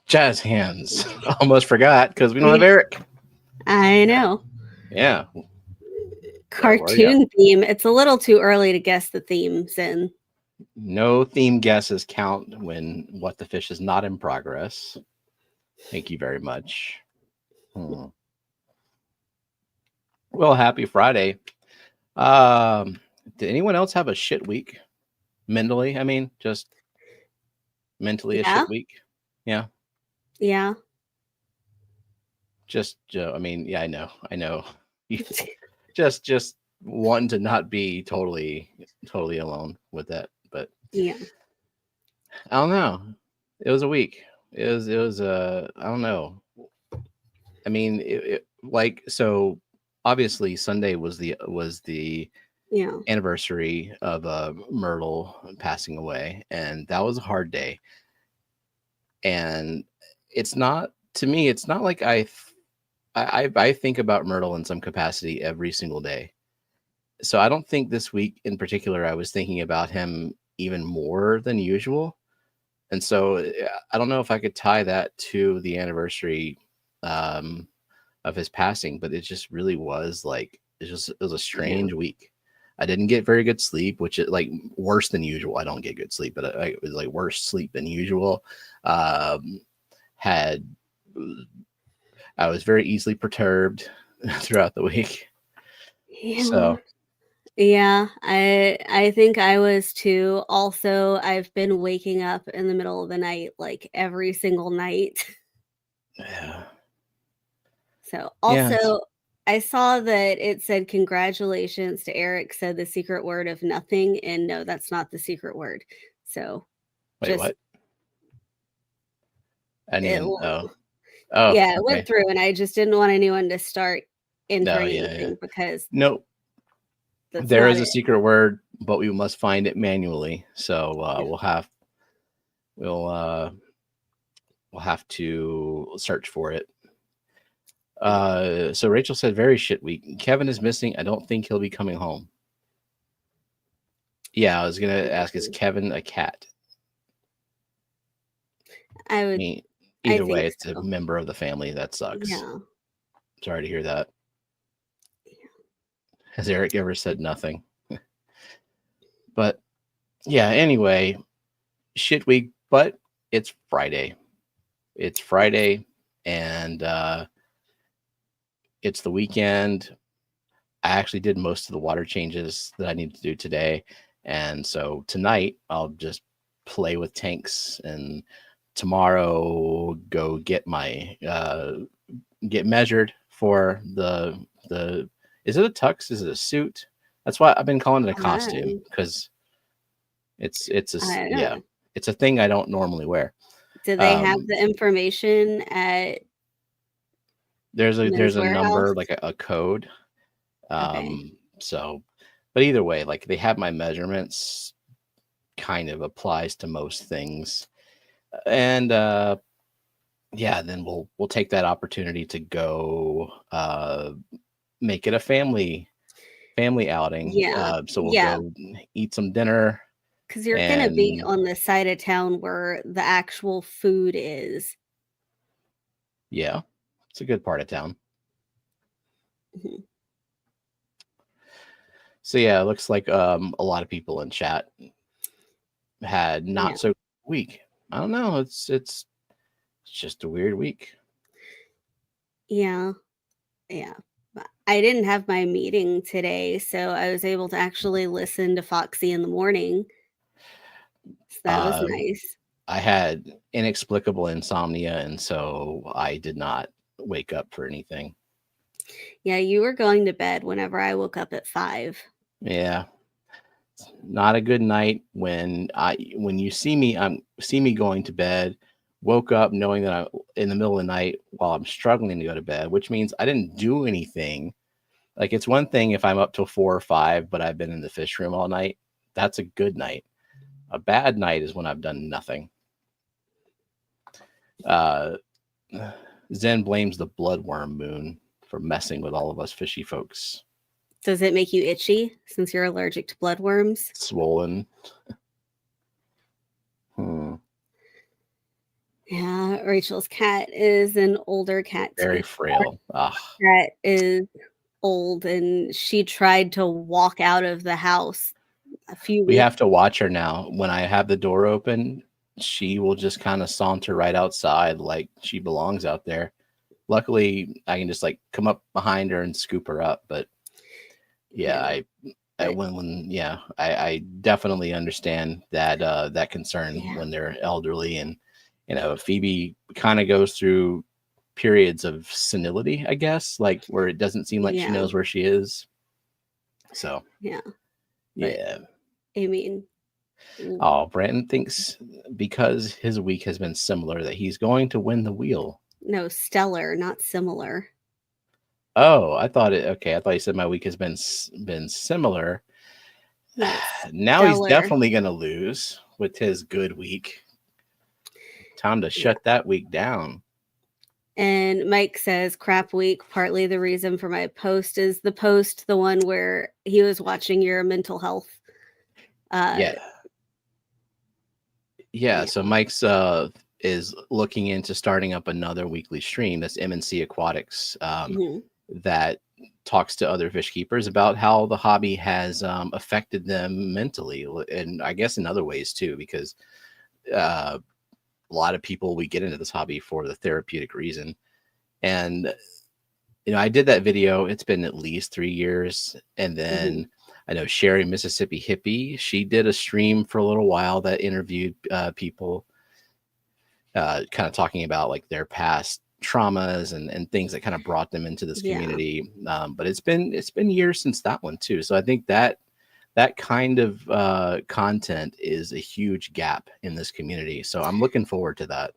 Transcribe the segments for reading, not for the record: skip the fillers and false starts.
Jazz hands. Almost forgot because we don't have Eric. I know. Yeah. Cartoon theme. It's a little too early to guess the themes in. No theme guesses count when What the Fish is not in progress. Thank you very much. Well, happy Friday. Did anyone else have a shit week? Mentally, I mean, just mentally a shit week. Yeah. Yeah. Just, I mean, yeah, I know. just wanting to not be totally alone with that, but yeah, I don't know. It was a week. It was I don't know. I mean, like, so obviously Sunday was the anniversary of Myrtle passing away, and that was a hard day. And it's not, to me, it's not like I think about Myrtle in some capacity every single day. So I don't think this week in particular I was thinking about him even more than usual. And so I don't know if I could tie that to the anniversary of his passing, but it just really was like, it was a strange week. I didn't get very good sleep, which is like worse than usual. I don't get good sleep, but it was like worse sleep than usual. I was very easily perturbed throughout the week. Yeah. So yeah, I think I was too. Also, I've been waking up in the middle of the night like every single night. Yeah. So also, I saw that it said congratulations to Eric said the secret word of nothing, and no, that's not the secret word. So wait, what? I didn't even know. Oh, yeah, it went through, and I just didn't want anyone to start entering anything because nope. There is a secret word, but we must find it manually. So we'll have to search for it. So Rachel said, very shit week. Kevin is missing. I don't think he'll be coming home. Yeah, I was gonna ask, is Kevin a cat? I mean, either way, it's a member of the family. That sucks. Yeah. Sorry to hear that. Has Eric ever said nothing? But yeah, anyway, shit week, but it's Friday. It's Friday, and it's the weekend. I actually did most of the water changes that I need to do today. And so tonight I'll just play with tanks, and tomorrow go get my get measured for the is it a tux? Is it a suit? That's why I've been calling it a costume, because it's a thing I don't normally wear. Do they have the information at there's a number, like a code. So, but either way, like, they have my measurements, kind of applies to most things. And then we'll take that opportunity to go make it a family outing. So we'll go eat some dinner, because you're gonna be on the side of town where the actual food is. Yeah, it's a good part of town. Mm-hmm. So yeah, it looks like a lot of people in chat had not so week. I don't know. It's just a weird week. Yeah. I didn't have my meeting today, so I was able to actually listen to Foxy in the morning. So that was nice. I had inexplicable insomnia, and so I did not wake up for anything. Yeah, you were going to bed whenever I woke up at 5. Yeah. Not a good night when you see me going to bed, woke up knowing that in the middle of the night while I'm struggling to go to bed, which means I didn't do anything. Like, it's one thing if I'm up till 4 or 5, but I've been in the fish room all night. That's a good night. A bad night is when I've done nothing. Zen blames the bloodworm moon for messing with all of us fishy folks. Does it make you itchy since you're allergic to bloodworms? Swollen. Yeah, Rachel's cat is an older cat too. Very frail. Cat is old, and she tried to walk out of the house a few We weeks. have to watch her now. When I have the door open, she will just kind of saunter right outside like she belongs out there. Luckily, I can just like come up behind her and scoop her up. But yeah, I definitely understand that that concern when they're elderly. And Phoebe kind of goes through periods of senility, I guess, like where it doesn't seem like she knows where she is. So yeah. I mean, Brandon thinks because his week has been similar that he's going to win the wheel. No, stellar, not similar. Oh, I thought you said my week has been similar. Now he's definitely going to lose with his good week. Time to shut that week down. And Mike says, crap week. Partly the reason for my post is the one where he was watching your mental health. Yeah. So Mike's is looking into starting up another weekly stream. That's MNC Aquatics that talks to other fish keepers about how the hobby has affected them mentally, and I guess in other ways too, because a lot of people, we get into this hobby for the therapeutic reason. And I did that video. It's been at least 3 years. And then I know Sherry Mississippi Hippie, she did a stream for a little while that interviewed people kind of talking about like their past traumas and things that kind of brought them into this community. But it's been years since that one too. So I think that kind of content is a huge gap in this community. So I'm looking forward to that.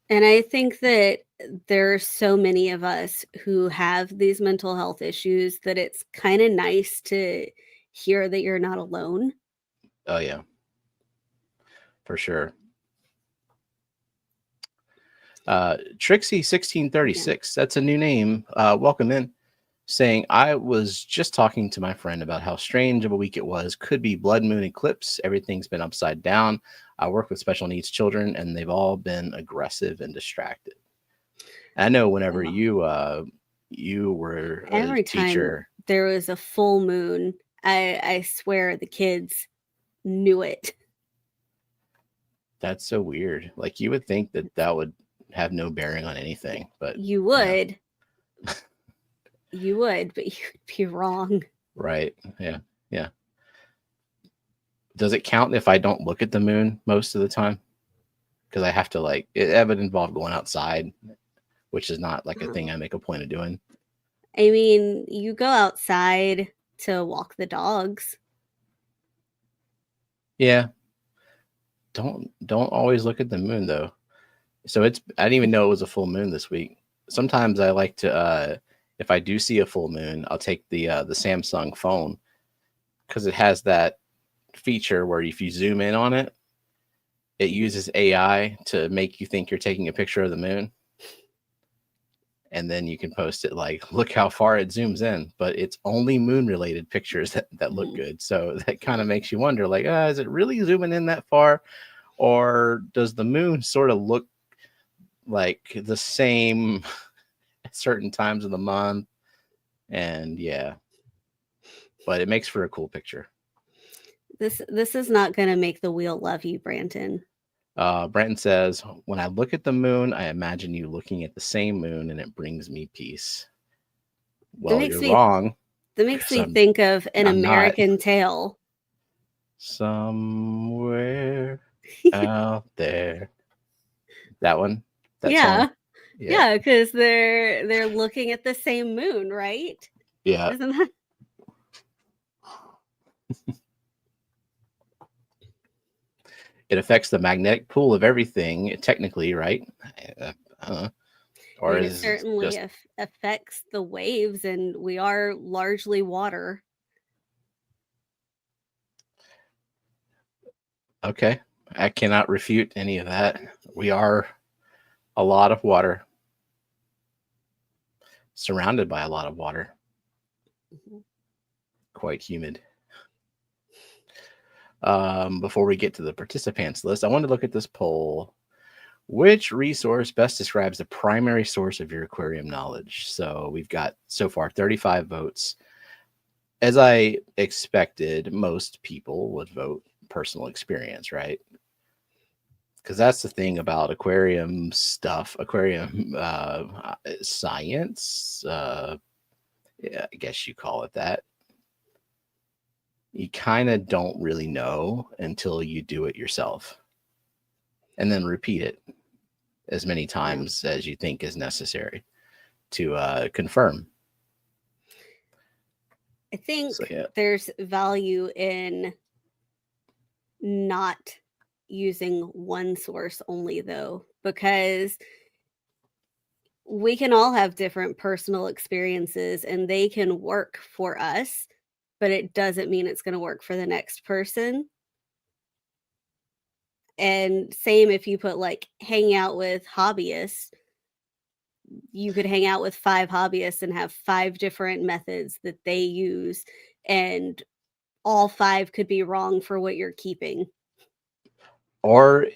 And I think that there are so many of us who have these mental health issues that it's kind of nice to hear that you're not alone. Oh yeah, for sure. Trixie 1636, that's a new name. Welcome in. Saying, I was just talking to my friend about how strange of a week it was. Could be blood moon eclipse. Everything's been upside down. I work with special needs children, and they've all been aggressive and distracted. I know whenever you were every a teacher, time there was a full moon, I swear the kids knew it. That's so weird. Like, you would think that would have no bearing on anything, but you would. You would, but you'd be wrong. Right. Yeah. Does it count if I don't look at the moon most of the time? Because I have to it would involve going outside, which is not like a thing I make a point of doing. I mean, you go outside to walk the dogs. Yeah. Don't always look at the moon though. So I didn't even know it was a full moon this week. Sometimes I like to if I do see a full moon, I'll take the Samsung phone because it has that feature where if you zoom in on it, it uses AI to make you think you're taking a picture of the moon. And then you can post it like, look how far it zooms in, but it's only moon related pictures that look good. So that kind of makes you wonder, like, is it really zooming in that far? Or does the moon sort of look like the same at certain times of the month? And but it makes for a cool picture. This is not going to make the wheel love you, Branton. Branton says, when I look at the moon, I imagine you looking at the same moon and it brings me peace. Well, you're wrong. That makes me think of An American Tale. Somewhere out there. That one? Song? Yeah, because they're looking at the same moon, right? Yeah. Isn't that? It affects the magnetic pool of everything, technically, right? I Or mean, it is it certainly just affects the waves, and we are largely water. okay? I cannot refute any of that. We are a lot of water, surrounded by a lot of water, Mhm. quite humid. Before we get to the participants list, I want to look at this poll. Which resource best describes the primary source of your aquarium knowledge? So we've got so far 35 votes. As I expected, most people would vote personal experience, right? Because that's the thing about aquarium stuff, aquarium science. Yeah, I guess you call it that. You kind of don't really know until you do it yourself and then repeat it as many times as you think is necessary to confirm. I think So, yeah. there's value in not using one source only, though, because we can all have different personal experiences and they can work for us, but it doesn't mean it's going to work for the next person. And same if you put like hang out with hobbyists, you could hang out with 5 hobbyists and have 5 different methods that they use, and all 5 could be wrong for what you're keeping. Or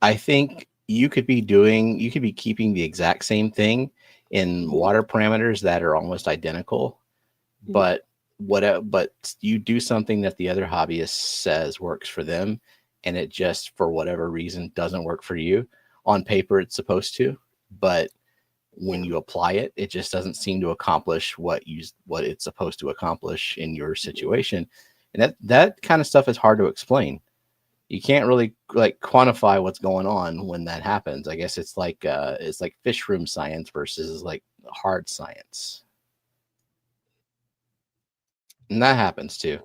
I think you could be keeping the exact same thing in Mhm, water parameters that are almost identical, mhm. but you do something that the other hobbyist says works for them, and it just for whatever reason doesn't work for you. On paper, it's supposed to, but when Yeah. you apply it, it just doesn't seem to accomplish what it's supposed to accomplish in your Mhm. situation. And that kind of stuff is hard to explain. You can't really like quantify what's going on when that happens. I guess it's like fish room science versus like hard science. And that happens too.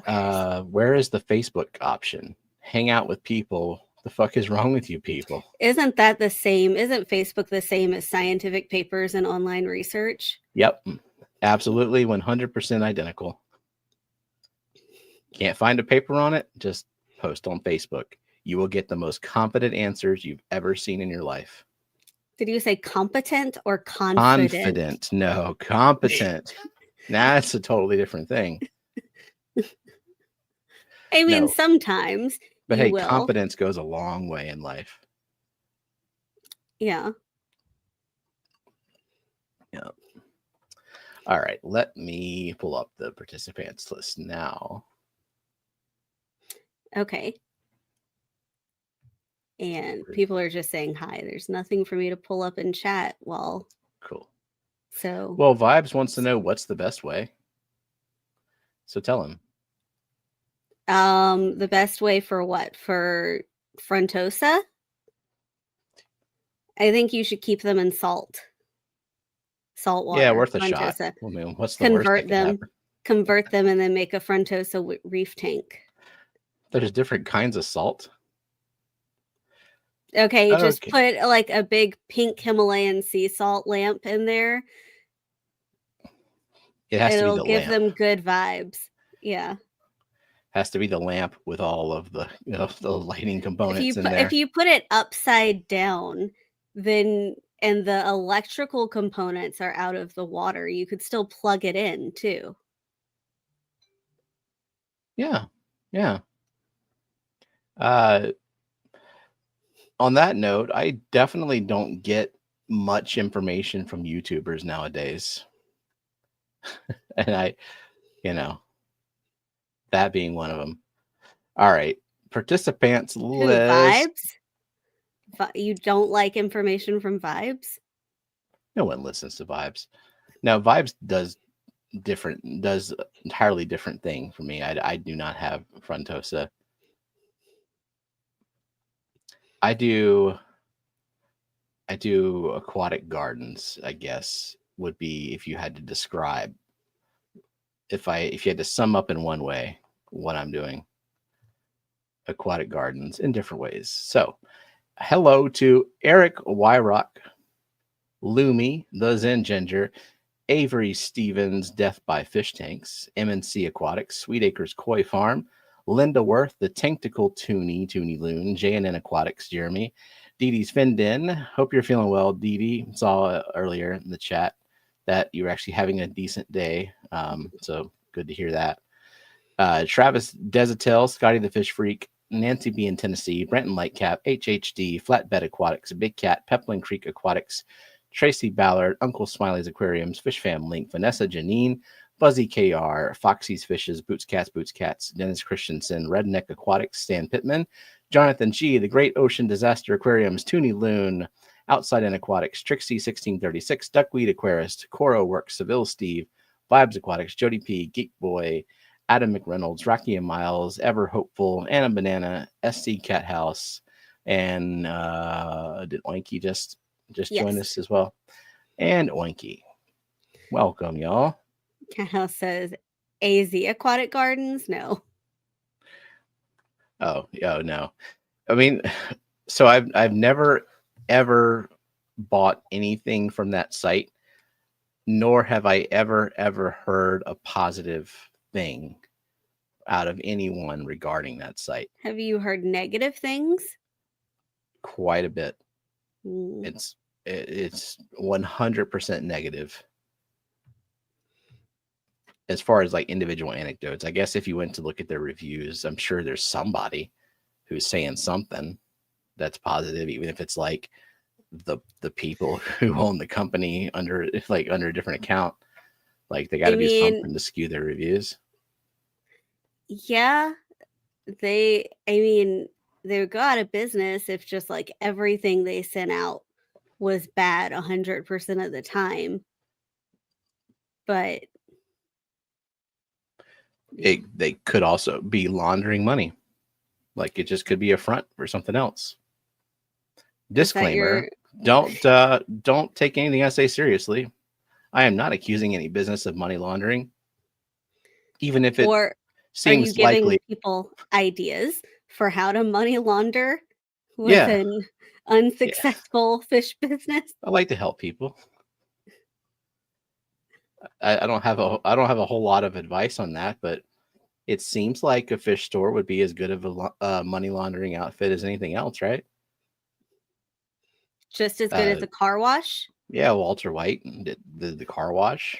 Where is Where is the Facebook option? Hang out with people. The fuck is wrong with you people? Isn't that the same? Isn't Facebook the same as scientific papers and online research? Yep. Absolutely 100% identical. Can't find a paper on it? Just post on Facebook. You will get the most competent answers you've ever seen in your life. Did you say competent or confident? Confident. No, competent. That's a totally different thing. I mean, No, sometimes but you hey, will. competence goes a long way in life. Yeah. Yeah. All right. Let me pull up the participants list now. Okay. And people are just saying hi. There's nothing for me to pull up in chat. Well, Cool. so Well, Vibes wants to know what's the best way. So tell him. the best way for what? For frontosa? I think you should keep them in salt Yeah, water, worth a shot. frontosa. I mean, what's the worst that Convert could them, happen? and then make a frontosa reef tank. There's different kinds of salt. Okay, just Okay. put like a big pink Himalayan sea salt lamp in there. It has to be It'll the give lamp. them good vibes. Yeah. Has to be the lamp with all of the the lighting components in If there. you put it upside down, then and the electrical components are out of the water, you could still plug it in too. Yeah. Yeah. Uh on that note, I definitely don't get much information from YouTubers nowadays. And you know, that being one of them. All right. Participants Who, list. Vibes? You don't like information from Vibes? No one listens to Vibes. Now, Vibes does entirely different thing for me. I do not have frontosa. I do aquatic gardens, I guess, would be if you had to describe if you had to sum up in one way what I'm doing. Aquatic gardens in different ways. So, hello to Eric Wyrock. Loomy, the Zen Ginger, Avery Stevens, Death by Fish Tanks, MNC Aquatics, Sweet Acres Koi Farm, Linda Worth, the Tanktical Toonie Loon, JNN Aquatics, Jeremy, Dee Dee's Findin. Hope you're feeling well, Dee Dee. Saw earlier in the chat that you were actually having a decent day. So good to hear that. Travis Desatel, Scotty the Fish Freak, Nancy B in Tennessee, Brenton Lightcap, HHD, Flatbed Aquatics, Big Cat, Pepling Creek Aquatics, Tracy Ballard, Uncle Smiley's Aquariums, Fishfam Link, Vanessa Janine, Buzzy KR, Foxy's Fishes, Boots Cats, Dennis Christensen, Redneck Aquatics, Stan Pittman, Jonathan G, The Great Ocean Disaster Aquariums, Toonie Loon, Outside in Aquatics, Trixie 1636, Duckweed Aquarist, Coro Works, Seville Steve, Vibes Aquatics, Jody P, Geek Boy, Adam McReynolds, Rocky and Miles, Ever Hopeful, Anna Banana, SC Cat House, and did Oinky just join us as well? And Oinky. Welcome, y'all. Cat House says AZ Aquatic Gardens. No. Oh, no. I mean, so I've never ever bought anything from that site, nor have I ever heard a positive thing out of anyone regarding that site. Have you heard negative things? Quite a bit. It's 100% negative. As far as like individual anecdotes, I guess if you went to look at their reviews, I'm sure there's somebody who's saying something that's positive, even if it's like the people who own the company under a different account. Like they got to do something to skew their reviews. Yeah, they would go out of business if just like everything they sent out was bad 100% of the time. But they could also be laundering money. Like it just could be a front for something else. Disclaimer: don't take anything I say seriously. I am not accusing any business of money laundering, even if it seems likely. Are you giving people ideas for how to money launder with an unsuccessful fish business? I like to help people. I don't have a whole lot of advice on that, but it seems like a fish store would be as good of a money laundering outfit as anything else, right? Just as good as a car wash? Yeah, Walter White did the car wash.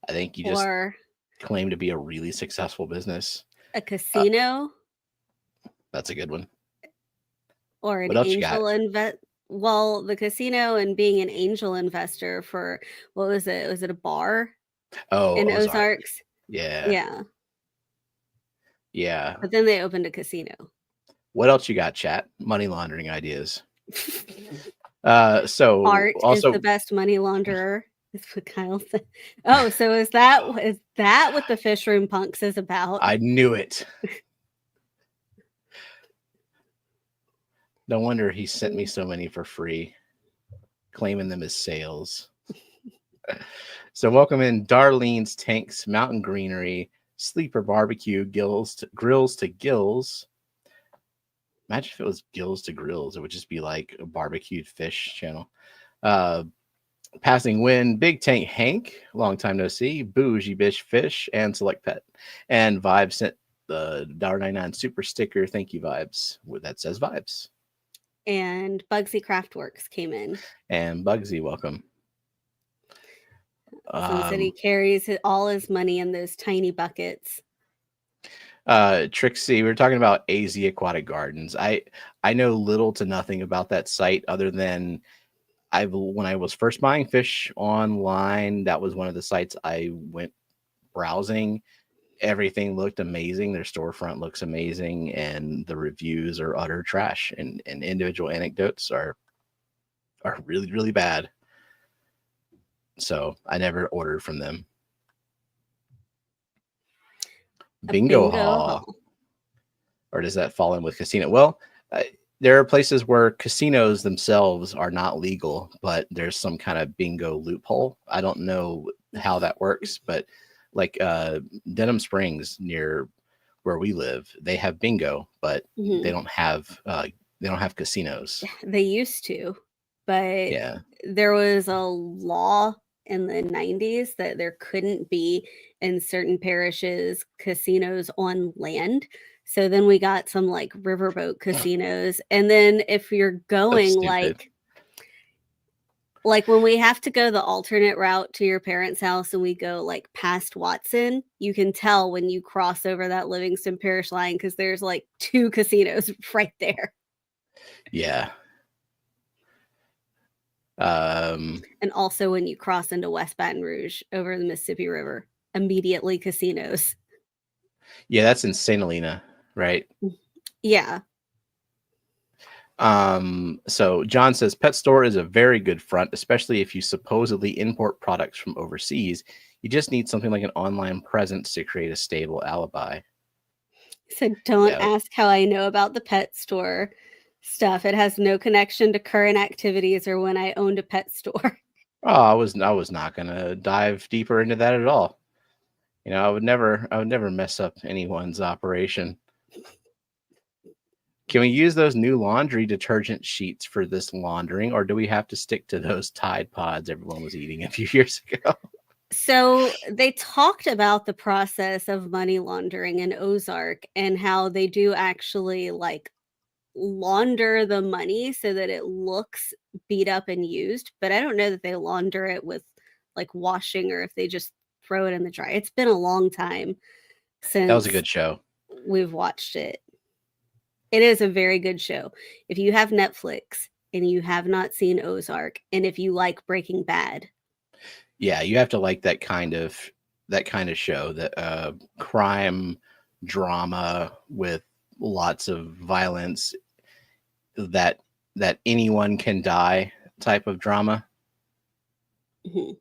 I think you just claim to be a really successful business. A casino? That's a good one. Or an angel invest. Well, the casino and being an angel investor for, what was it? Was it a bar? Oh, in Ozarks? Yeah. But then they opened a casino. What else you got, chat? Money laundering ideas. So Art also, is the best money launderer. Is what Kyle said. Oh, so is that what the Fish Room Punks is about? I knew it. No wonder he sent me so many for free, claiming them as sales. So welcome in Darlene's Tanks, Mountain Greenery, Sleeper Barbecue, Grills to Gills. Imagine if it was Gills to Grills. It would just be like a barbecued fish channel. Passing Wind, Big Tank Hank, long time no see, Bougie Bish Fish, and Select Pet. And Vibes sent the $1.99 super sticker. Thank you, Vibes. That says Vibes. And Bugsy Craftworks came in. And Bugsy, welcome. Said he carries all his money in those tiny buckets. Trixie, we were talking about AZ Aquatic Gardens. I know little to nothing about that site other than when I was first buying fish online, that was one of the sites I went browsing. Everything looked amazing. Their storefront looks amazing, and the reviews are utter trash. And individual anecdotes are really, really bad. So I never ordered from them. Bingo Hall. Or does that fall in with casino? Well, there are places where casinos themselves are not legal, but there's some kind of bingo loophole. I don't know how that works, but like Denham Springs near where we live, they have bingo, but they don't have casinos. They used to. but Yeah. there was a law in the 90s that there couldn't be in certain parishes casinos on land. So then we got some like riverboat casinos. And then if you're That's going stupid. like when we have to go the alternate route to your parents' house and we go like past Watson, you can tell when you cross over that Livingston Parish line because there's like 2 casinos right there. Yeah. And also when you cross into West Baton Rouge over the Mississippi River, immediately casinos. Yeah, that's in St. Helena, right? Yeah. So John says pet store is a very good front, especially if you supposedly import products from overseas. You just need something like an online presence to create a stable alibi. So don't Yeah. ask how I know about the pet store stuff. It has no connection to current activities or when I owned a pet store. Oh, I was not gonna dive deeper into that at all. I would never mess up anyone's operation. Can we use those new laundry detergent sheets for this laundering, or do we have to stick to those Tide Pods everyone was eating a few years ago? So they talked about the process of money laundering in Ozark and how they do actually like launder the money so that it looks beat up and used, but I don't know that they launder it with like washing or if they just throw it in the dryer. It's been a long time That was a since good show. we've watched it. It is a very good show. If you have Netflix and you have not seen Ozark, and if you like Breaking Bad, Yeah, you have to like that kind of show, that crime drama with lots of violence, that anyone can die type of drama. mhm.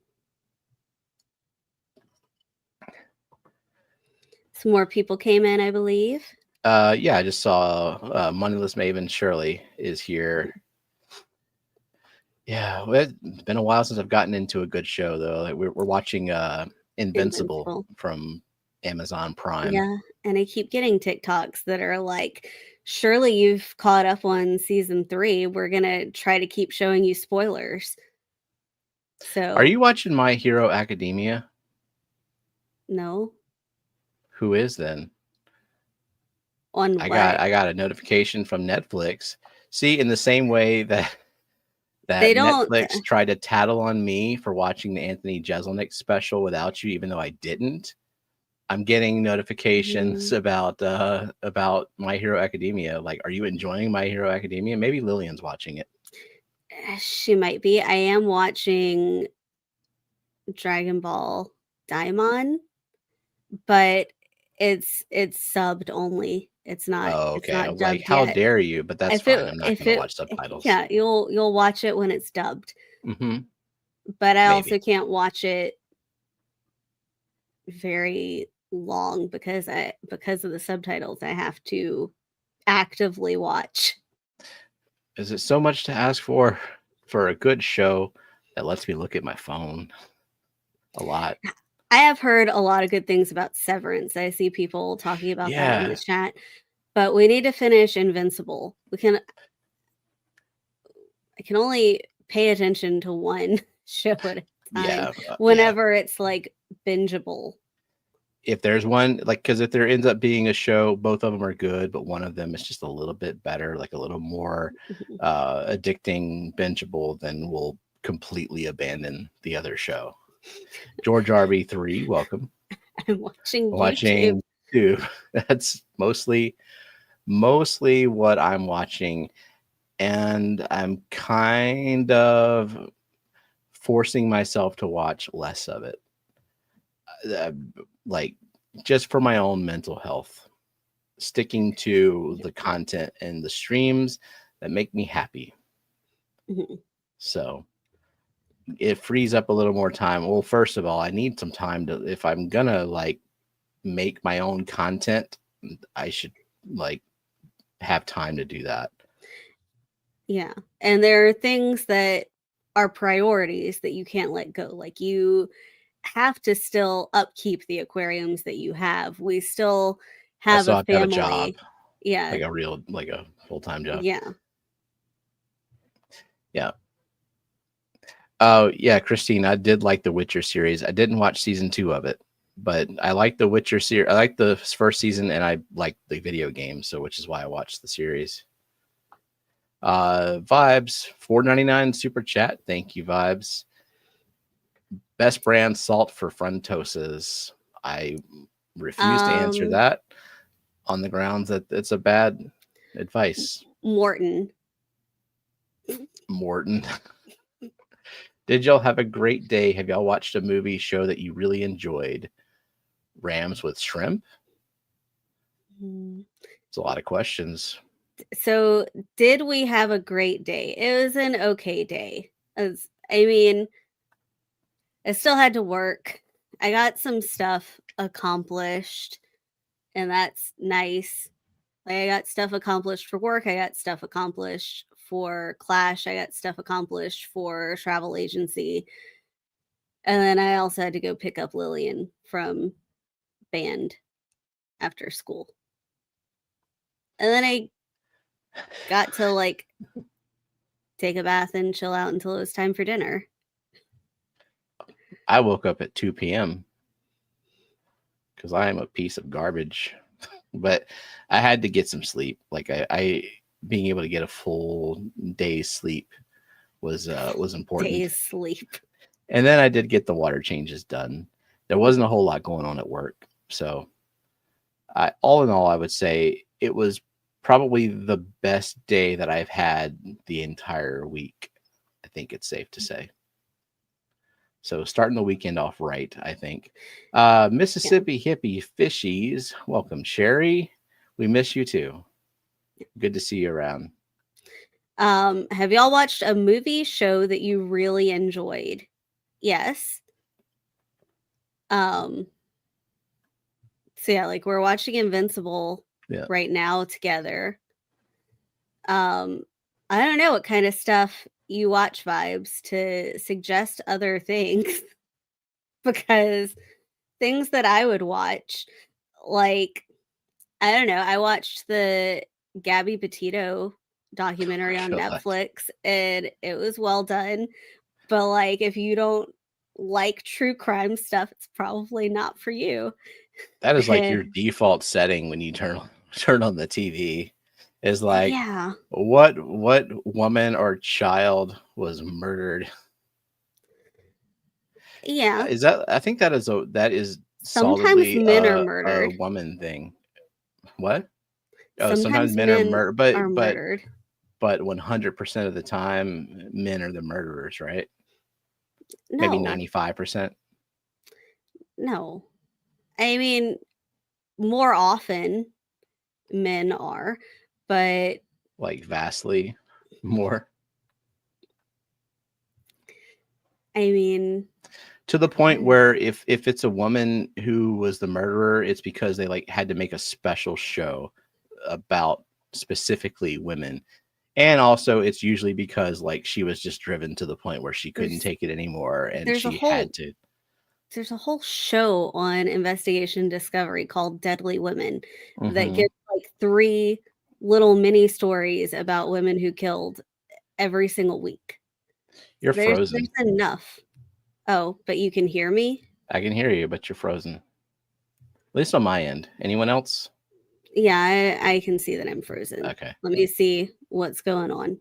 Some more people came in, I believe. Yeah, I just saw Moneyless Maven Shirley is here. Yeah, well, it's been a while since I've gotten into a good show though. Like we're watching Invincible from Amazon Prime. Yeah, and I keep getting TikToks that are like, "Surely you've caught up on season 3. We're gonna try to keep showing you spoilers." Are So you watching My Hero Academia? no, Who is then? on I what? got a notification from Netflix. See, in the same way that They don't. Netflix tried to tattle on me for watching the Anthony Jeselnik special without you, even though I didn't, I'm getting notifications about My Hero Academia. Like, are you enjoying My Hero Academia? Maybe Lillian's watching it. She might be. I am watching Dragon Ball Daimon, but it's subbed only. Oh, It's okay. I not was like, dubbed how yet. dare you? But that's fine. I'm not If going to it watch subtitles. yeah, you'll watch it when it's dubbed. Mm-hmm. But I Maybe. also can't watch it very long because of the subtitles I have to actively watch. Is it so much to ask for a good show that lets me look at my phone a lot? I have heard a lot of good things about Severance. I see people talking about that in the Yeah. chat. But we need to finish Invincible. I can only pay attention to one show at a time Yeah. whenever it's like bingeable. If there's one, like, because if there ends up being a show, both of them are good, but one of them is just a little bit better, like a little more Mhm. addicting, bingeable, then we'll completely abandon the other show. George RB3, welcome. I'm watching YouTube. Watching too. That's mostly what I'm watching, and I'm kind of forcing myself to watch less of it. Like, just for my own mental health, sticking to the content and the streams that make me happy. Mhm. So it frees up a little more time. Well, first of all, I need some time to, if I'm gonna like make my own content, I should like have time to do that. Yeah. And there are things that are priorities that you can't let go. Like you have to still upkeep the aquariums that you have. We still I have still a have to have a job, family. Yeah. like a full-time job. Yeah. Yeah. Oh yeah, Christine, I did like the Witcher series. I didn't watch season 2 of it, but I like the Witcher series. I like the first season, and I like the video game, so which is why I watched the series. Vibes, $4.99 super chat. Thank you, Vibes. Best brand salt for Frontoses. I refuse to answer that on the grounds that it's a bad advice. Morton. Morton. Did y'all have a great day? Have y'all watched a movie show that you really enjoyed? Rams with shrimp? It's a lot of questions. So, did we have a great day? It was an okay day. I mean, I still had to work. I got some stuff accomplished, and that's nice. Like, I got stuff accomplished for work. I got stuff accomplished for Clash. I got stuff accomplished for travel agency. And then I also had to go pick up Lillian from band after school. And then I got to like take a bath and chill out until it was time for dinner. I woke up at 2 p.m. because I am a piece of garbage. But I had to get some sleep. Like I being able to get a full day's sleep was important. Day's sleep. And then I did get the water changes done. There wasn't a whole lot going on at work. So all in all, I would say it was probably the best day that I've had the entire week. I think it's safe to say. So starting the weekend off right, I think. Mississippi hippie fishies, welcome, Sherry. We miss you too. Good to see you around. Have y'all watched a movie show that you really enjoyed? Yes. So yeah, like we're watching Invincible right now together. I don't know what kind of stuff you watch, Vibes, to suggest other things. Because things that I would watch, like, I don't know, I watched the Gabby Petito documentary on Netflix, and it was well done. But like, if you don't like true crime stuff, it's probably not for you. That is like your default setting when you turn on the TV. Is like, yeah, what woman or child was murdered? Yeah. Is that? I think that is Sometimes solidly men are a murdered. woman thing. What? Oh, Sometimes men are murdered. but 100% of the time, men are the murderers, right? No. Maybe 95%. No. I mean, more often men are, but like vastly more. I mean, to the point where if it's a woman who was the murderer, it's because they like had to make a special show about specifically women. And also it's usually because like she was just driven to the point where she couldn't take it anymore and she had to. There's a whole show on Investigation Discovery called Deadly Women that gives like 3 little mini stories about women who killed every single week. You're frozen. There's enough. Oh, but you can hear me? I can hear you, but you're frozen. At least on my end. Anyone else? Yeah, I can see that I'm frozen. Okay. Let me see what's going on.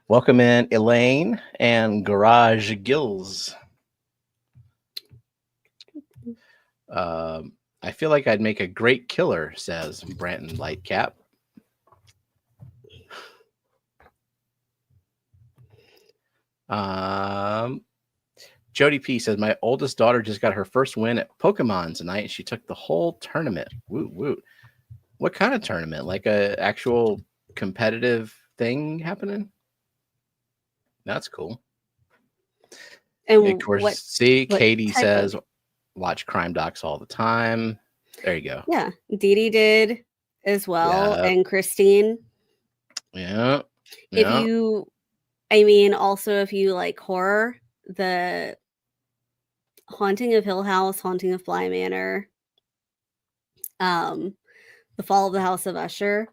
Welcome in Elaine and Garage Gills. I feel like I'd make a great killer, says Branton Lightcap. Jody P says, my oldest daughter just got her first win at Pokemon tonight, and she took the whole tournament. Woot woot. What kind of tournament? Like a actual competitive thing happening? That's cool. And of course, Katie says, watch crime docs all the time. There you go. Yeah, Dee Dee did as well, and Christine. Yeah. If you, also if you like horror, the Haunting of Hill House, Haunting of Bly Manor, The Fall of the House of Usher,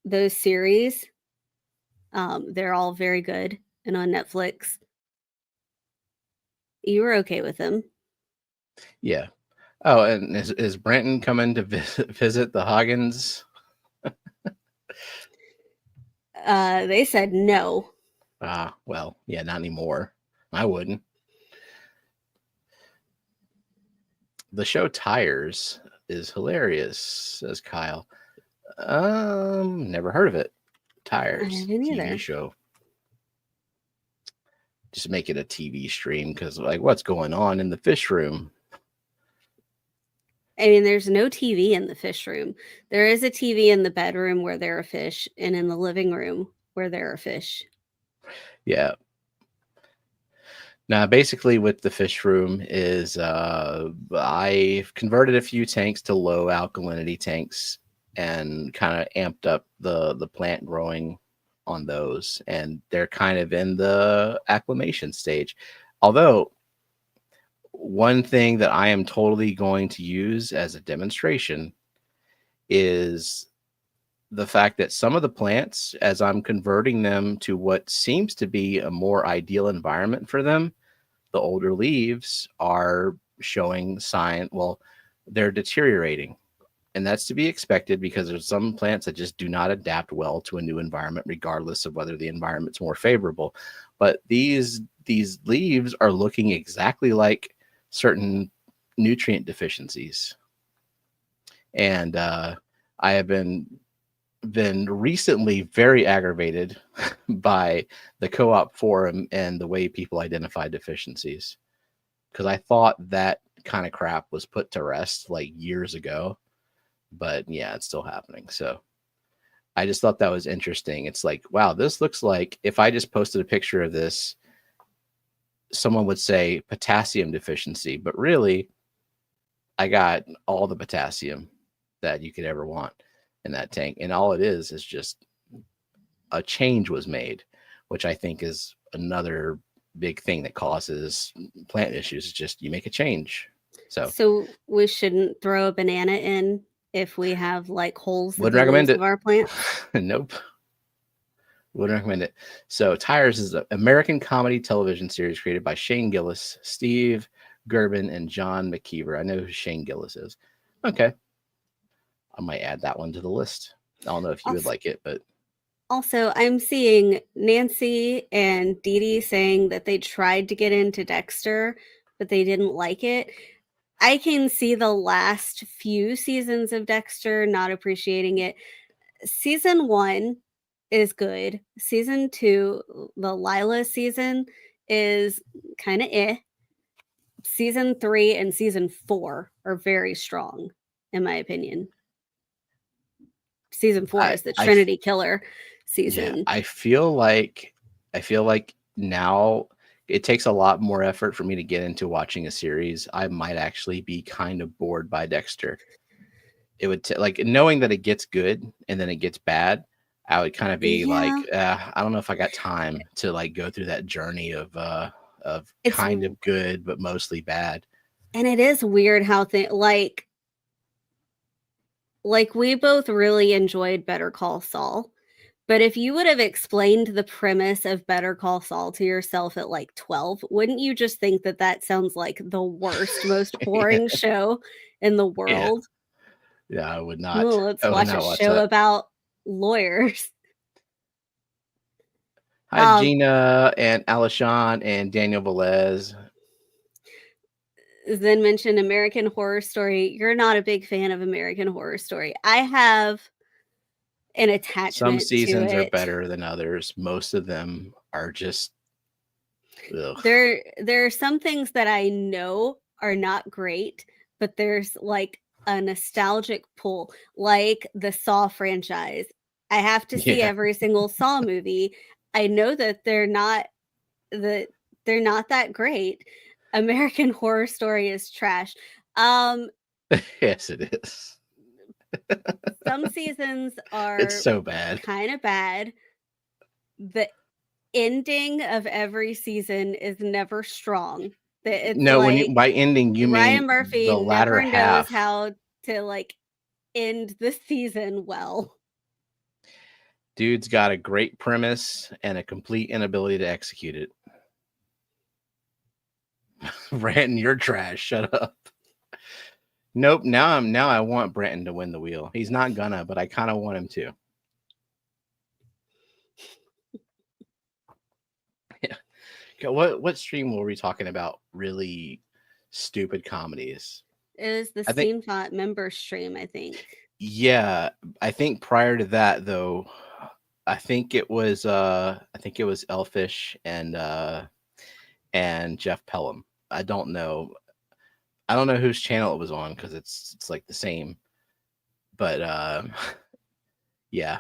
those series, they're all very good and on Netflix. You were okay with him. Yeah. Oh, and is Brenton coming to visit the Hoggins? They said no. Well, yeah, not anymore. I wouldn't. The show Tires is hilarious, says Kyle. Never heard of it. I Tires haven't TV either. show. Just make it a TV stream because, like, what's going on in the fish room? I mean, there's no TV in the fish room. There is a TV in the bedroom where there are fish, and in the living room where there are fish. Yeah. Now, basically, with the fish room is I've converted a few tanks to low alkalinity tanks and kind of amped up the plant growing on those, and they're kind of in the acclimation stage. Although one thing that I am totally going to use as a demonstration is the fact that some of the plants, as I'm converting them to what seems to be a more ideal environment for them, the older leaves are showing sign. Well, they're deteriorating. And that's to be expected because there's some plants that just do not adapt well to a new environment, regardless of whether the environment's more favorable. But these leaves are looking exactly like certain nutrient deficiencies. And I have been recently very aggravated by the co-op forum and the way people identify deficiencies, because I thought that kind of crap was put to rest like years ago, but yeah, it's still happening. So I just thought that was interesting. It's like, wow, this looks like if I just posted a picture of this, someone would say potassium deficiency, but really I got all the potassium that you could ever want in that tank. And all it is just a change was made, which I think is another big thing that causes plant issues. Is just you make a change. So we shouldn't throw a banana in if we have like holes in Wouldn't the recommend leaves it. of our plants. Nope. Wouldn't recommend it. So Tires is an American comedy television series created by Shane Gillis, Steve Gerben, and John McKeever. I know who Shane Gillis is. Okay. I might add that one to the list. I don't know if you would like it, but Also, I'm seeing Nancy and Dee Dee saying that they tried to get into Dexter, but they didn't like it. I can see the last few seasons of Dexter not appreciating it. Season 1 is good. Season 2, the Lila season, is kind of Season 3 and season 4 are very strong, in my opinion. Season 4 is the Trinity Killer season. Yeah, I feel like now it takes a lot more effort for me to get into watching a series. I might actually be kind of bored by Dexter. It would like knowing that it gets good and then it gets bad. I would kind of be like, I don't know if I got time to like go through that journey of It's kind of good but mostly bad. And it is weird how like we both really enjoyed Better Call Saul. But if you would have explained the premise of Better Call Saul to yourself at like 12, wouldn't you just think that that sounds like the worst, most boring show in the world? Yeah, I would not. Oh, let's I would watch a not watch show that. about lawyers. Hi, Gina and Alishon and Daniel Velez. Then mentioned American Horror Story. You're not a big fan of American Horror Story. I have an attachment Some to seasons are it. better than others. Most of them are just ugh. There are some things that I know are not great, but there's like a nostalgic pull, like the Saw franchise. I have to see Yeah. every single Saw movie. I know that that they're not that great. American Horror Story is trash. Yes, it is. Some seasons It's are so bad. kind of bad. The ending of every season is never strong. It's No, when you like by ending you Ryan mean Murphy the latter never knows half. how to like end the season well. Dude's got a great premise and a complete inability to execute it. Brandon, you're trash. Shut up. Nope. Now I want Brandon to win the wheel. He's not gonna, but I kind of want him to. Yeah. Okay, what stream were we talking about? Really stupid comedies. It was the I think. Steam Thought member stream, I think. Yeah, I think prior to that though, I think it was Elfish and Jeff Pelham. I don't know. I don't know whose channel it was on because it's like the same. But yeah.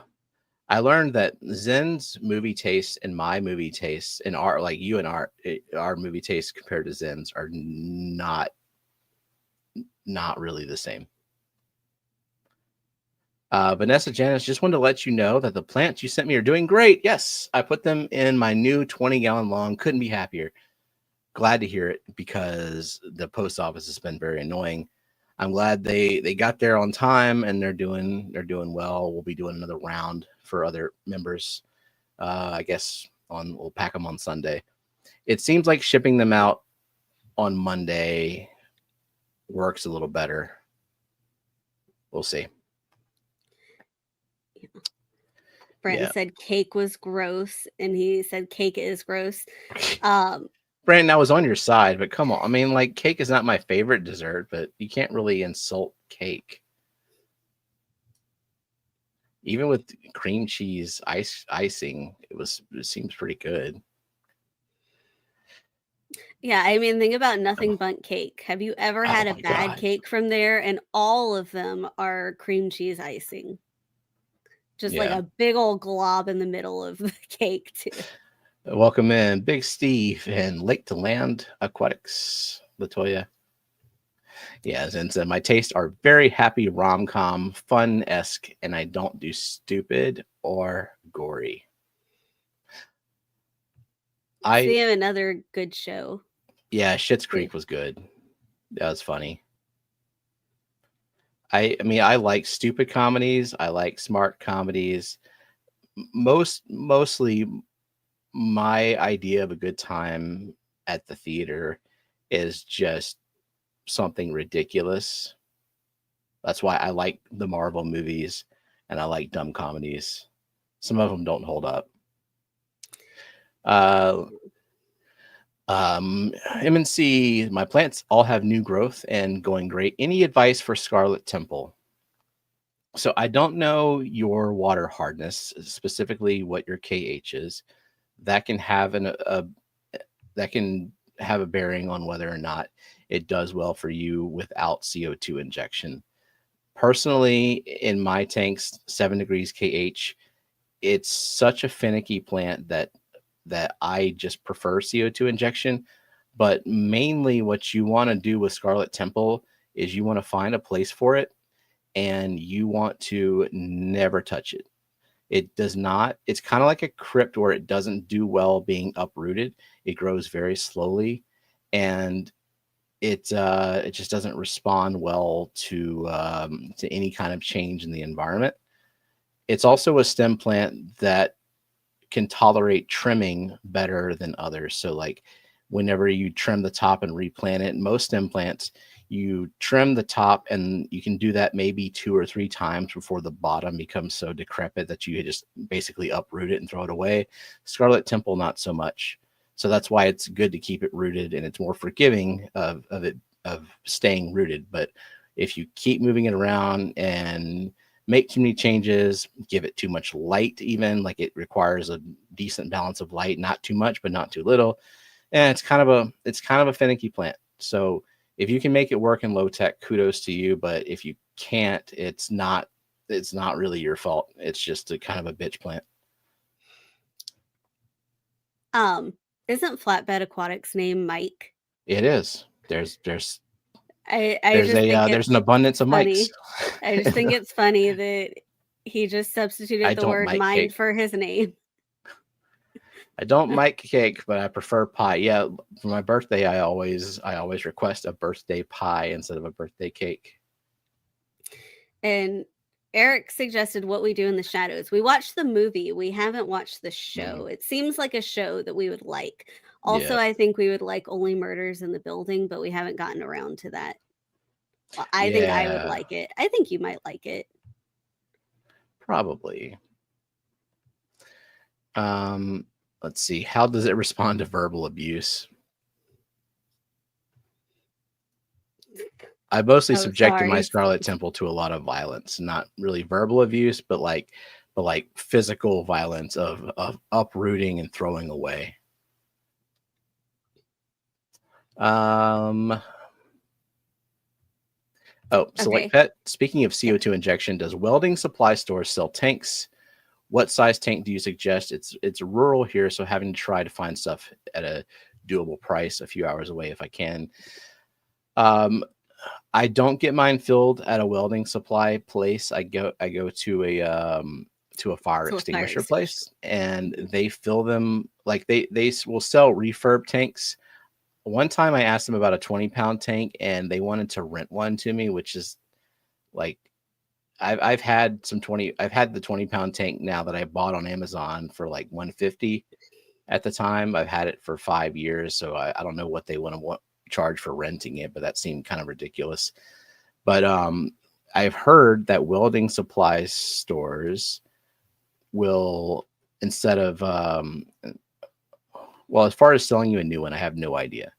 I learned that Zen's movie taste and my movie taste and our like you and our movie taste compared to Zen's are not really the same. Vanessa Janice, just wanted to let you know that the plants you sent me are doing great. Yes, I put them in my new 20-gallon long. Couldn't be happier. Glad to hear it because the post office has been very annoying. I'm glad they got there on time and they're doing well. We'll be doing another round for other members. I guess we'll pack them on Sunday. It seems like shipping them out on Monday works a little better. We'll see. Brandon said cake was gross, and he said cake is gross. Brandon, I was on your side, but come on. I mean, like, cake is not my favorite dessert, but you can't really insult cake. Even with cream cheese icing, it seems pretty good. Yeah, I mean, think about Nothing Bundt Cake. Have you ever had a bad cake from there? And all of them are cream cheese icing. Just like a big old glob in the middle of the cake, too. Welcome in, Big Steve and Lake to Land Aquatics, Latoya. Yeah, and so my tastes are very happy, rom-com, fun-esque, and I don't do stupid or gory. See another good show. Yeah, Schitt's Creek was good. That was funny. I mean, I like stupid comedies. I like smart comedies. Mostly, my idea of a good time at the theater is just something ridiculous. That's why I like the Marvel movies and I like dumb comedies. Some of them don't hold up. MNC, my plants all have new growth and going great. Any advice for Scarlet Temple? So I don't know your water hardness, specifically what your KH is. That can have a bearing on whether or not it does well for you without CO2 injection. Personally, in my tanks, 7 degrees KH, it's such a finicky plant that I just prefer CO2 injection. But mainly what you want to do with Scarlet Temple is you want to find a place for it and you want to never touch it. It does not, it's kind of like a crypt where it doesn't do well being uprooted. It grows very slowly and it just doesn't respond well to any kind of change in the environment. It's also a stem plant that can tolerate trimming better than others. So like whenever you trim the top and replant it, most stem plants, you trim the top and you can do that maybe 2 or 3 times before the bottom becomes so decrepit that you just basically uproot it and throw it away. Scarlet Temple, not so much. So that's why it's good to keep it rooted and it's more forgiving of staying rooted. But if you keep moving it around and make too many changes, give it too much light, even like it requires a decent balance of light, not too much, but not too little. And it's kind of a finicky plant. So if you can make it work in low tech, kudos to you. But if you can't, it's not really your fault. It's just a kind of a bitch plant. Isn't Flatbed Aquatics name Mike? It is. There's there's an abundance of mics. I just think it's funny that he just substituted the word mind for his name. I don't like cake, but I prefer pie. Yeah, for my birthday, I always request a birthday pie instead of a birthday cake. And Eric suggested What We Do in the Shadows. We watched the movie. We haven't watched the show. It seems like a show that we would like. Also, Yeah. I think we would like Only Murders in the Building, but we haven't gotten around to that. Well, I think I would Yeah. like it. I think you might like it. Probably. Let's see. How does it respond to verbal abuse? I mostly Oh, subjected my sorry. Scarlet Temple to a lot of violence, not really verbal abuse, but like physical violence of uprooting and throwing away. Oh, select Okay. pet. Speaking of CO2 injection, does welding supply stores sell tanks? What size tank do you suggest? It's rural here, so having to try to find stuff at a doable price a few hours away if I can. I don't get mine filled at a welding supply place. I go to a fire extinguisher place, and they fill them like they will sell refurb tanks. One time I asked them about a 20-pound tank, and they wanted to rent one to me, which is like I've had the 20-pound tank now that I bought on Amazon for like $150 at the time. I've had it for 5 years, so I don't know what they want to charge for renting it, but that seemed kind of ridiculous. But I've heard that welding supply stores will, instead of well, as far as selling you a new one, I have no idea.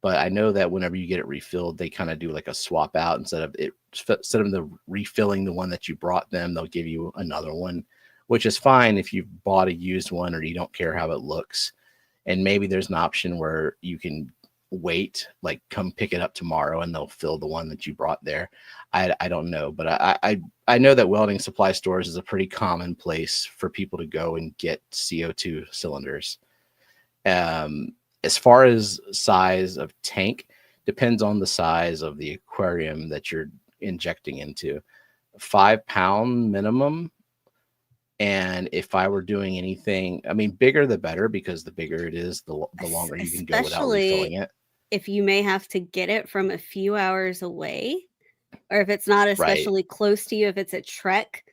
But I know that whenever you get it refilled, they kind of do like a swap out. Instead of the refilling the one that you brought them, they'll give you another one, which is fine if you bought a used one or you don't care how it looks. And maybe there's an option where you can wait, like come pick it up tomorrow and they'll fill the one that you brought there. I don't know, but I know that welding supply stores is a pretty common place for people to go and get CO2 cylinders. As far as size of tank, depends on the size of the aquarium that you're injecting into. 5-pound minimum. And if I were doing anything, I mean, bigger the better, because the bigger it is, the longer you can go without refilling it. If you may have to get it from a few hours away, or if it's not especially close to you, if it's a trek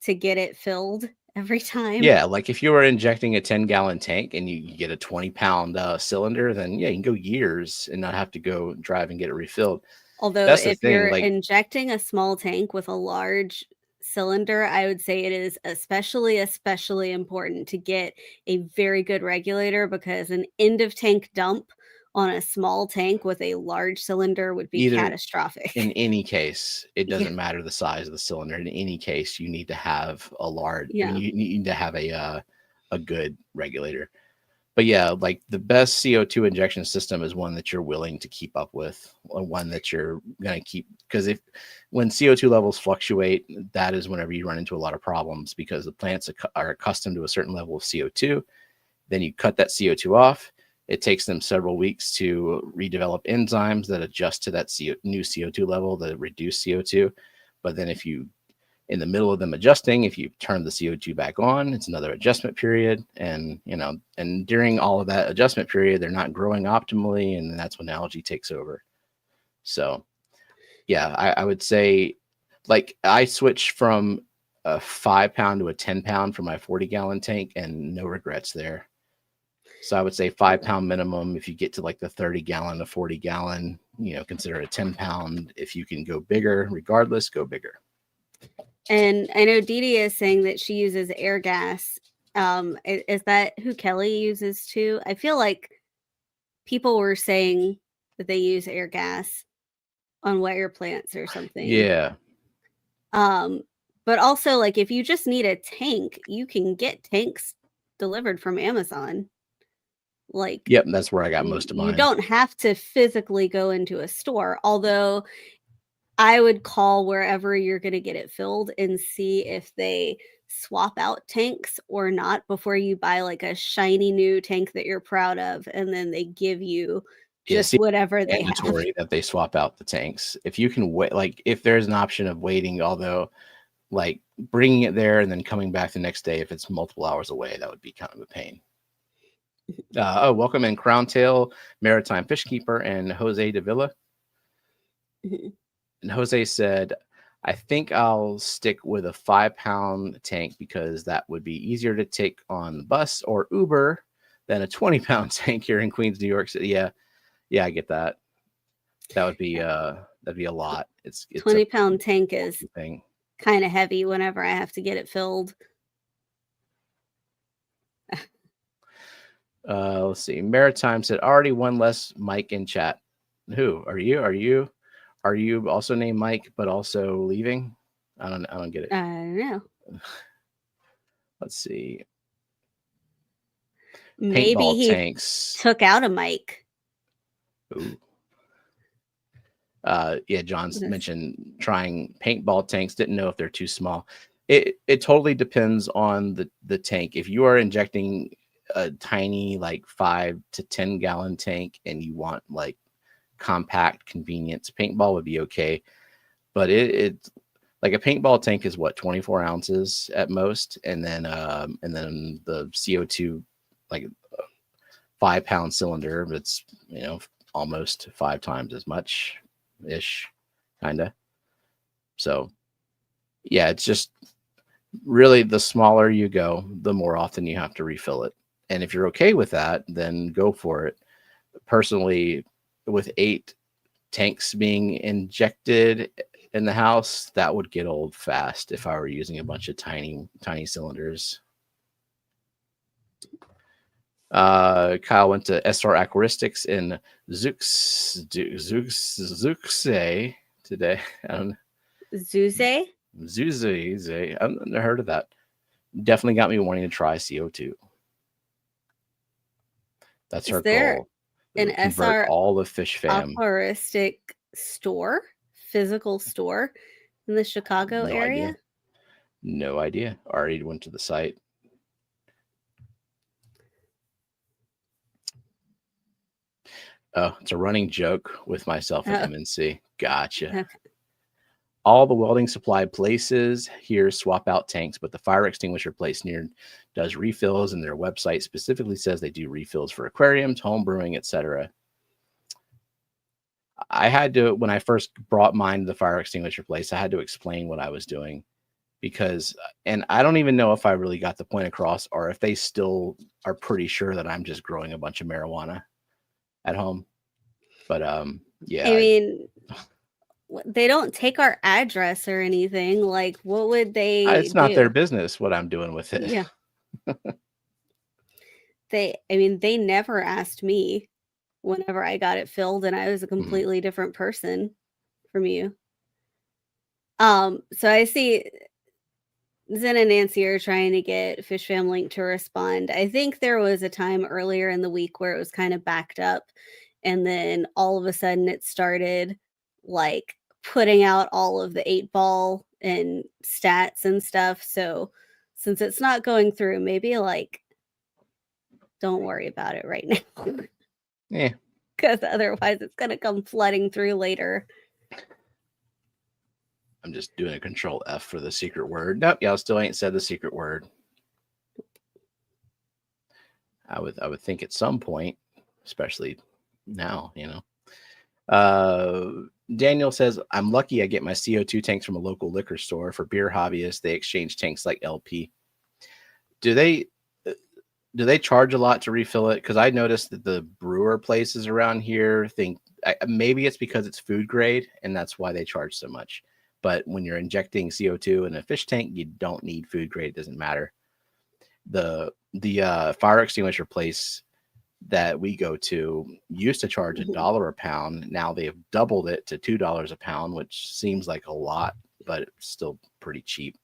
to get it filled every time. Yeah, like if you were injecting a 10-gallon tank and you get a 20-pound cylinder, then yeah, you can go years and not have to go drive and get it refilled. Although that's the if thing, you're like injecting a small tank with a large cylinder, I would say it is especially important to get a very good regulator, because an end of tank dump on a small tank with a large cylinder would be catastrophic. In any case, it doesn't Yeah. matter the size of the cylinder. In any case, you need to have a large, I Yeah. mean, you need to have a good regulator. But yeah, like the best CO2 injection system is one that you're willing to keep up with, or one that you're going to keep, because when CO2 levels fluctuate, that is whenever you run into a lot of problems, because the plants are accustomed to a certain level of CO2. Then you cut that CO2 off. It takes them several weeks to redevelop enzymes that adjust to that new CO2 level, the reduced CO2. But then if you, in the middle of them adjusting, if you turn the CO2 back on, it's another adjustment period. And, and during all of that adjustment period, they're not growing optimally. And that's when algae takes over. So yeah, I would say, like, I switched from a 5-pound to a 10-pound for my 40-gallon tank, and no regrets there. So I would say 5-pound minimum. If you get to like the 30-gallon to 40-gallon, consider it a 10-pound. If you can go bigger, regardless, go bigger. And I know Dee Dee is saying that she uses air gas. Is that who Kelly uses too? I feel like people were saying that they use air gas on wet your plants or something. Yeah. But also, like, if you just need a tank, you can get tanks delivered from Amazon. Like, yep, that's where I got most of mine. You don't have to physically go into a store, although I would call wherever you're going to get it filled and see if they swap out tanks or not before you buy like a shiny new tank that you're proud of, and then they give you just whatever they have. Mandatory that they swap out the tanks. If you can wait, like if there's an option of waiting, although like bringing it there and then coming back the next day, if it's multiple hours away, that would be kind of a pain. Welcome in Crowntail, Maritime Fishkeeper, and Jose de Villa. And Jose said, I think I'll stick with a 5-pound tank because that would be easier to take on the bus or Uber than a 20-pound tank here in Queens, New York City. Yeah, yeah, I get that. That'd be a lot. It's a 20-pound tank is thing. kind of heavy whenever I have to get it filled. Let's see. Maritime said already one less Mike in chat. Who are you? Are you also named Mike but also leaving? I don't get it. I don't know. Let's see. Maybe Paintball he tanks. took out a Mike. Ooh. Yeah, John's mentioned trying paintball tanks. Didn't know if they're too small. It totally depends on the tank. If you are injecting a tiny like 5 to 10 gallon tank and you want like compact convenience, paintball would be okay. But it like a paintball tank is what, 24 ounces at most, and then the CO2 like 5-pound cylinder. It's almost 5 times as much ish, kind of. So yeah, it's just really the smaller you go, the more often you have to refill it. And if you're okay with that, then go for it. Personally, with 8 tanks being injected in the house, that would get old fast if I were using a bunch of tiny cylinders. Kyle went to SR Aquaristics in Zooksay today. I don't know. Zuze? Zuze. I've never heard of that. Definitely got me wanting to try CO2. That's her goal. An Convert SR all the Fishfam aquaristic store, physical store in the Chicago area? No idea. Already went to the site. Oh, it's a running joke with myself and MNC. Gotcha. Okay. All the welding supply places here swap out tanks, but the fire extinguisher place near does refills, and their website specifically says they do refills for aquariums, home brewing, etc. I had to, when I first brought mine to the fire extinguisher place, I had to explain what I was doing because, and I don't even know if I really got the point across or if they still are pretty sure that I'm just growing a bunch of marijuana at home. But yeah. I mean, they don't take our address or anything. Like, what would they It's not do? their business what I'm doing with it. Yeah. They never asked me whenever I got it filled, and I was a completely different person from you. So I see Zen and Nancy are trying to get Fishfam Link to respond. I think there was a time earlier in the week where it was kind of backed up, and then all of a sudden it started like putting out all of the 8-ball and stats and stuff. So since it's not going through, maybe like don't worry about it right now. Yeah. Because otherwise it's going to come flooding through later. I'm just doing a control F for the secret word. Nope, y'all still ain't said the secret word. I would think at some point, especially now, Daniel says, I'm lucky I get my CO2 tanks from a local liquor store. For beer hobbyists, they exchange tanks like LP. Do they charge a lot to refill it? Because I noticed that the brewer places around here think maybe it's because it's food grade and that's why they charge so much. But when you're injecting CO2 in a fish tank, you don't need food grade. It doesn't matter. The fire extinguisher place that we go to used to charge $1 a pound. Now they have doubled it to $2 a pound, which seems like a lot, but it's still pretty cheap.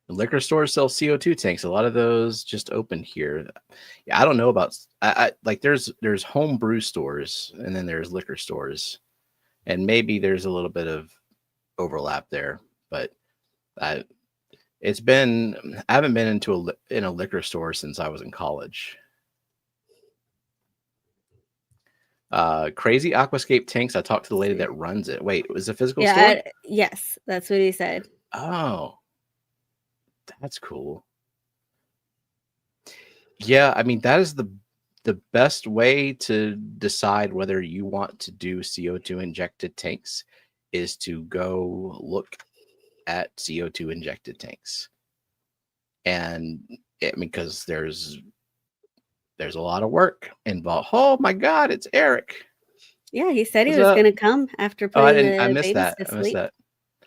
The liquor stores sell CO2 tanks. A lot of those just opened here. Yeah, I don't know about like there's home brew stores and then there's liquor stores. And maybe there's a little bit of overlap there, but I haven't been in a liquor store since I was in college. Crazy Aquascape tanks. I talked to the lady that runs it. Wait, was it a physical store? Yes, that's what he said. Oh, that's cool. Yeah, I mean, that is the best way to decide whether you want to do CO2 injected tanks is to go look at CO2 injected tanks. And because there's a lot of work involved. Oh my God, it's Eric. Yeah, he said he What's was up? going to come after Oh, I putting didn't. I the missed babies that. to I missed sleep. that.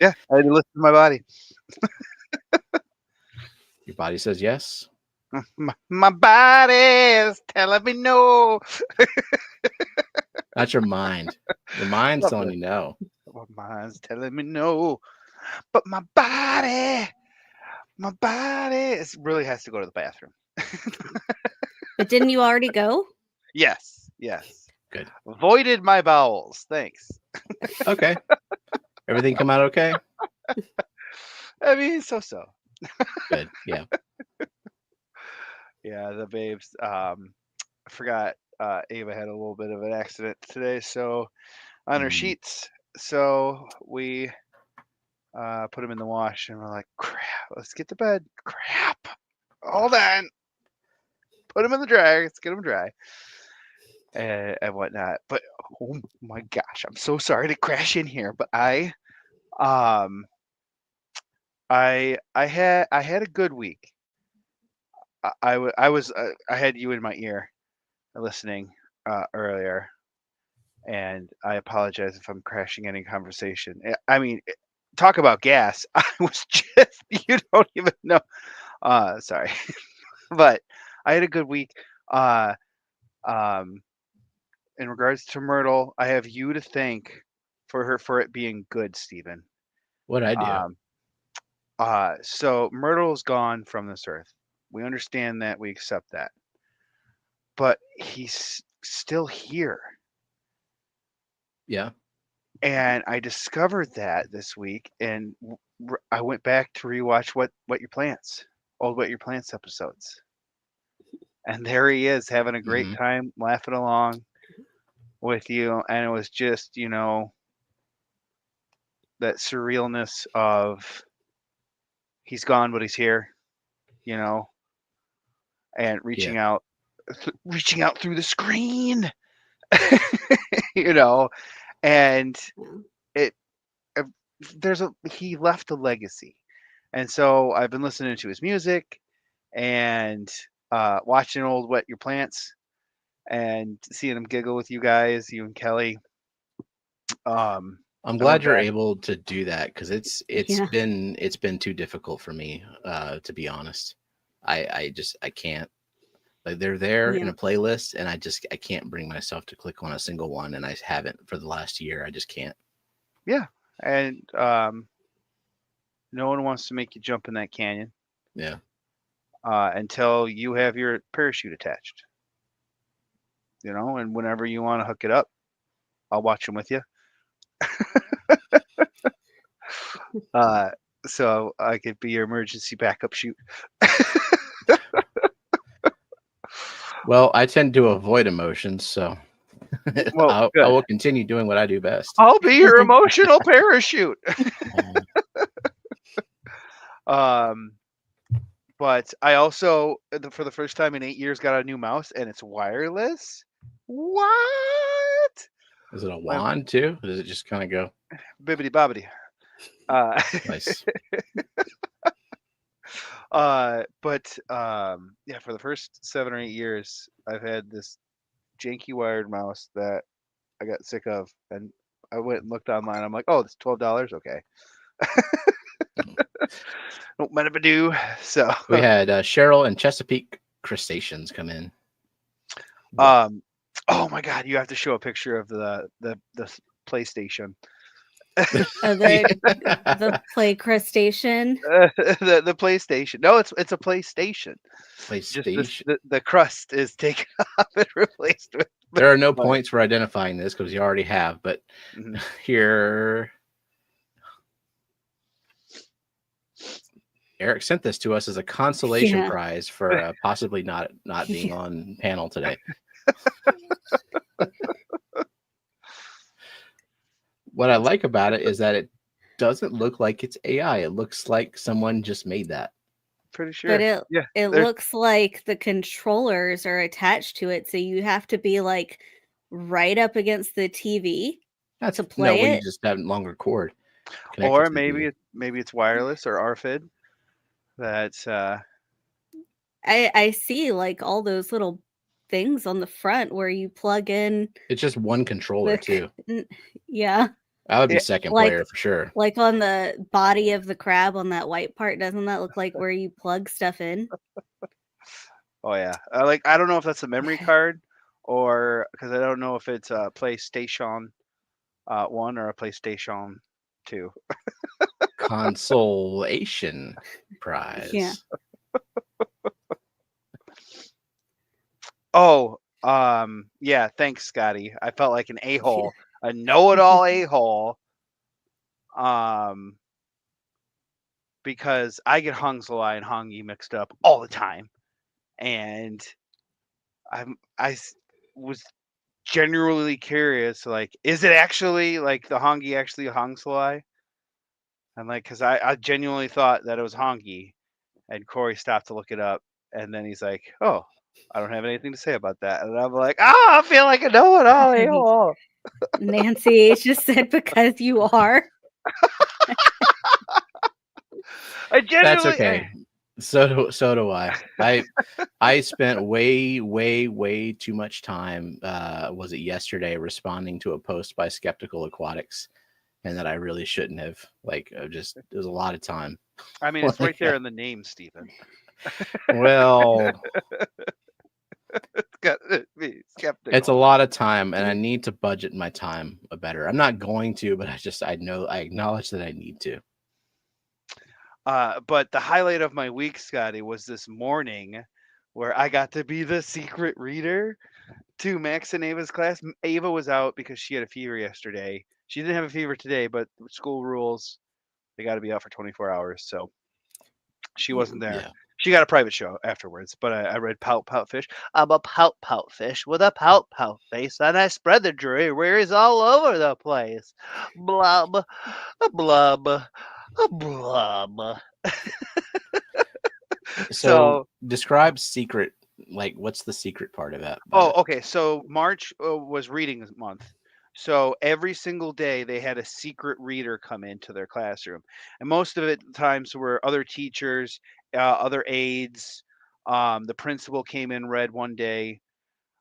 Yeah, I had to listen to my body. Your body says yes. My body is telling me no. That's your mind. Your mind's Love telling that. you no. My mind's telling me no, but my body really has to go to the bathroom. But didn't you already go? Yes. Good. Voided my bowels. Thanks. Okay. Everything come out okay? I mean, so. Good. Yeah. Yeah, the babes. I forgot Ava had a little bit of an accident today, so on her sheets. So we put them in the wash, and we're like, crap, let's get to bed. Crap. Hold on. Put them in the dryer. Let's get them dry. And whatnot. But oh my gosh, I'm so sorry to crash in here, but I had a good week. I had you in my ear listening earlier, and I apologize if I'm crashing any conversation. I mean, talk about gas. I was just, you don't even know. Sorry, but I had a good week. In regards to Myrtle, I have you to thank for it being good, Stephen. What'd I do? So Myrtle's gone from this earth. We understand that. We accept that. But he's still here. Yeah. And I discovered that this week, and I went back to rewatch What Your Plants, old What Your Plants episodes. And there he is having a great time, laughing along with you. And it was just, that surrealness of he's gone, but he's here, and reaching out through the screen, and it he left a legacy. And so I've been listening to his music and watching old Wet Your Plants and seeing him giggle with you guys, you and Kelly. I'm glad you're able to do that, because it's been too difficult for me, to be honest. I can't. Like, they're there in a playlist, and I can't bring myself to click on a single one, and I haven't for the last year. I just can't. Yeah, and no one wants to make you jump in that canyon. Yeah. Until you have your parachute attached. And whenever you want to hook it up, I'll watch them with you. So I could be your emergency backup chute. Well, I tend to avoid emotions, so I will continue doing what I do best. I'll be your emotional parachute. But I also, for the first time in 8 years, got a new mouse, and it's wireless. What? Is it a wand too? Or does it just kind of go bibbity bobbity? Nice. But yeah, for the first 7 or 8 years, I've had this janky wired mouse that I got sick of, and I went and looked online. I'm like, oh, it's $12. Okay. Don't matter if I do. So we had Cheryl and Chesapeake Crustaceans come in. Oh my God, you have to show a picture of the PlayStation. The play crustacean. The PlayStation. No, it's a PlayStation. PlayStation. Just the crust is taken off and replaced with. There are no points for identifying this because you already have, but here. Eric sent this to us as a consolation prize for possibly not being on panel today. What I like about it is that it doesn't look like it's AI. It looks like someone just made that. Pretty sure. But it looks like the controllers are attached to it, so you have to be like right up against the TV. That's to play when you it. just have longer cord. Or maybe it's wireless or RFID. That's I see like all those little things on the front where you plug in it's just one controller too. Yeah. I would be Yeah, second like player for sure. like on the body of the crab on that white part, doesn't that look like where you plug stuff in? oh yeah. I don't know if that's a memory card or because I don't know if it's a PlayStation 1 or a PlayStation 2. Consolation prize. Yeah. Oh, yeah, thanks, Scotty. I felt like an a-hole, a know-it-all a-hole. Because I get Hongzolai and Hongi mixed up all the time. And was genuinely curious, like, is it actually like the Hongi actually a Hongzolai? I'm like, because I genuinely thought that it was Hongi. And Corey stopped to look it up. And then he's like, oh, I don't have anything to say about that. And I'm like, I feel like I know it all. A-hole. Nancy just said because you are. I genuinely, That's okay. So do I. I spent way too much time. Was it yesterday responding to a post by Skeptical Aquatics, and that I really shouldn't have. Like, just it was a lot of time. I mean, it's right there in the name, Stephen. Well, It's got to be skeptical. it's a lot of time, and I need to budget my time better. I'm not going to, but I acknowledge that I need to. But the highlight of my week, Scotty, was this morning where I got to be the secret reader to Max and Ava's class. Ava was out because she had a fever yesterday. She didn't have a fever today, but school rules, they got to be out for 24 hours. So she wasn't there. Yeah. She got a private show afterwards, but I read Pout Pout Fish. I'm a pout pout fish with a pout pout face, and I spread the drearies all over the place. Blub, a blub, a blub. So describe secret. Like, what's the secret part of that? Okay. So March was reading month. So every single day they had a secret reader come into their classroom, and most of it times were other teachers, other aides. The principal came in, read one day,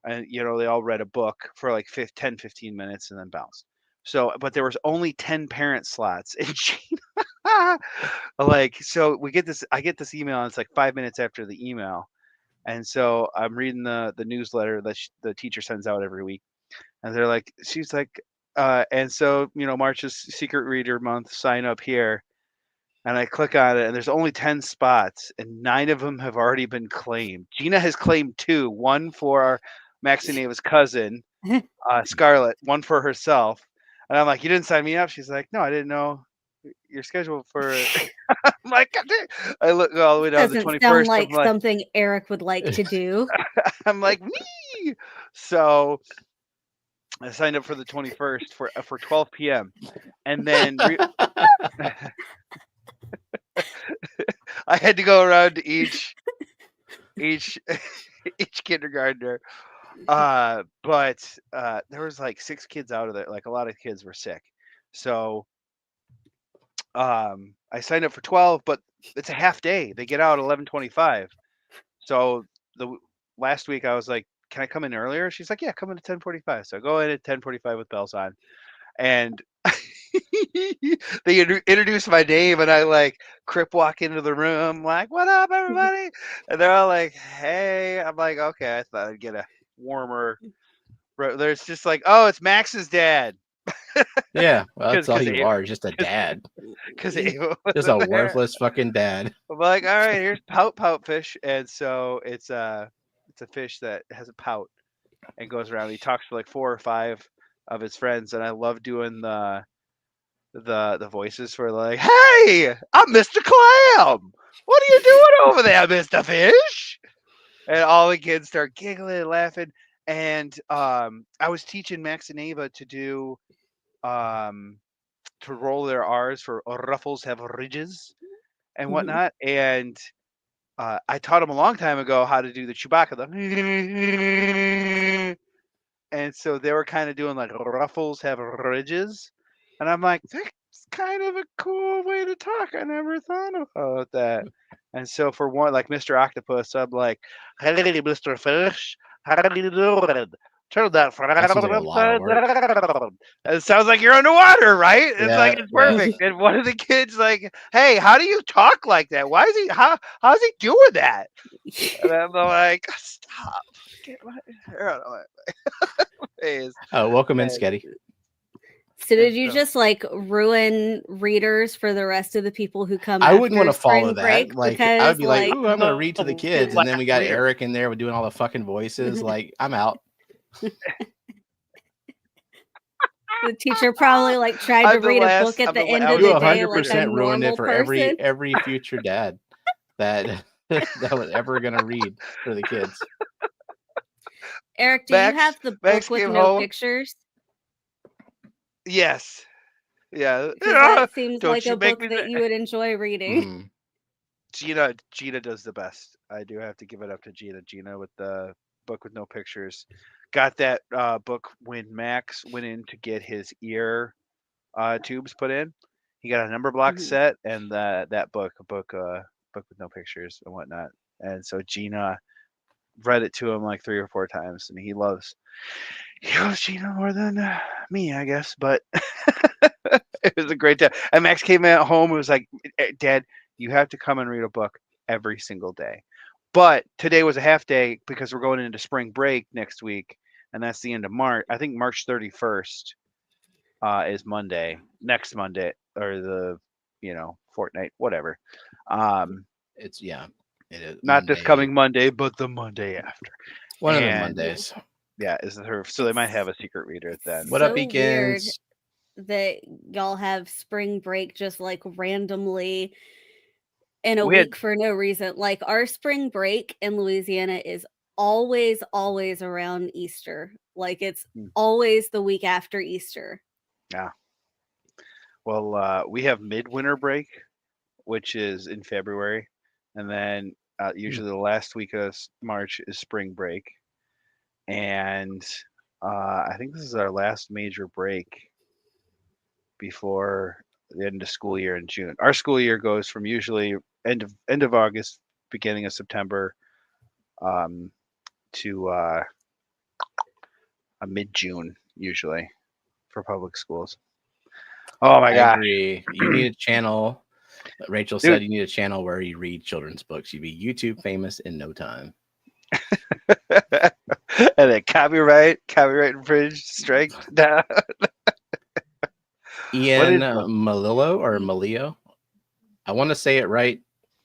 and they all read a book for like 10, 15 minutes and then bounced. So, but there was only 10 parent slots, and so I get this email, and it's like 5 minutes after the email. And so I'm reading the newsletter that the teacher sends out every week. And they're like, she's like, and so, March is secret reader month, sign up here. And I click on it, and there's only 10 spots, and 9 of them have already been claimed. Gina has claimed 2, one for Max and Ava's cousin, Scarlett, one for herself. And I'm like, you didn't sign me up? She's like, no, I didn't know your schedule for. I'm like, I look all the way down to the 21st. Doesn't sound like something Eric would like to do. I'm like, me. So I signed up for the 21st for 12 p.m. And then I had to go around to each kindergartner. But there was like 6 kids out of there. Like a lot of kids were sick. So I signed up for 12, but it's a half day. They get out at 11:25. So the last week I was like, can I come in earlier? She's like, yeah, come in at 10:45. So I go in at 10:45 with bells on, and they introduce my name, and I like crip walk into the room like, what up, everybody? And they're all like, hey. I'm like, okay, I thought I'd get a warmer. There's just like, oh, it's Max's dad. Yeah, well, that's all you are, just a dad. Because just a worthless fucking dad. I'm like, all right, here's Pout Pout Fish, and so it's a fish that has a pout and goes around. He talks to like 4 or 5 of his friends, and I love doing the voices for like, hey, I'm Mr. Clam. What are you doing over there, Mr. Fish? And all the kids start giggling and laughing. And I was teaching Max and Ava to do to roll their R's for ruffles have ridges and whatnot. And I taught them a long time ago how to do the Chewbacca, and and so they were kind of doing like ruffles have ridges, and I'm like, that's kind of a cool way to talk. I never thought about that. And so for one, like Mr. Octopus, I'm like, "Hey, Mr. Fish, how do you do it? Turn that for That seems like a lot of work. It sounds like you're underwater, right? It's like Yeah, it's yeah. perfect." And one of the kids like, "Hey, how do you talk like that? Why is he how's he doing that?" And I'm like, "Stop, get my hair out of my face." Oh, welcome in, And Sketty. So did and you so just like ruin readers for the rest of the people who come I wouldn't want after to follow spring that. break? Like, I would Because be like, like "Ooh, I'm gonna read to the kids," and then we got reader. Eric in there with doing all the fucking voices. Like, I'm out. the teacher probably like tried to I'm the read a last. book at I'm the the. end I of was You the the day teacher. like a 100% ruined it normal for person. every future dad that that was ever gonna read for the kids. Eric, do you have the Max book with came no home. pictures? Yes. Yeah. Because that seems Don't like you a make book me. that you would enjoy reading. Mm. Gina does the best. I do have to give it up to Gina. Gina with the book with no pictures. Got that book when Max went in to get his ear tubes put in. He got a number block Mhm. set and that book with no pictures and whatnot. And so Gina read it to him like 3 or 4 times, and he loves Gina more than me, I guess. But it was a great time. And Max came at home and was like, "Dad, you have to come and read a book every single day." But today was a half day because we're going into spring break next week, and that's the end of March. I think March 31st is Monday, next Monday, or the fortnight, whatever. It's It is Not this Monday. coming Monday, but the Monday after. One of the And Mondays. yeah, so they might It's have a secret reader then. What up, so weird Beacons? that y'all have spring break just like randomly in a We had week for no reason. Like our spring break in Louisiana is always, always around Easter. Like it's always the week after Easter. yeah. Well, we have midwinter break, which is in February, and then usually the last week of March is spring break, and I think this is our last major break before the end of school year in June. Our school year goes from usually end of August, beginning of September, to a mid-June usually for public schools. Oh my I gosh, agree. You need a channel. Rachel dude! said you need a channel where you read children's books. You'd be YouTube famous in no time. And then copyright infringed, strike down. What Ian is Malillo or Malio? I want to say it right.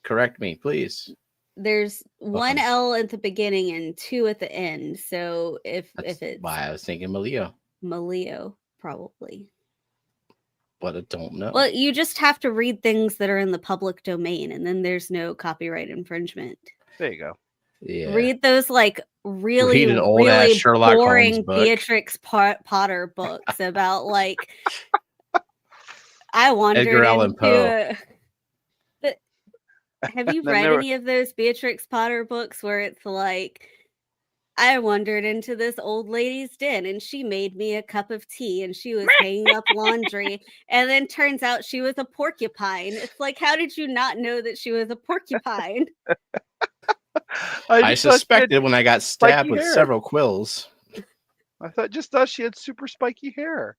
Correct me, please. There's one Welcome. L at the beginning and 2 at the end. So if That's it's why I was thinking Malio, Malio, probably. but I don't know. Well, you just have to read things that are in the public domain, and then there's no copyright infringement. There you go. Yeah. Read those like really, Read an old-ass really Sherlock Holmes boring book. Beatrix Potter books about like I wandered Edgar Allan Poe. into have you Then read there were- any of those Beatrix Potter books where it's like I wandered into this old lady's den and she made me a cup of tea and she was hanging up laundry and then turns out she was a porcupine. It's like, how did you not know that she was a porcupine? I just thought she had suspected when I got stabbed spiky with hair. several quills. Just thought she had super spiky hair.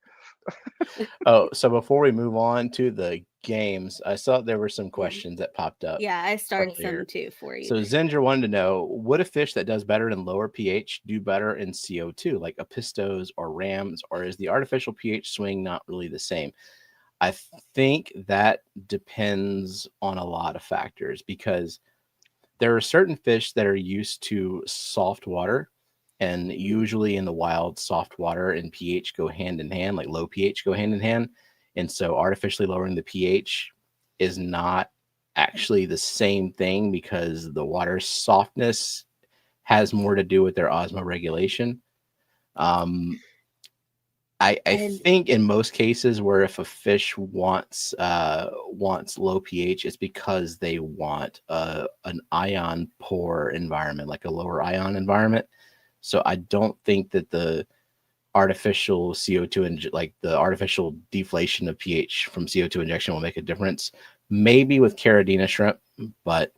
Oh, so before we move on to the games, I saw there were some questions that popped up. Yeah, I started earlier. some too for you. So Zinger wanted to know, would a fish that does better in lower pH do better in CO2, like apistos or rams, or is the artificial pH swing not really the same? I think that depends on a lot of factors because there are certain fish that are used to soft water, and usually in the wild, soft water and pH go hand in hand, like low pH go hand in hand. And so artificially lowering the pH is not actually the same thing because the water's softness has more to do with their osmoregulation. I think in most cases where if a fish wants low pH, it's because they want an ion poor environment, like a lower ion environment. So I don't think that the artificial CO2 and like the artificial deflation of pH from CO2 injection will make a difference. Maybe with Caridina shrimp, but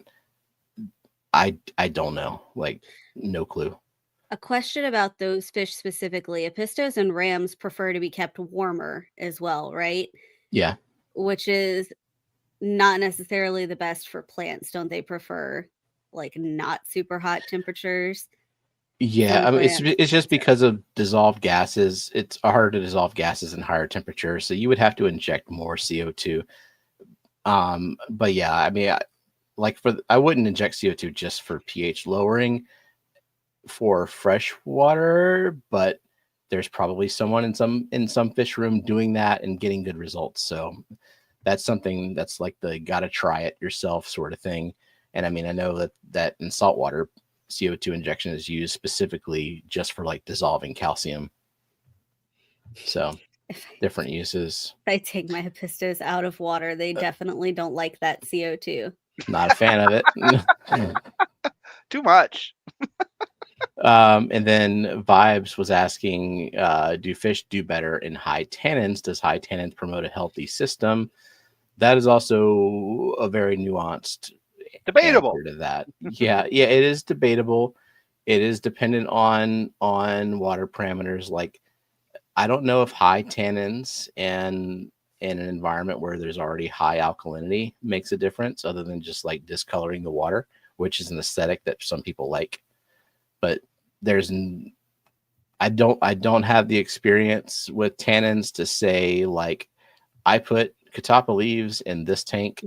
I don't know. Like, no clue. A question about those fish specifically. Apistos and rams prefer to be kept warmer as well, right? Yeah. Which is not necessarily the best for plants. Don't they prefer like not super hot temperatures? Yeah, Some I mean, plants. it's just because of dissolved gases. It's harder to dissolve gases in higher temperatures, so you would have to inject more CO2. But yeah, I mean, I wouldn't inject CO2 just for pH lowering for fresh water, but there's probably someone in some fish room doing that and getting good results. So that's something that's like the gotta try it yourself sort of thing. And I mean, I know that in saltwater, CO2 injection is used specifically just for like dissolving calcium. So different uses. If I take my apistos out of water, they definitely don't like that CO2. Not a fan of it. Too much. And then Vibes was asking, do fish do better in high tannins? Does high tannins promote a healthy system? That is also a very nuanced Debatable. answer to that. Yeah, it is debatable. It is dependent on water parameters. Like, I don't know if high tannins and in an environment where there's already high alkalinity makes a difference, other than just like discoloring the water, which is an aesthetic that some people like. But I don't have the experience with tannins to say like I put catappa leaves in this tank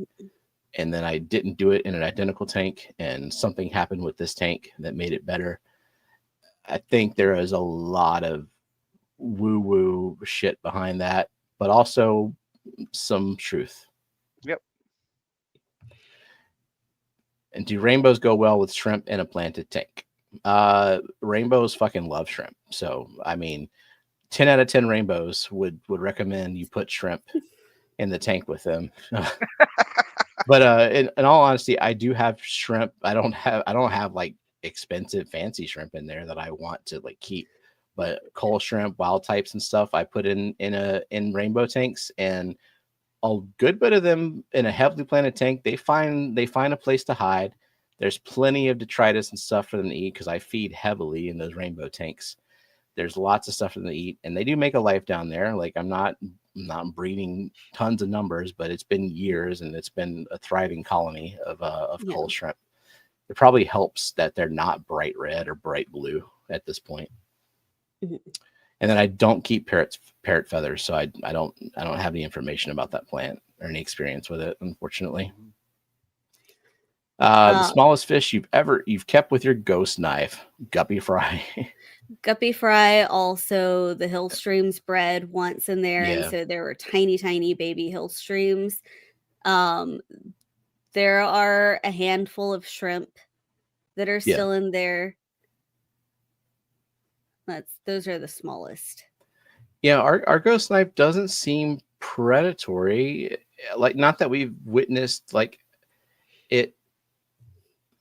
and then I didn't do it in an identical tank and something happened with this tank that made it better. I think there is a lot of woo-woo shit behind that, but also some truth. Yep. And do rainbows go well with shrimp in a planted tank? Rainbows fucking love shrimp. So, I mean, 10 out of 10 rainbows would recommend you put shrimp in the tank with them. But in all honesty, I do have shrimp. I don't have like expensive fancy shrimp in there that I want to like keep. But coal shrimp, wild types and stuff, I put in rainbow tanks, and a good bit of them in a heavily planted tank, they find a place to hide. There's plenty of detritus and stuff for them to eat because I feed heavily in those rainbow tanks. There's lots of stuff for them to eat, and they do make a life down there. Like, I'm not breeding tons of numbers, but it's been years, and it's been a thriving colony of coal shrimp. It probably helps that they're not bright red or bright blue at this point. Mm-hmm. And then I don't keep parrot feathers, so I don't have any information about that plant or any experience with it, unfortunately. The smallest fish you've kept with your ghost knife, guppy fry. Guppy fry, also the hill streams bred once in there, and so there were tiny baby hill streams. There are a handful of shrimp that are still in there. Those are the smallest. Yeah, our ghost knife doesn't seem predatory. Like, not that we've witnessed like it.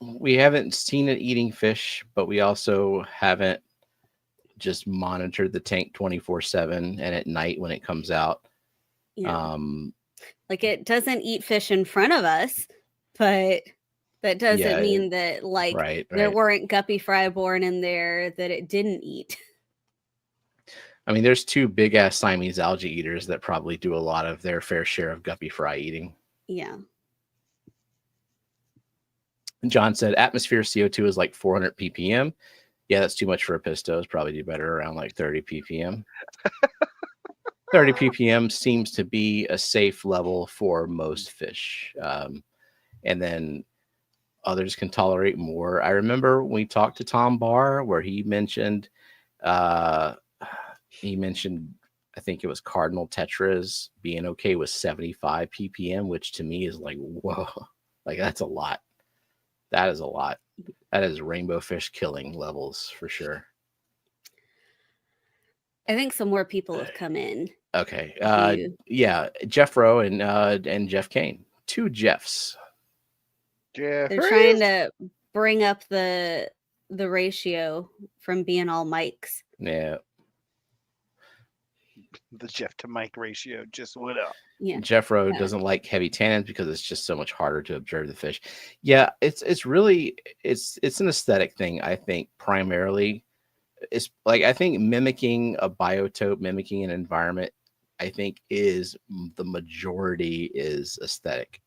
We haven't seen it eating fish, but we also haven't just monitored the tank 24/7 and at night when it comes out. Yeah. Like, it doesn't eat fish in front of us, but that doesn't mean that like there weren't guppy fry born in there that it didn't eat. I mean, there's two big ass Siamese algae eaters that probably do a lot of their fair share of guppy fry eating. Yeah. John said atmosphere CO2 is like 400 ppm. Yeah, that's too much for apistos. Probably do better around like 30 ppm. 30 ppm seems to be a safe level for most fish. And then others can tolerate more. I remember when we talked to Tom Barr where he mentioned, I think it was cardinal tetras being okay with 75 ppm, which to me is like, whoa, like that's a lot. That is a lot. That is rainbow fish killing levels for sure. I think some more people have come in. Okay. Yeah, Jeff Rowe and Jeff Kane. Two Jeffs. They're trying to bring up the ratio from being all mics. Yeah. The Jeff to Mike ratio just went up. Yeah. Jeffro Yeah. doesn't like heavy tannins because it's just so much harder to observe the fish. Yeah, it's really it's an aesthetic thing, I think, primarily. It's like I think mimicking a biotope, mimicking an environment, I think is the majority is aesthetic.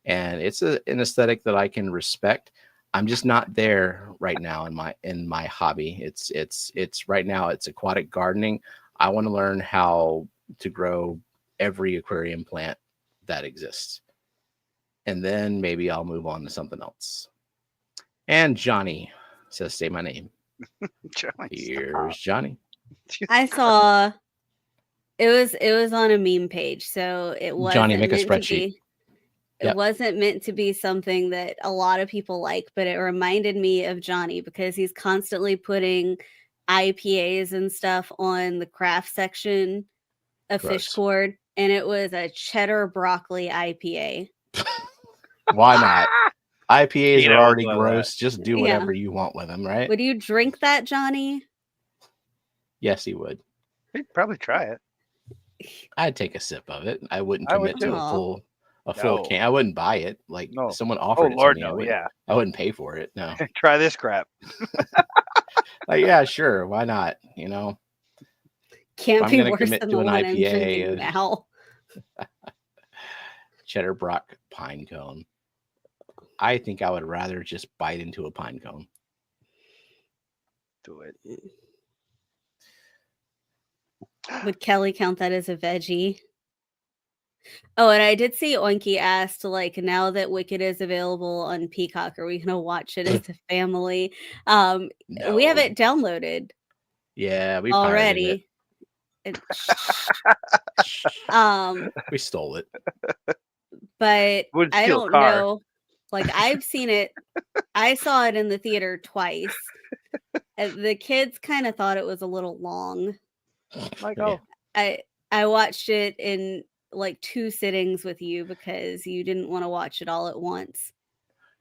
And it's an aesthetic that I can respect. I'm just not there right now in my hobby. It's right now it's aquatic gardening. I want to learn how to grow every aquarium plant that exists. And then maybe I'll move on to something else. And Johnny says, say my name. Johnny, Here's Johnny. I saw it was on a meme page, so it wasn't Johnny, make a meant to spreadsheet. be. It Yep. wasn't meant to be something that a lot of people like, but it reminded me of Johnny because he's constantly putting IPAs and stuff on the craft section of Gross. Fishcord, and it was a cheddar broccoli IPA. Why not? IPAs You are know, already love gross. Just do Yeah. whatever you want with them, right? Would you drink that, Johnny? Yes, he would. He'd probably try it. I'd take a sip of it. I wouldn't I would commit to too. a full No. can. I wouldn't buy it. Like No. someone Oh offered it to Lord, me. no. Yeah. I wouldn't pay for it. No. Try this crap. Like, yeah, sure. Why not? You know, Can't I'm be gonna worse commit than to the an one I'm IPA, drinking now. cheddar brock pine cone. I think I would rather just bite into a pine cone. Do it. Would Kelly count that as a veggie? Oh, and I did see Oinky asked, like, now that Wicked is available on Peacock, are we gonna watch it as a family? We have No. it downloaded Yeah, we pirated it. already. We stole it. But Would I steal don't car. know. Like, I've seen it. I saw it in the theater twice. The kids kind of thought it was a little long. Like, Yeah. oh, I watched it in like 2 sittings with you because you didn't want to watch it all at once.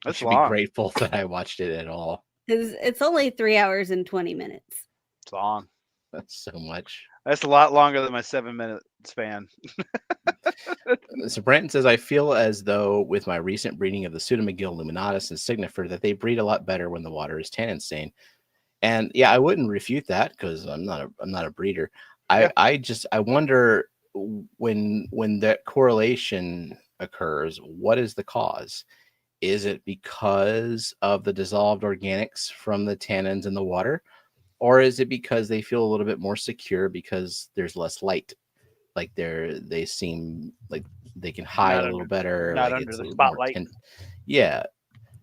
You that's should be long. grateful that I watched it at all. It's only 3 hours and 20 minutes. It's long. That's so much. That's a lot longer than my 7-minute span. So Brandon says, I feel as though with my recent breeding of the Pseudomagil luminatus and Signifer that they breed a lot better when the water is tannin stained. And yeah, I wouldn't refute that because I'm not a breeder. Yeah. I wonder when that correlation occurs, what is the cause? Is it because of the dissolved organics from the tannins in the water? Or is it because they feel a little bit more secure because there's less light? Like they seem like they can hide a little better. Not like under it's the a little more spotlight. yeah.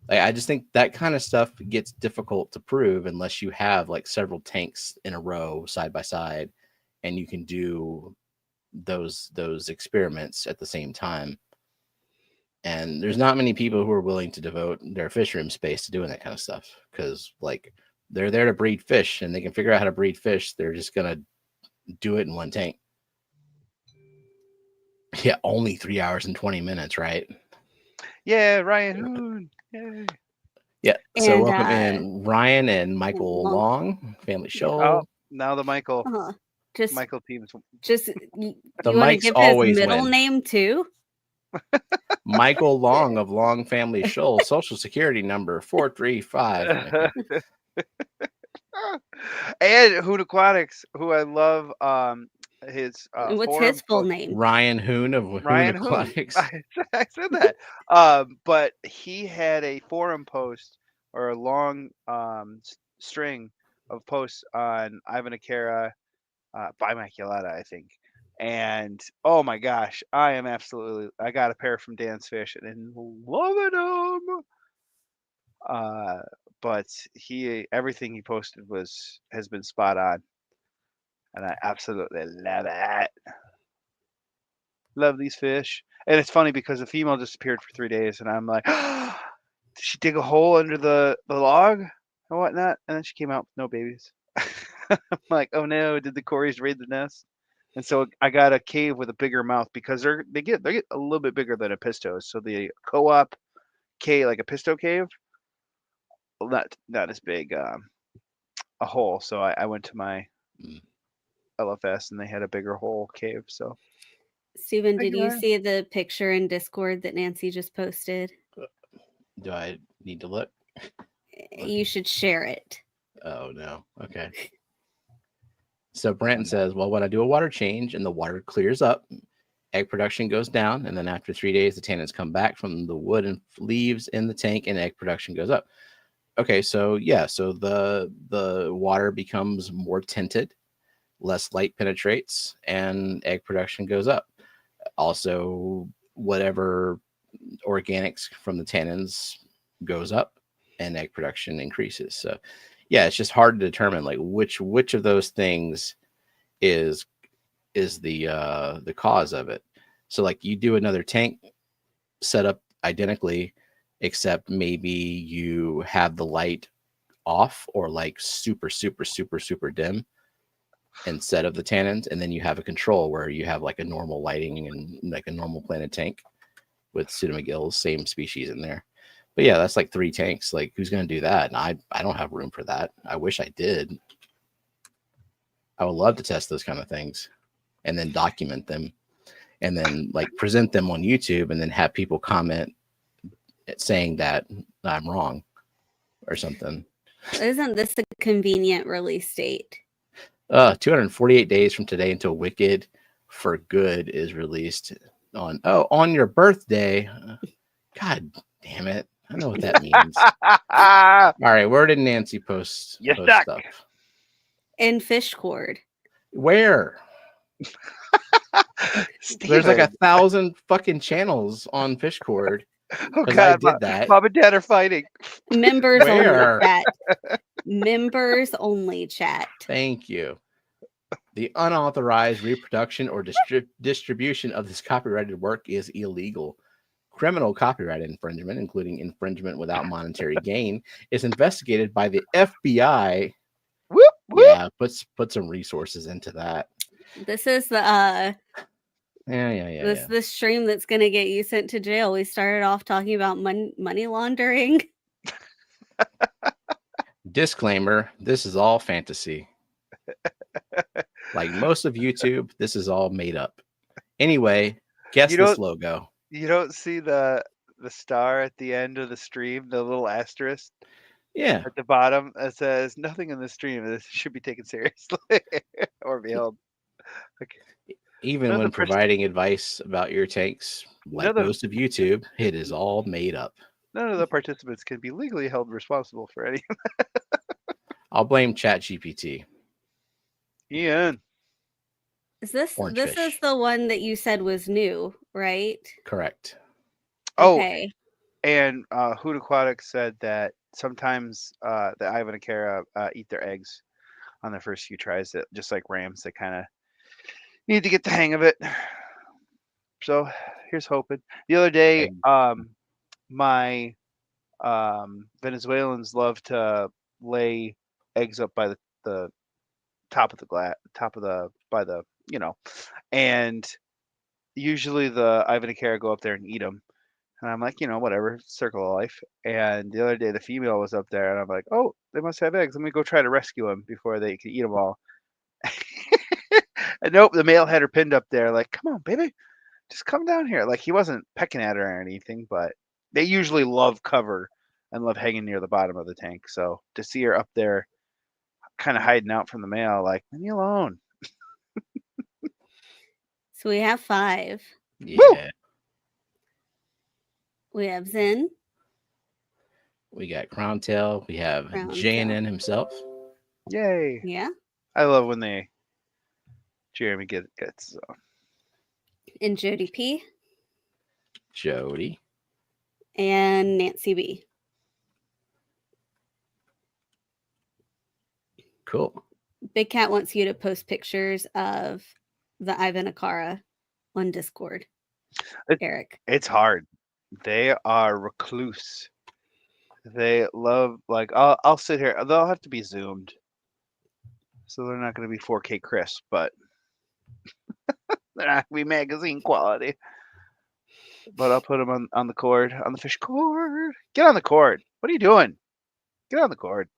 Like, I just think that kind of stuff gets difficult to prove unless you have like several tanks in a row side by side and you can do those experiments at the same time. And there's not many people who are willing to devote their fish room space to doing that kind of stuff because like they're there to breed fish and they can figure out how to breed fish. They're just going to do it in one tank. Yeah, only 3 hours and 20 minutes, right? Yeah, Ryan Hoon. Yay. Yeah. So And, welcome in Ryan and Michael Long, Family Show. Oh, now the Michael Just Michael teams. just you The want to mics give always his middle win. name too? Michael Long of Long Family Show, Social Security number 435. And Hoon Aquatics, who I love. His What's forum his full post- name? Ryan Hoon of Ryan Hoon Hoon. Aquatics. I said that. But he had a forum post or a long string of posts on Ivanacera bimaculata, I think. And oh my gosh, I got a pair from Dan's Fish and loving them. But everything he posted has been spot on, and I absolutely love it. Love these fish. And it's funny because the female disappeared for 3 days, and I'm like, did she dig a hole under the log and whatnot? And then she came out with no babies. I'm like, oh no, did the Corys raid the nest? And so I got a cave with a bigger mouth because they get a little bit bigger than a pistos. So the co-op cave, like a pisto cave, well, not as big a hole. So I went to my LFS, and they had a bigger hole cave. So Steven, Thank did you, you Ryan. see the picture in Discord that Nancy just posted? Do I need to look? You should share it. Oh no. Okay. So Branton says, well, when I do a water change and the water clears up, egg production goes down, and then after 3 days, the tannins come back from the wood and leaves in the tank, and egg production goes up. Okay, so yeah, so the water becomes more tinted, less light penetrates, and egg production goes up. Also, whatever organics from the tannins goes up, and egg production increases. So yeah, it's just hard to determine like which of those things is the cause of it. So like you do another tank set up identically, except maybe you have the light off or like super dim instead of the tannins, and then you have a control where you have like a normal lighting and like a normal planted tank with pseudomcgills, same species in there. But yeah, that's like 3 tanks. Like who's going to do that? And I don't have room for that. I wish I did. I would love to test those kind of things and then document them and then like present them on YouTube and then have people comment saying that I'm wrong or something. Isn't this a convenient release date? 248 days from today until Wicked for Good is released on your birthday. God damn it. I know what that means. All right, where did Nancy post stuck. stuff? In Fishcord. Where? There's like 1,000 fucking channels on Fishcord. Oh Because God, I did that. Mom and Dad are fighting. Members only Where? chat. Members only chat. Thank you. The unauthorized reproduction or distribution of this copyrighted work is illegal. Criminal copyright infringement, including infringement without monetary gain, is investigated by the FBI. Whoop, whoop. Yeah, put some resources into that. This is the Yeah. This stream that's gonna get you sent to jail. We started off talking about money laundering. Disclaimer: this is all fantasy. Like most of YouTube, this is all made up. Anyway, guess this logo. You don't see the star at the end of the stream, the little asterisk. Yeah. At the bottom, it says nothing in the stream. This should be taken seriously or be held. Okay. Even when providing advice about your tanks, like most of YouTube, it is all made up. None of the participants can be legally held responsible for any. I'll blame ChatGPT. Ian. This is the one that you said was new, right? Correct. Okay. And Hoot Aquatic said that sometimes the Ivanacera eat their eggs on their first few tries, that just like rams, they kind of need to get the hang of it. So here's hoping. The other day, my Venezuelans love to lay eggs up by the top of the and usually the Ivanacera go up there and eat them. And I'm like, whatever, circle of life. And the other day, the female was up there, and I'm like, oh, they must have eggs. Let me go try to rescue them before they can eat them all. And nope, the male had her pinned up there, like, come on, baby, just come down here. Like, he wasn't pecking at her or anything, but they usually love cover and love hanging near the bottom of the tank. So to see her up there kind of hiding out from the male, like, leave me alone. So we have 5. Yeah. Woo! We have Zen. We got Crown Tail. We have JNN himself. Yay. Yeah. I love when Jeremy gets And Jody P. Jody. And Nancy B. Cool. Big Cat wants you to post pictures of the Ivanacera on Discord. Eric. It's hard. They are recluse. They love, like, I'll sit here. They'll have to be zoomed, so they're not going to be 4K crisp, but they're not going to be magazine quality. But I'll put them on the cord, on the fish cord. Get on the cord. What are you doing? Get on the cord.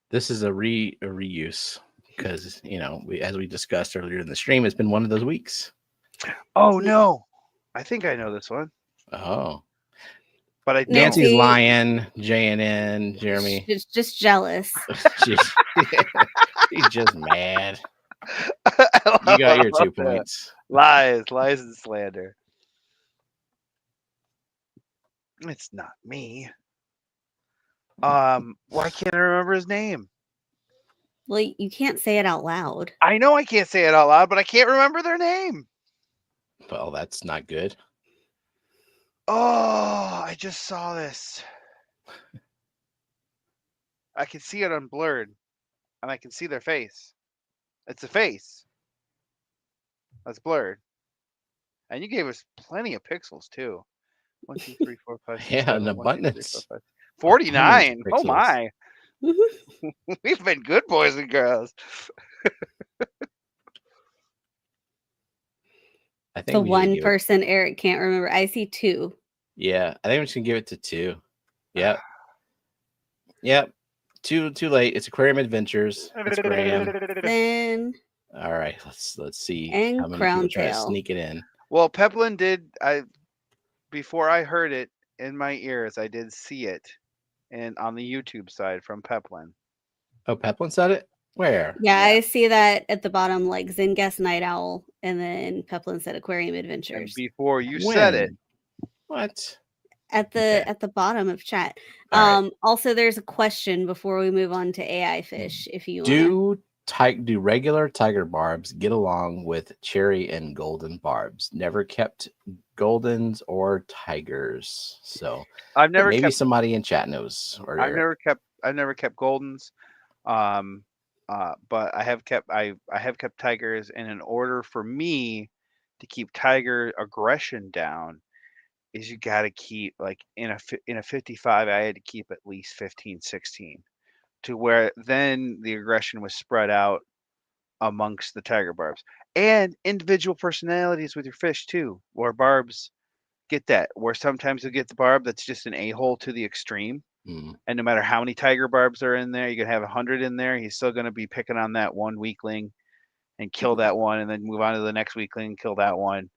This is a reuse because as we discussed earlier in the stream, it's been one of those weeks. Oh no, I think I know this one, Oh, but I don't. Nancy's lying. JNN, Jeremy. Just jealous. She's just mad. You got your 2 points. Lies and slander. It's not me. Why can't I remember his name? Well, you can't say it out loud. I know I can't say it out loud, but I can't remember their name. Well, that's not good. Oh, I just saw this. I can see it unblurred, and I can see their face. It's a face that's blurred, and you gave us plenty of pixels too. 1, 2, 3, 4, 5, 6, Yeah, 7, an 1, 2, 3, 4, abundance. 5, 49. Oh Pixels. my! We've been good boys and girls. I think The we should one give it- person Eric can't remember. I see 2. Yeah, I think I'm just gonna give it to 2. Yep. Yep. Too late. It's Aquarium Adventures. It's Graham. Then All right, let's see And how many people try to Crowntail. sneak it in. Well, Peplin did. Before I heard it in my ears, I did see it, and on the YouTube side from Peplin. Oh, Peplin said it? Where? yeah, I see that at the bottom, like Zen Guest Night Owl, and then Peplin said Aquarium And Adventures before you said it, When? What? at the bottom of chat. All right. Also, there's a question before we move on to AI fish. If you want, Do regular tiger barbs get along with cherry and golden barbs? Never kept goldens or tigers. So I've never maybe kept. somebody in chat knows. Or I've never kept Goldens, but I have kept tigers. And in order for me to keep tiger aggression down, is you got to keep like in a 55. I had to keep at least 15, 16, to where then the aggression was spread out amongst the tiger barbs and individual personalities with your fish too, where barbs get that, where sometimes you'll get the barb that's just an a-hole to the extreme. And no matter how many tiger barbs are in there, you can have 100 in there, he's still going to be picking on that one weakling and kill that one, and then move on to the next weakling and kill that one.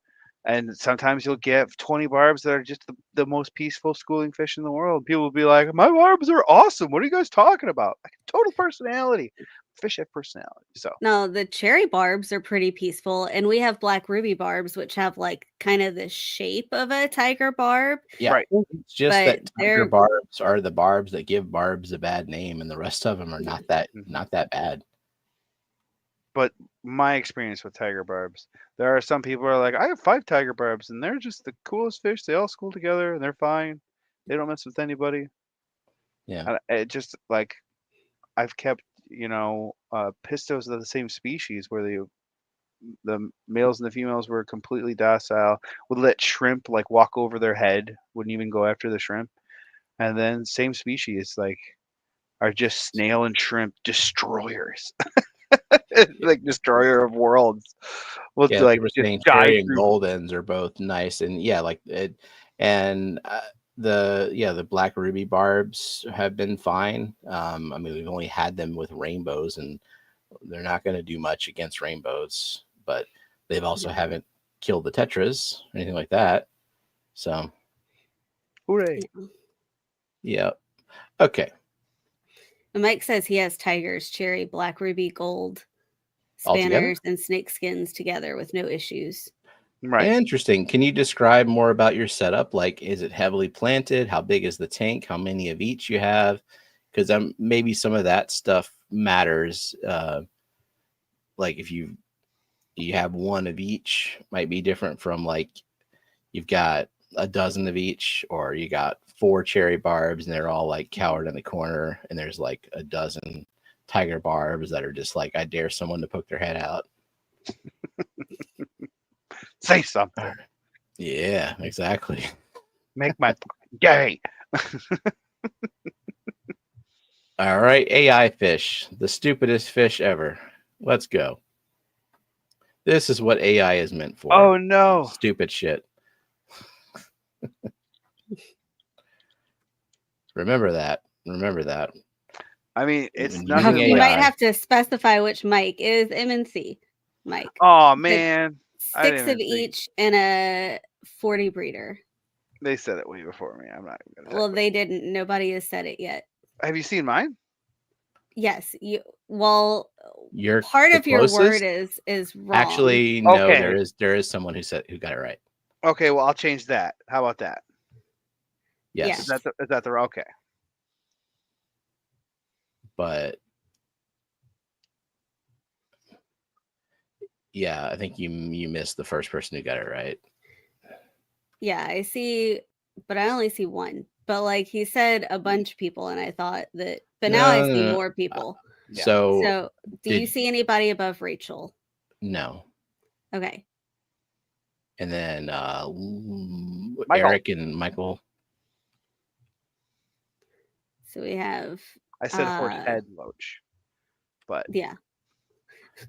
And sometimes you'll get 20 barbs that are just the most peaceful schooling fish in the world. People will be like, my barbs are awesome. What are you guys talking about? Like, total personality. Fish have personality. So no, the cherry barbs are pretty peaceful, and we have black ruby barbs, which have like kind of the shape of a tiger barb. Yeah, right. It's just But that tiger they're- barbs are the barbs that give barbs a bad name, and the rest of them are not that bad. But my experience with tiger barbs, there are some people who are like, I have 5 tiger barbs, and they're just the coolest fish. They all school together, and they're fine. They don't mess with anybody. Yeah. And it just like, I've kept, pistos of the same species where the males and the females were completely docile, would let shrimp like walk over their head, wouldn't even go after the shrimp. And then same species like are just snail and shrimp destroyers. Like destroyer of worlds. Well, Yeah, like people just saying die cherry and through. goldens are both nice, and yeah, like it, and the black ruby barbs have been fine. I mean, we've only had them with rainbows, and they're not going to do much against rainbows, but they've also haven't killed the tetras or anything like that. So, Hooray! Yeah. Okay. And Mike says he has tigers, cherry, black ruby, gold, All together? spanners, and snake skins together with no issues. Right. Interesting. Can you describe more about your setup? Like, is it heavily planted? How big is the tank? How many of each you have? Because maybe some of that stuff matters. Like if you have one of each, might be different from like you've got a dozen of each, or you got 4 cherry barbs and they're all like cowered in the corner, and there's like a dozen tiger barbs that are just like, I dare someone to poke their head out. Say something. Yeah, exactly. Make my gay. All right, AI fish, the stupidest fish ever. Let's go. This is what AI is meant for. Oh no. Stupid shit. Remember that. Remember that. I mean, it's When nothing. using You AI. might have to specify which mic. It is MNC mic. Oh man, I 6 didn't of even think. each and a 40 breeder. They said it way before me. I'm not even gonna. Well, they didn't. Nobody has said it yet. Have you seen mine? Yes, you. Well, You're part the of your word closest. is wrong. Actually, no. Okay. There is someone who got it right. Okay, well I'll change that. How about that? Yes, Yeah. Is that the okay? but yeah, I think you missed the first person who got it right. Yeah, I see, but I only see one. But like he said, a bunch of people, and I thought that. But now I see No. more people. Yeah. So, do you see anybody above Rachel? No. Okay. And then Michael. Eric and Michael. So we have. I said horse head loach, but Yeah.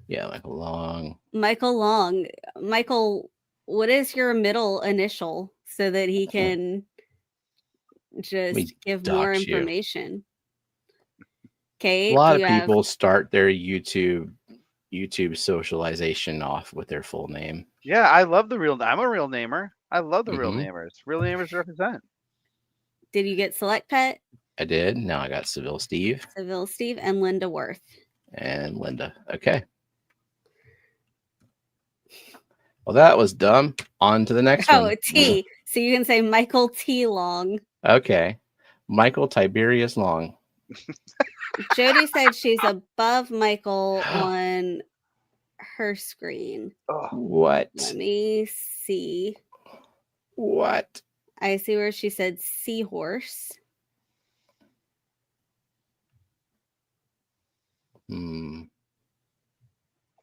Yeah, Michael Long. Michael Long. Michael, what is your middle initial so that he can just give more dox you. information? Okay. A lot of people start their YouTube socialization off with their full name. yeah, I love the real. I'm a real namer. I love the real namers. Real namers represent. Did you get Select Pet? I did. Now I got Seville Steve. Seville Steve and Linda Worth. And Linda. Okay. Well, that was dumb. On to the next one. Oh, T. So you can say Michael T. Long. Okay. Michael Tiberius Long. Jody said she's above Michael on her screen. What? Let me see. What? I see where she said seahorse.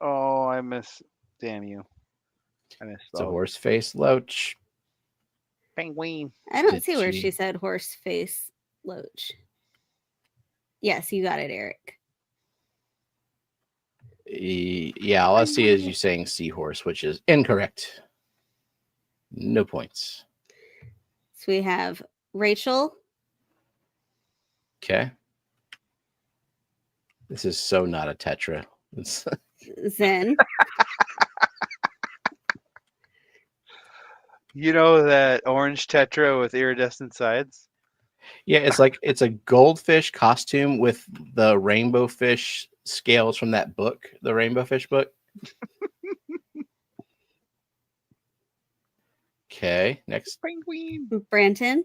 Oh, I miss. Damn you. I missed. It's a horse face loach. Penguin. I don't see where she said horse face loach. Yes, you got it, Eric. Yeah, all I see is you saying seahorse, which is incorrect. No points. So we have Rachel. Okay. This is so not a tetra. Zen. You know that orange tetra with iridescent sides? Yeah, it's a goldfish costume with the rainbow fish scales from that book, the rainbow fish book. Okay, next. Penguin. Branton.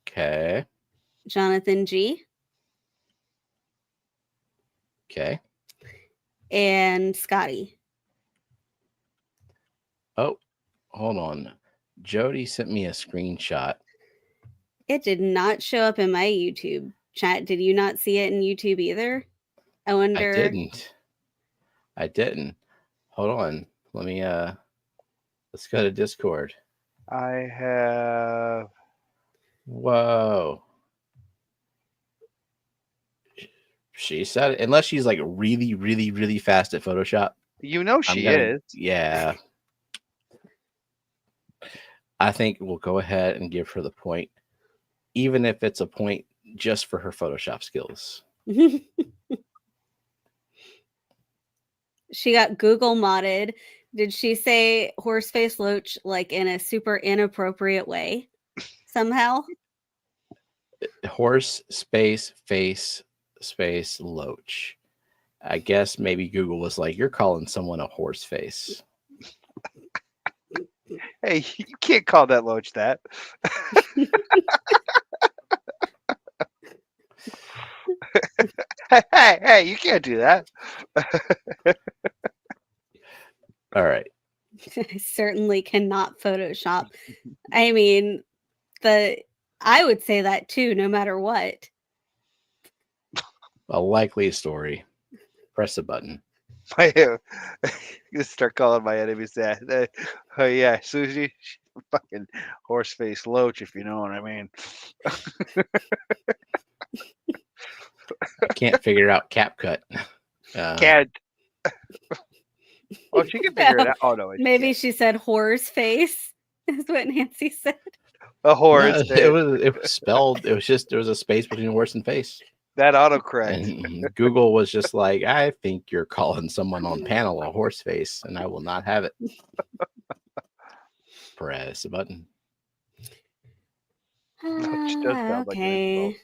Okay. Jonathan G. Okay. And Scotty. Oh, hold on. Jody sent me a screenshot. It did not show up in my YouTube chat. Did you not see it in YouTube either? I wonder. I didn't. Hold on. Let me let's go to Discord. I have. Whoa. She said it. Unless she's like really, really, really fast at Photoshop. You know she is. Yeah. I think we'll go ahead and give her the point, even if it's a point just for her Photoshop skills. She got Google modded. Did she say horseface loach like in a super inappropriate way somehow? Horse space face space loach. I guess maybe Google was like, you're calling someone a horse face. Hey, you can't call that loach that. hey, you can't do that. All right. I certainly cannot Photoshop. I mean, I would say that too, no matter what. A likely story. Press a button. I'm gonna start calling my enemies that. Oh yeah, Susie, she's a fucking horse face loach, if you know what I mean. I can't figure out CapCut. Can't. Oh, she can figure it out. Oh no, maybe she said horse face. Is what Nancy said. A horse No, face. it was spelled. It was just there was a space between horse and face. That autocorrect. And Google was just like, I think you're calling someone on panel a horse face, and I will not have it. Press a button. Which does sound like an Okay.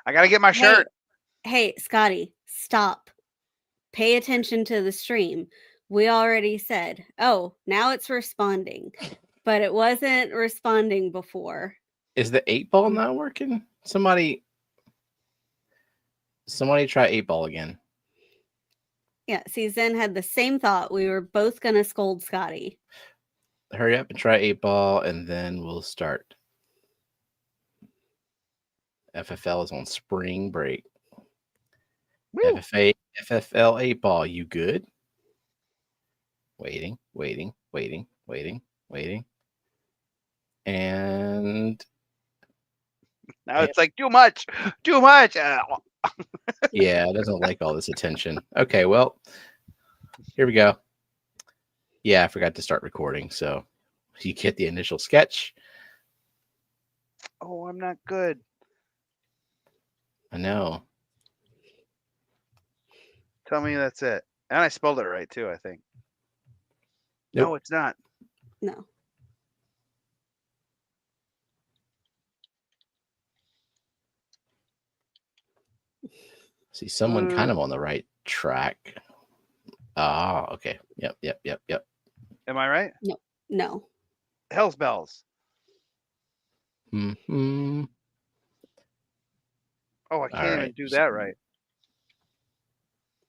I gotta get my shirt. Hey, Scotty, stop. Pay attention to the stream. We already said, oh, now it's responding, but it wasn't responding before. Is the 8-ball not working? Somebody try 8-ball again. Yeah, see, Zen had the same thought. We were both gonna scold Scotty. Hurry up and try 8-ball, and then we'll start. FFL is on spring break. Woo. FFL 8-ball, you good? Waiting. And Now it's like too much. yeah, it doesn't like all this attention. Okay, well, here we go. Yeah, I forgot to start recording, so you get the initial sketch. Oh, I'm not good. I know. Tell me that's it. And I spelled it right too, I think. Nope. No, it's not. No. See, someone kind of on the right track. Ah, okay. Yep. Am I right? No. Hell's bells. Mm-hmm. Oh, I can't even do that right.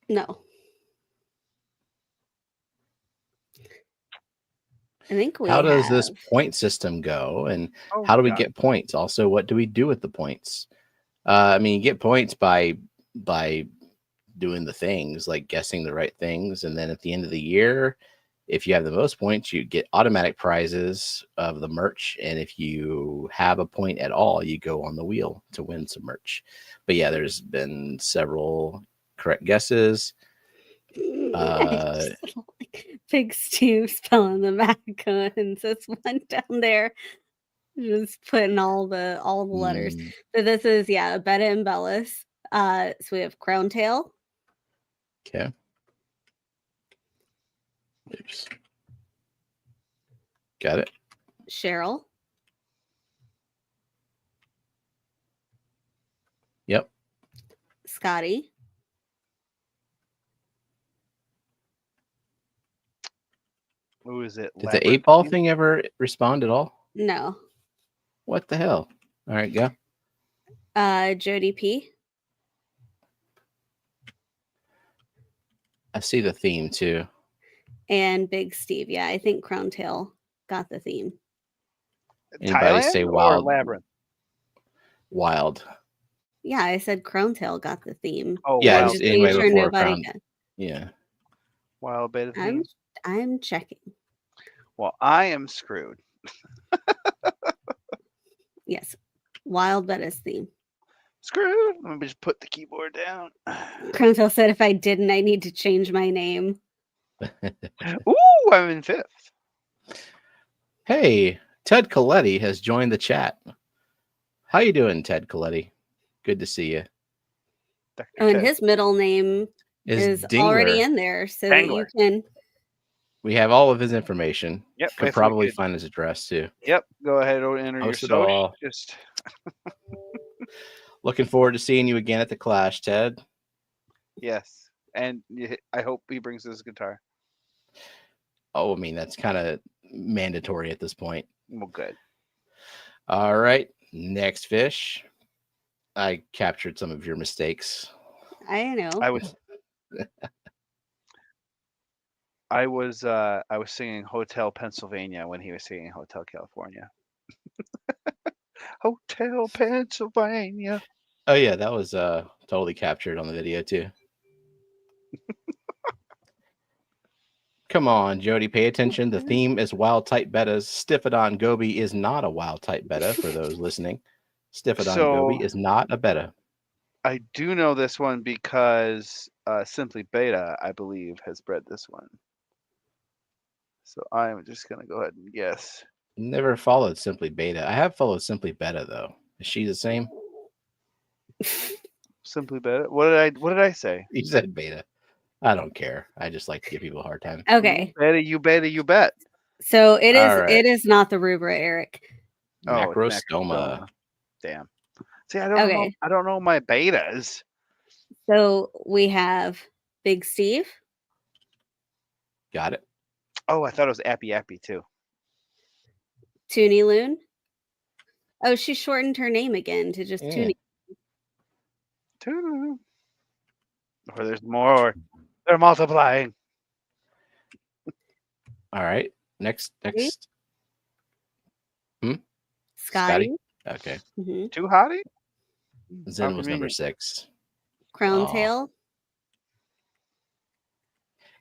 No. I think we How does this have. point system go, and Oh, how do we God. get points? Also, what do we do with the points? I mean, you get points by doing the things like guessing the right things, and then at the end of the year, if you have the most points, you get automatic prizes of the merch, and if you have a point at all, you go on the wheel to win some merch. But yeah, there's been several correct guesses. Big Steve spelling the macarons. That's one down there. Just putting all the letters. So this is Betta and Bellis. So we have Crown Tail. Okay. Oops. Got it. Cheryl. Yep. Scotty. Who is it? Did the 8-ball thing ever respond at all? No. What the hell? All right, go. Jody P. I see the theme too. And Big Steve. Yeah, I think Crown Tail got the theme. Anybody Thailand say or wild? Labyrinth? Wild. Yeah, I said Crown Tail got the theme. Oh, Yeah, wild. just anyway sure before nobody Crown. did. Yeah. Wild beta theme. I'm checking. Well, I am screwed. Yes. Wild Betta's theme. Screwed. Let me just put the keyboard down. Crown Tail said if I didn't, I need to change my name. Ooh, I'm in 5th. Hey, Ted Coletti has joined the chat. How you doing, Ted Coletti? Good to see you. Oh, and his middle name is already in there, so that you can. We have all of his information. Yep. Could probably find his address too. Yep. Go ahead and enter your social. Just looking forward to seeing you again at the Clash, Ted. Yes, and I hope he brings his guitar. Oh, I mean, that's kind of mandatory at this point. Well, good. All right, next fish. I captured some of your mistakes. I know. I was singing Hotel Pennsylvania when he was singing Hotel California. Hotel Pennsylvania. Oh yeah, that was totally captured on the video too. Come on, Jody, pay attention. The theme is wild type betas. Stiffodon goby is not a wild type beta for those listening. Stiffodon goby is not a beta. I do know this one because Simply Beta, I believe, has bred this one. So I'm just going to go ahead and guess. Never followed Simply Beta. I have followed Simply Beta though. Is she the same? Simply Beta. What did I say? You said beta. I don't care. I just like to give people a hard time. Okay. You bet. So it is. All right. It is not the rubra, Eric. Macrostoma. Damn. See, I don't know. I don't know my betas. So we have Big Steve. Got it. Oh, I thought it was Appy too. Toonie Loon. Oh, she shortened her name again to just Toonie. Or there's more. They're multiplying. All right. Next. Scotty. Okay. Mm-hmm. Too hottie? Zen was number 6. Crown Tail.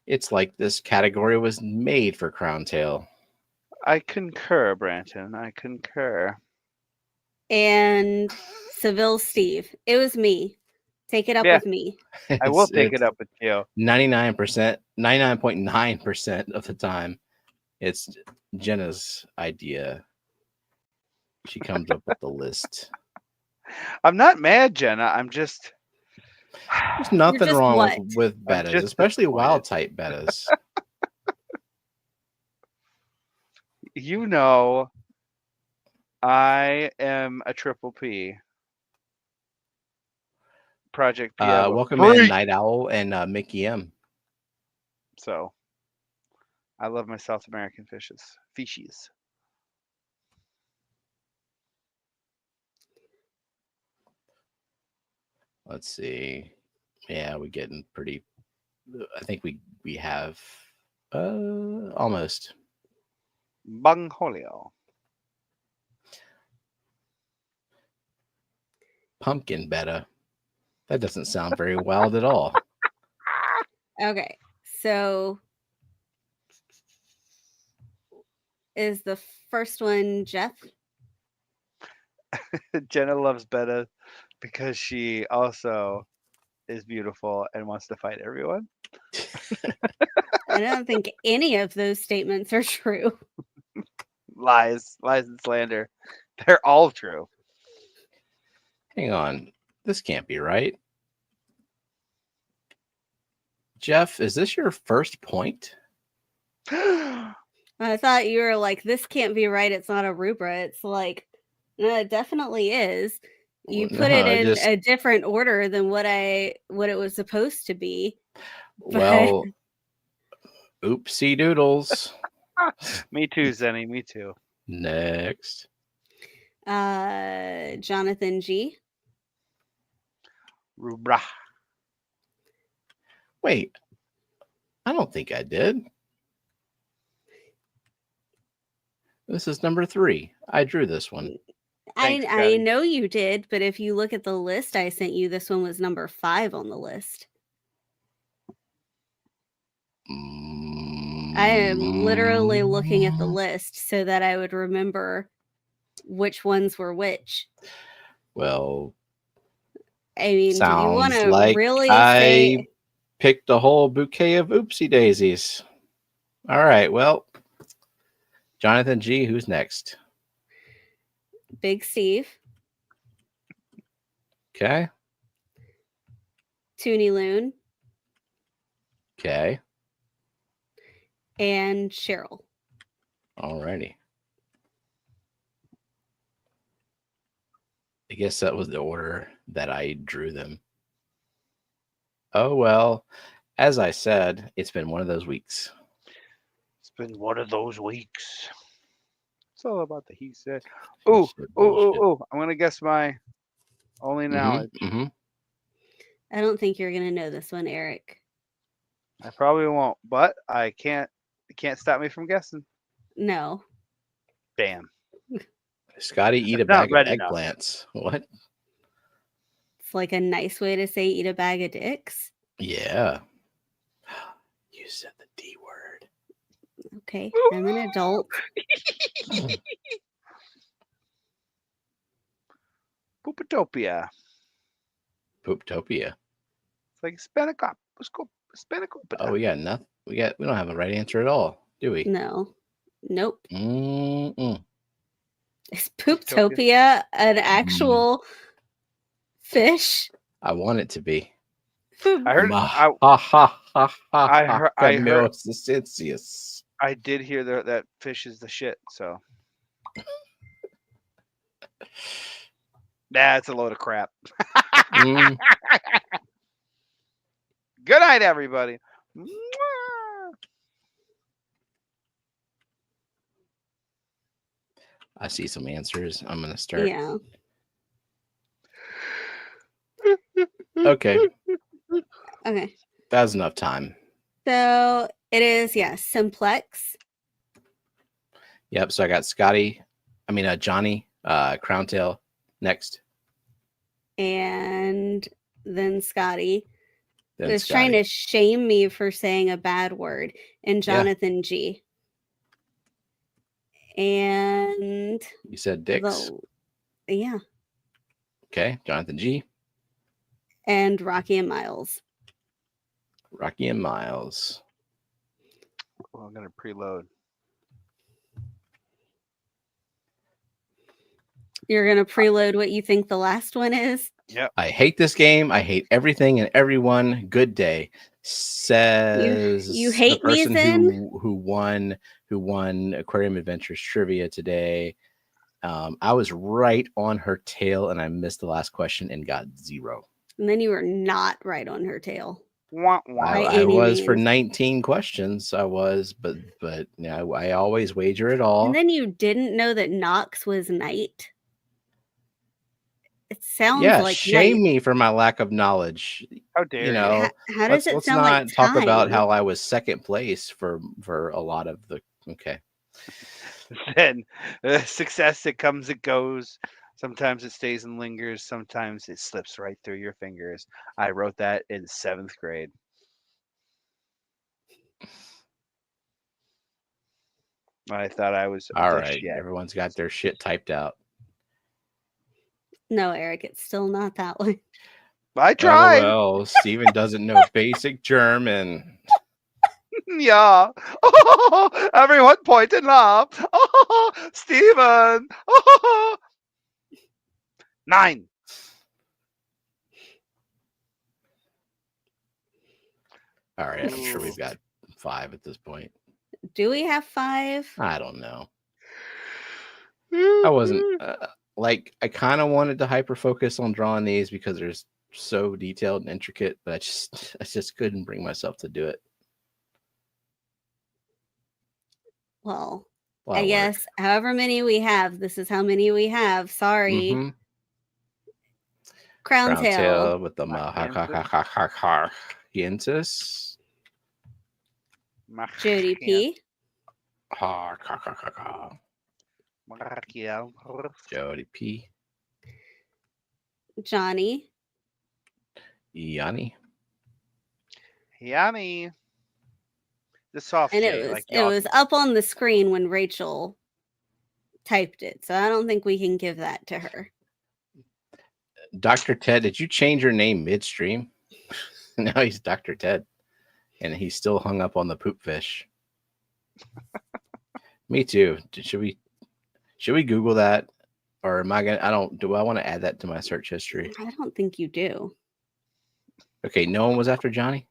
It's like this category was made for Crown Tail. I concur, Branton. I concur. And Seville Steve. It was me. Take it up with me. I will take it up with you. 99.9% of the time, it's Jenna's idea. She comes up with the list. I'm not mad, Jenna. I'm just... There's nothing wrong with betas, especially wild type betas. You know, I am a triple P. Project P. Welcome in Night Owl and Mickey M. So, I love my South American fishes. Let's see. Yeah, we're getting pretty. I think we have almost. Bangholio. Pumpkin beta. That doesn't sound very wild at all. Okay, so is the first one Jeff? Jenna loves beta because she also is beautiful and wants to fight everyone. I don't think any of those statements are true. Lies and slander. They're all true. Hang on. This can't be right. Jeff, is this your first point? I thought you were like, this can't be right. It's not a rubra. It's like, no, it definitely is. You put it in a different order than what it was supposed to be. Well, oopsie doodles. Me too, Zenny. Me too. Next. Jonathan G. Rubra. Wait. I don't think I did. This is number 3. I drew this one. Thanks, I know you did, but if you look at the list I sent you, this one was number 5 on the list. I am literally looking at the list so that I would remember which ones were which. Well, I mean, do you want to like really I picked a whole bouquet of oopsie daisies. All right, well, Jonathan G, who's next? Big Steve. Okay. Toonie Loon. Okay. And Cheryl. All righty. I guess that was the order that I drew them. Oh, well, as I said, it's been one of those weeks. It's been one of those weeks. It's all about the he said. Oh, I'm going to guess my only knowledge. I don't think you're going to know this one, Eric. I probably won't, but it can't stop me from guessing. No. Bam. Scotty, eat a bag of eggplants. What? It's like a nice way to say eat a bag of dicks. Yeah. You said the D word. Okay, I'm an adult. Poopatopia. Pooptopia. It's like Spanakop. Let's go Spanakopita. Oh, we got nothing. We don't have a right answer at all, do we? No. Nope. Mm-mm. Is Pooptopia an actual fish? I want it to be. I heard. Ha ha ha ha I ha. heard- I heard- Camillus. I did hear that fish is the shit. So. That's a load of crap. Mm. Good night, everybody. Mwah. I see some answers. I'm gonna start. Yeah. Okay, Okay. that's enough time. So it is, simplex. Yep. So I got Johnny, Crowntail next. And then Scotty Then was Scotty. trying to shame me for saying a bad word. And Jonathan G. And You said Dix. Yeah. Okay, Jonathan G. And Rocky and Miles. Rocky and Miles. Well, I'm gonna preload. You're gonna preload what you think the last one is? Yep. I hate this game. I hate everything and everyone. Good day. Says You hate the person Weezin? who won Aquarium Adventures trivia today. I was right on her tail and I missed the last question and got 0. And then you were not right on her tail. Wah, wah. I was for 19 questions. I was, but yeah, I always wager it all. And then you didn't know that Nox was night. It sounds like shame night. me for my lack of knowledge. How dare you? How does it let's sound not like talk about time? how I was second place for a lot of the. Okay. Then success, it comes, it goes. Sometimes it stays and lingers. Sometimes it slips right through your fingers. I wrote that in 7th grade. I thought I was All the right. shit. Everyone's got their shit typed out. No, Eric, it's still not that one. I tried. Well, Steven doesn't know basic German. Yeah. Everyone point and laugh. Steven. 9. All right. I'm sure we've got 5 at this point. Do we have 5? I don't know. I wasn't I kind of wanted to hyper focus on drawing these because they're so detailed and intricate, but I just couldn't bring myself to do it. Well, I guess however many we have, this is how many we have. Sorry. Mm-hmm. Crowntail with the Yensis. Jody P. Jody P. Johnny. Yanni. The soft And J, it was up on the screen when Rachel typed it, so I don't think we can give that to her. Dr. Ted, did you change your name midstream? Now he's Dr. Ted, and he's still hung up on the poop fish. Me too. Should we Google that, or am I gonna? Do I want to add that to my search history? I don't think you do. Okay, no one was after Johnny.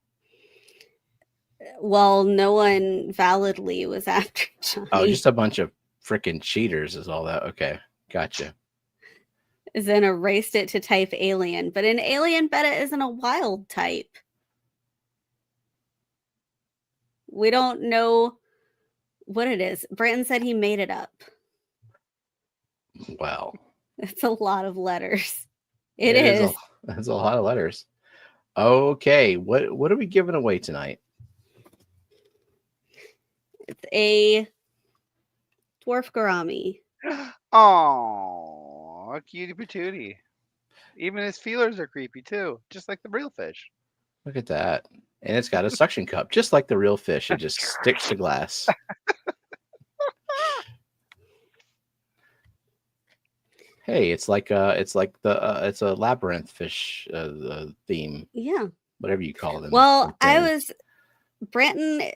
Well, no one validly was after Johnny. Oh, just a bunch of freaking cheaters is all that. Okay, gotcha. Then erased it to type alien, but an alien beta isn't a wild type. We don't know what it is. Brandon said he made it up. Well, it's a lot of letters. It is. That's a lot of letters. Okay, what are we giving away tonight? It's a dwarf gourami. Oh, cutie patootie. Even his feelers are creepy too, just like the real fish. Look at that. And it's got a suction cup, just like the real fish. It just sticks to glass. Hey, it's like it's a labyrinth fish theme. Yeah. Whatever you call them. Well, Branton,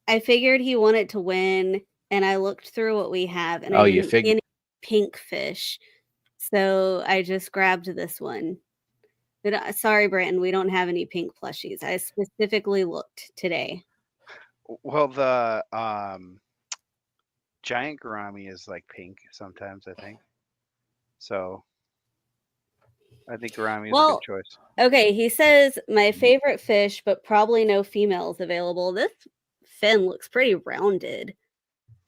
I figured he wanted to win, and I looked through what we have, and I didn't see any pink fish. So I just grabbed this one. But, sorry, Branton, we don't have any pink plushies. I specifically looked today. Well, the giant gourami is like pink sometimes, I think. So I think gourami is a good choice. Okay, he says my favorite fish, but probably no females available. This fin looks pretty rounded.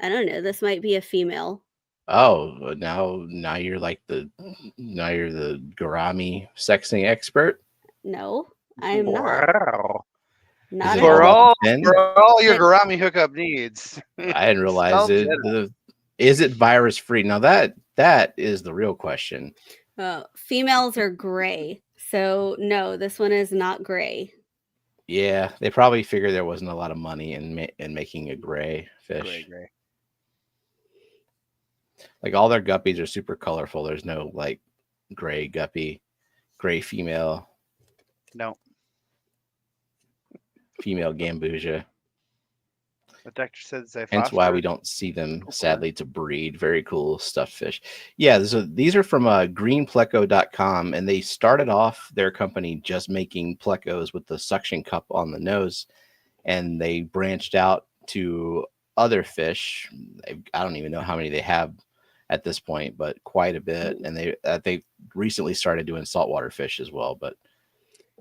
I don't know. This might be a female. Oh, now you're like the gourami sexing expert. No, I am not. Wow. Not for all your gourami hookup needs. I didn't realize it. Is it virus free? Now that is the real question. Females are gray, so no, this one is not gray. Yeah, they probably figured there wasn't a lot of money in making a gray fish. Gray. Like all their guppies are super colorful. There's no like gray guppy, gray female. No. Female gambusia. The doctor says they hence why we don't see them, sadly, to breed. Very cool stuffed fish. Yeah, so these are from greenpleco.com, and they started off their company just making plecos with the suction cup on the nose, and they branched out to other fish. I don't even know how many they have at this point, but quite a bit. And they recently started doing saltwater fish as well, but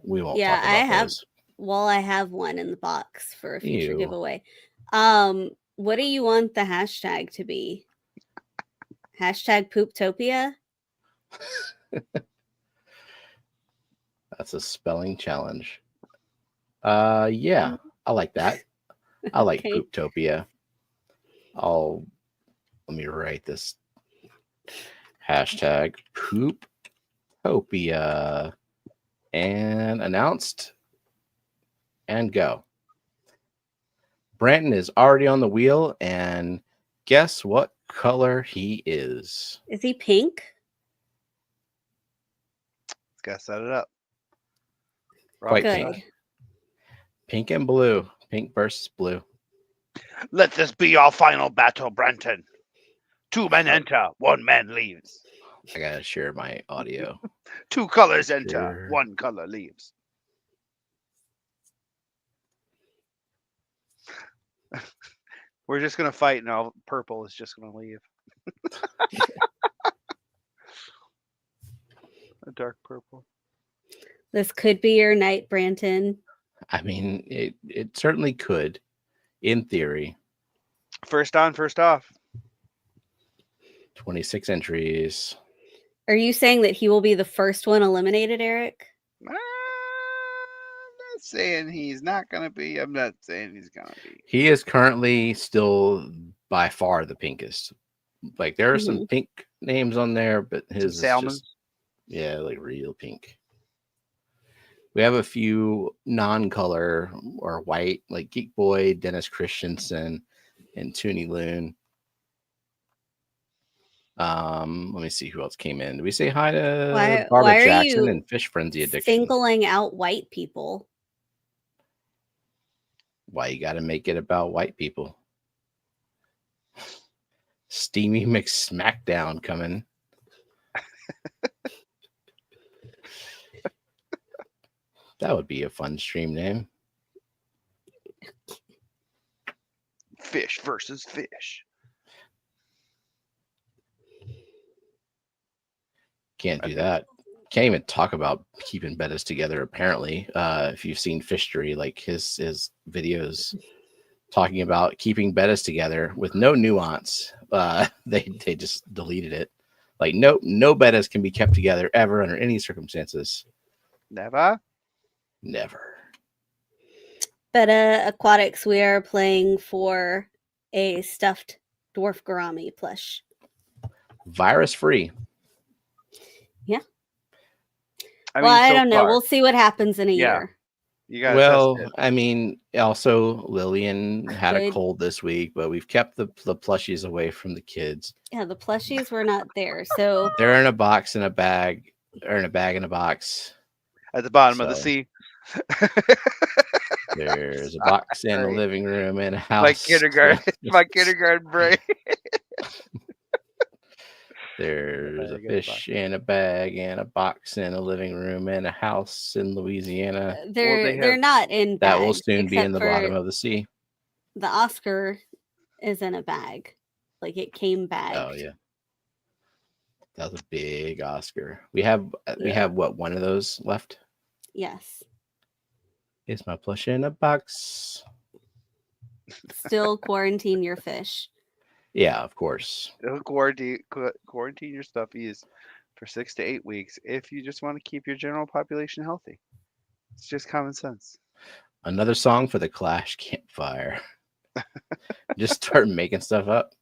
we won't talk about those. Well, I have one in the box for a future giveaway. What do you want the hashtag to be? Hashtag Pooptopia? That's a spelling challenge. Yeah, I like that. I like Pooptopia. Let me write this. Hashtag Pooptopia. And announced. And go. Branton is already on the wheel, and guess what color he is? Is he pink? Let's gotta set it up. Quite pink. Pink and blue. Pink versus blue. Let this be our final battle, Branton. 2 men enter, 1 man leaves. I gotta share my audio. 2 colors enter, 1 color leaves. We're just gonna fight, and all purple is just gonna leave. A dark purple. This could be your night, Branton. I mean, it certainly could, in theory. First on, first off. 26 entries. Are you saying that he will be the first one eliminated, Eric? I'm not saying he's not going to be. I'm not saying he's going to be. He is currently still by far the pinkest. Like, there are some pink names on there, but his is just, like real pink. We have a few non-color or white, like Geek Boy, Dennis Christensen, and Toonie Loon. Let me see who else came in. Did we say hi to Barbara Jackson and Fish Frenzy Addiction? Singling out white people. Why you got to make it about white people? Steamy McSmackdown coming. That would be a fun stream name. Fish versus fish. Can't do that. Can't even talk about keeping bettas together, apparently. If you've seen Fishtory, like his videos talking about keeping bettas together with no nuance, they just deleted it. Like no bettas can be kept together ever under any circumstances. Never. Betta Aquatics, we are playing for a stuffed dwarf gourami plush. Virus free. Yeah. I don't know. We'll see what happens in a year. You gotta test Well, it. I mean, also Lillian had a Good. cold this week, but we've kept the plushies away from the kids. Yeah, the plushies were not there. So They're in a box in a bag, or in a bag in a box. At the bottom of the So sea. there's a box in the Sorry. living room and a house. My kindergarten, my kindergarten brain. There's a bag in a box. fish in a bag and a box in a living room and a house in Louisiana they're have- not in that will bags, soon be in except the for bottom of the sea. the Oscar is in a bag. Like it came bagged. Oh yeah, that was a big Oscar. We have Yeah. what, one of those left? Yes. Is my plush in a box? Still quarantine your fish. Yeah, of course. Quarantine your stuffies for 6 to 8 weeks if you just want to keep your general population healthy. It's just common sense. Another song for the Clash campfire. Just start making stuff up.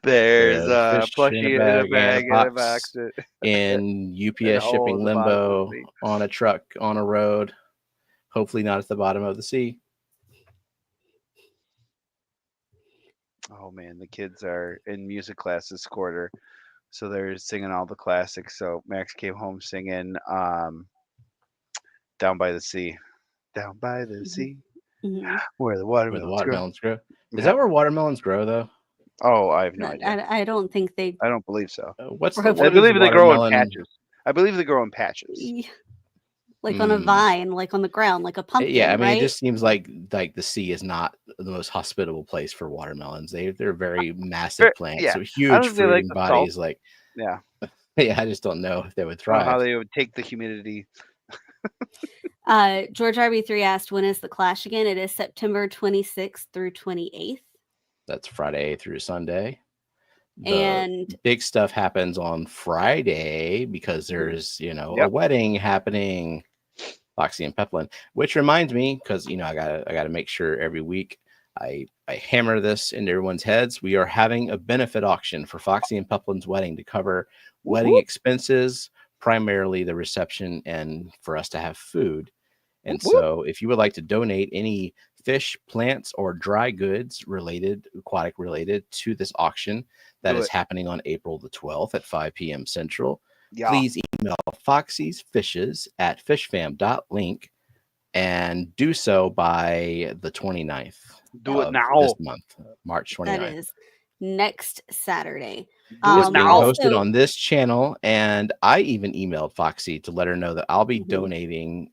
There's a fish plushie in a bag in a box. In UPS And all shipping the bottom of the limbo, sea. on a truck, on a road. Hopefully not at the bottom of the sea. Oh man, the kids are in music class this quarter, so they're singing all the classics. So Max came home singing "Down by the Sea," down by the sea, Mhm. where the Where the watermelons, watermelons grow. Is Yeah. that where watermelons grow, though? Oh, I have no idea. I don't think they. I don't believe so. What I is believe they grow in watermelon? patches. I believe they grow in patches. Yeah, like on a vine, like on the ground, like a pumpkin. Yeah, I mean, right? it just seems like the sea is not the most hospitable place for watermelons. They're very massive plants, yeah. so I huge don't think they like fruiting the bodies. salt. Like, Yeah, yeah, I just don't know if they would I don't know how thrive. they would take the humidity. George RB3 asked, when is the Clash again? It is September 26th through 28th. That's Friday through Sunday. And big stuff happens on Friday because there's, a wedding happening. Foxy and Peplin, which reminds me, because I gotta make sure every week I hammer this into everyone's heads. We are having a benefit auction for Foxy and Peplin's wedding to cover wedding expenses, primarily the reception, and for us to have food. And so if you would like to donate any fish, plants, or dry goods aquatic related to this auction that is happening on April the 12th at 5 p.m. Central, please email foxysfishes@fishfam.link and do so by the 29th. Do it now. This month, March 29th. that is next Saturday. It's being hosted on this channel, and I even emailed Foxy to let her know that I'll be donating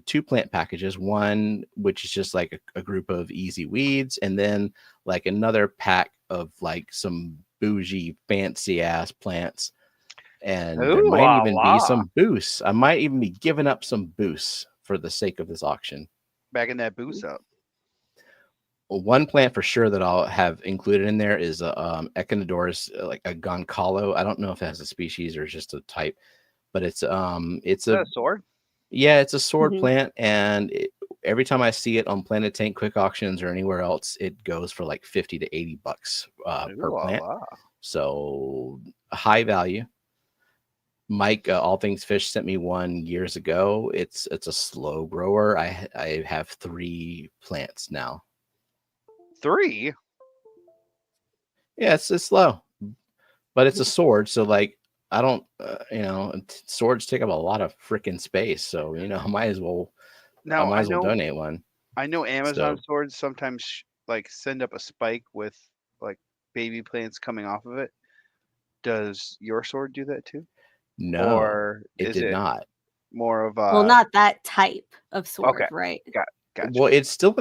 2 plant packages. One, which is just like a group of easy weeds, and then like another pack of like some bougie, fancy ass plants. And there might even be some boosts. I might even be giving up some boosts for the sake of this auction. Bagging that boost up. One plant for sure that I'll have included in there is Echinodorus, like a Goncalo. I don't know if it has a species or just a type, but it's a sword. Yeah, it's a sword plant, and every time I see it on Planet Tank Quick Auctions or anywhere else, it goes for like $50 to $80 per plant. So high value. Mike, All Things Fish, sent me one years ago. It's a slow grower. I have 3 plants now. 3? Yeah, it's slow, but it's a sword. So like, I don't, swords take up a lot of freaking space. So I might as well, donate one. I know Amazon swords sometimes like send up a spike with like baby plants coming off of it. Does your sword do that too? No, or it did not. More of well, not that type of sword, right? Gotcha. Well, it's still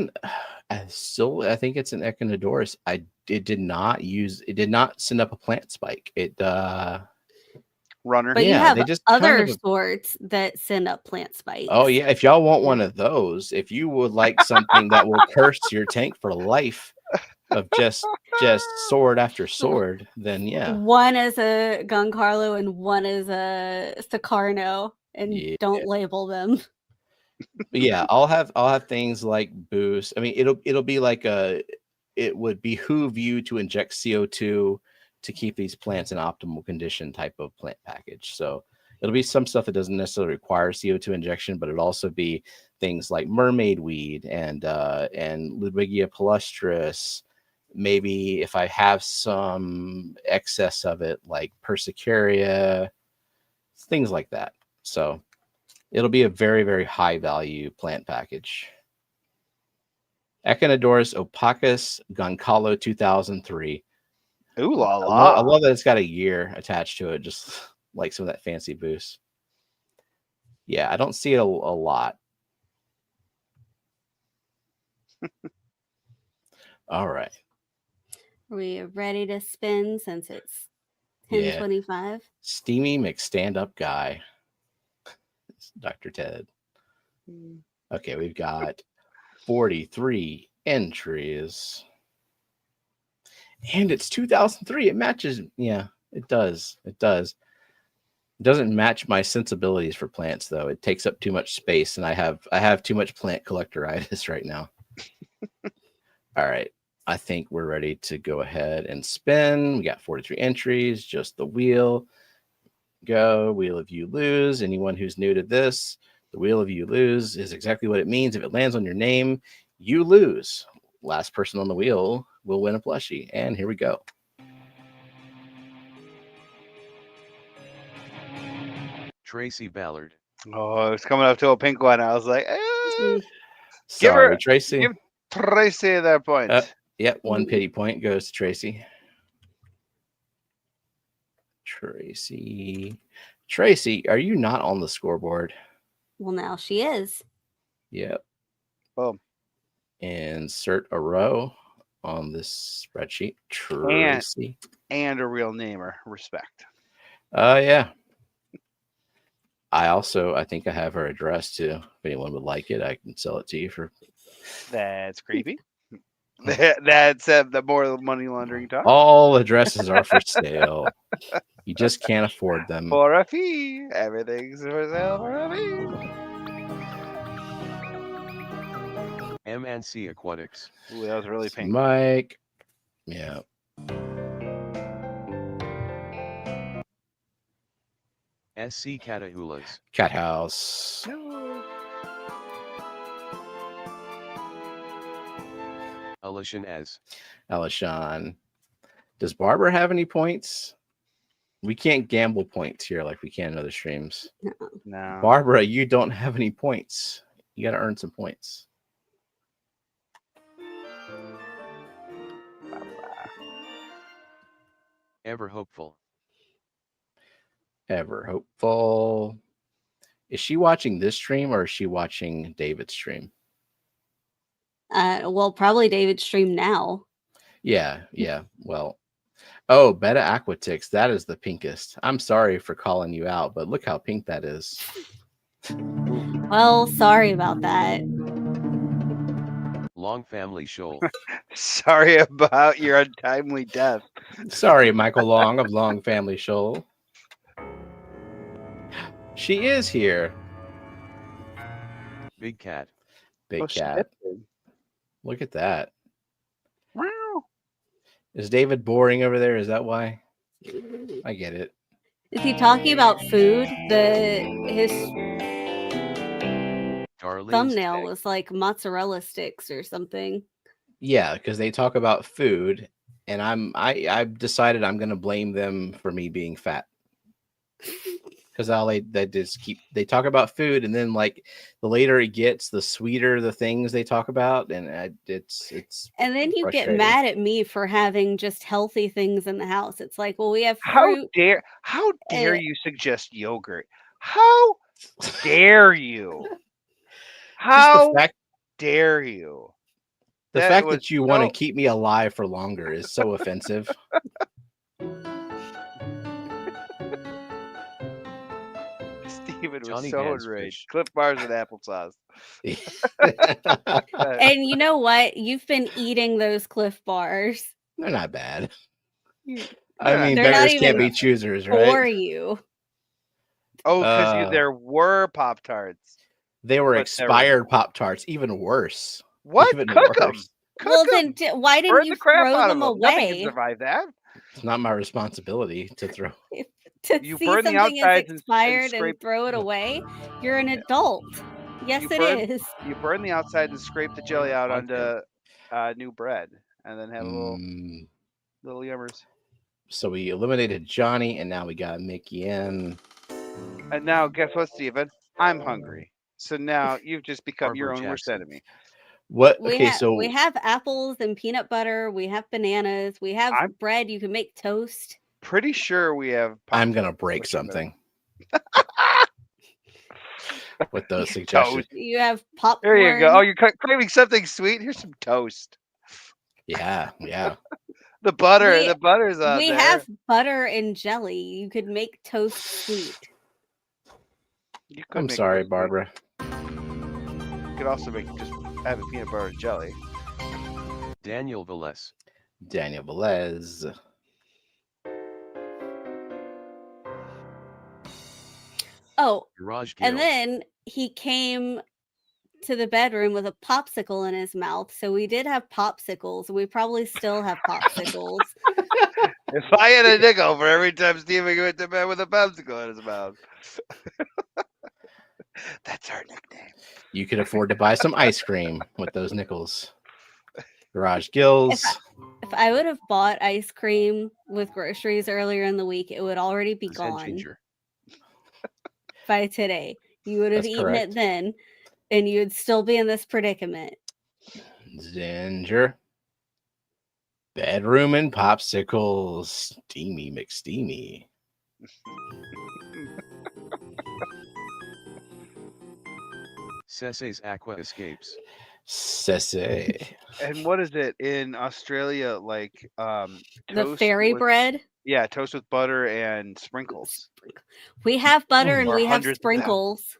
I think it's an Echinodorus. It did not send up a plant spike. It runner. But you have other swords that send up plant spikes. Oh yeah, if y'all want one of those, if you would like something that will curse your tank for life of just sword after sword, then yeah. One is a Goncalo and one is a Sicarno, and don't label them. But yeah, I'll have things like boost. I mean, it'll be like it would behoove you to inject CO2 to keep these plants in optimal condition type of plant package. So It'll be some stuff that doesn't necessarily require CO2 injection, but it'll also be things like mermaid weed and Ludwigia palustris. Maybe if I have some excess of it, like Persicaria, things like that. So it'll be a very, very high value plant package. Echinodorus opacus Goncalo 2003. Ooh la I la. love that it's got a year attached to it, just like some of that fancy boost. Yeah, I don't see it a lot. All right. Are we ready to spin since it's Yeah. 10:25? Steamy McStand-up guy. It's Dr. Ted. Okay, we've got 43 entries. And it's 2003. It matches. Yeah, it does. It does. It doesn't match my sensibilities for plants, though. It takes up too much space, and I have too much plant collectoritis right now. All right. I think we're ready to go ahead and spin. We got 43 entries, just the wheel. Go. Wheel of you lose. Anyone who's new to this, the wheel of you lose is exactly what it means. If it lands on your name, you lose. Last person on the wheel will win a plushie. And here we go. Tracy Ballard. Oh, it's coming up to a pink one. I was like, Sorry, Tracy. Give Tracy that point. Yep, one pity point goes to Tracy. Tracy, are you not on the scoreboard? Well, now she is. Yep. Boom. Insert a row on this spreadsheet. Tracy. And a real namer. Respect. Yeah. I think I have her address too. If anyone would like it, I can sell it to you for. That's creepy. That's the more money laundering talk. All addresses are for sale. You just can't afford them. For a fee. Everything's for sale for a fee. MNC Aquatics. Ooh, that was really pink. Mike. Yeah. SC Catahulas. Cat House. Alishan Ez. Alishan. Does Barbara have any points? We can't gamble points here like we can in other streams. No. Barbara, you don't have any points. You got to earn some points. Ever Hopeful. Ever Hopeful. Is she watching this stream or is she watching David's stream? Well, probably David's stream now. Yeah. Well, oh, Beta Aquatics. That is the pinkest. I'm sorry for calling you out, but look how pink that is. Well, sorry about that. Long Family Shoal. Sorry about your untimely death. Sorry, Michael Long of Long Family Shoal. She is here. Big Cat. Big Cat. Shit. Look at that. Wow. Is David boring over there? Is that why? I get it. Is he talking about food? His Darlene's thumbnail Egg. was like mozzarella sticks or something. Yeah, because they talk about food, and I've decided I'm gonna blame them for me being fat. Because they talk about food, and then like the later it gets, the sweeter the things they talk about, and it's. And then you get mad at me for having just healthy things in the house. It's like, well, we have fruit. How dare you suggest yogurt? How dare you? How dare you? The fact that you want to keep me alive for longer is so offensive. Steven was Johnny so Dan's enraged. fish. Cliff Bars and applesauce. And you know what? You've been eating those Cliff Bars. They're not bad. I mean, They're not beggars even can't be choosers, right? for you. Oh, because there were Pop-Tarts. They were expired Pop-Tarts, even worse. What? Even Cook them. worse. Well, then why didn't you throw them Nobody away? can survive that. It's not my responsibility to throw. to You see burn the something is outsides and expired and scrape. throw it away. You're an adult. Yes, You it burn- is. You burn the outside and scrape the jelly out Content. onto new bread, and then have Mm, little yummers. so we eliminated Johnny, and now we got Mickey in. And now, guess what, Steven? I'm hungry. So now you've just become your Barbara own worst Jackson. enemy. What? We Okay, have so we have apples and peanut butter. We have bananas. We have I'm- bread. You can make toast. Pretty sure we have. I'm gonna popsicles, break which are better. something with those Toast. suggestions. You have popcorn. There you go. Oh, you're craving something sweet? Here's some toast. Yeah, yeah. The butter. We- The butter's on we there. have butter and jelly. You could make toast sweet. You could I'm make sorry, toast sweet. Barbara. You could also just have a peanut butter and jelly. Daniel Velez. Daniel Velez. Oh, Garage and Gil. then he came to the bedroom with a popsicle in his mouth. So we did have popsicles. We probably still have popsicles. If I had a nickel for every time Steven went to bed with a popsicle in his mouth. That's our nickname. You could afford to buy some ice cream with those nickels. Garage Gills. If I would have bought ice cream with groceries earlier in the week, it would already be Zen gone Ginger. by today. You would have That's eaten correct. it then, and you would still be in this predicament. Ginger. Bedroom and popsicles. Steamy McSteamy. Cesse's Aqua Escapes. Sese. And what is it in Australia? Like The toast fairy with- bread. Yeah, toast with butter and sprinkles. We have butter and Or we have hundreds of them. sprinkles.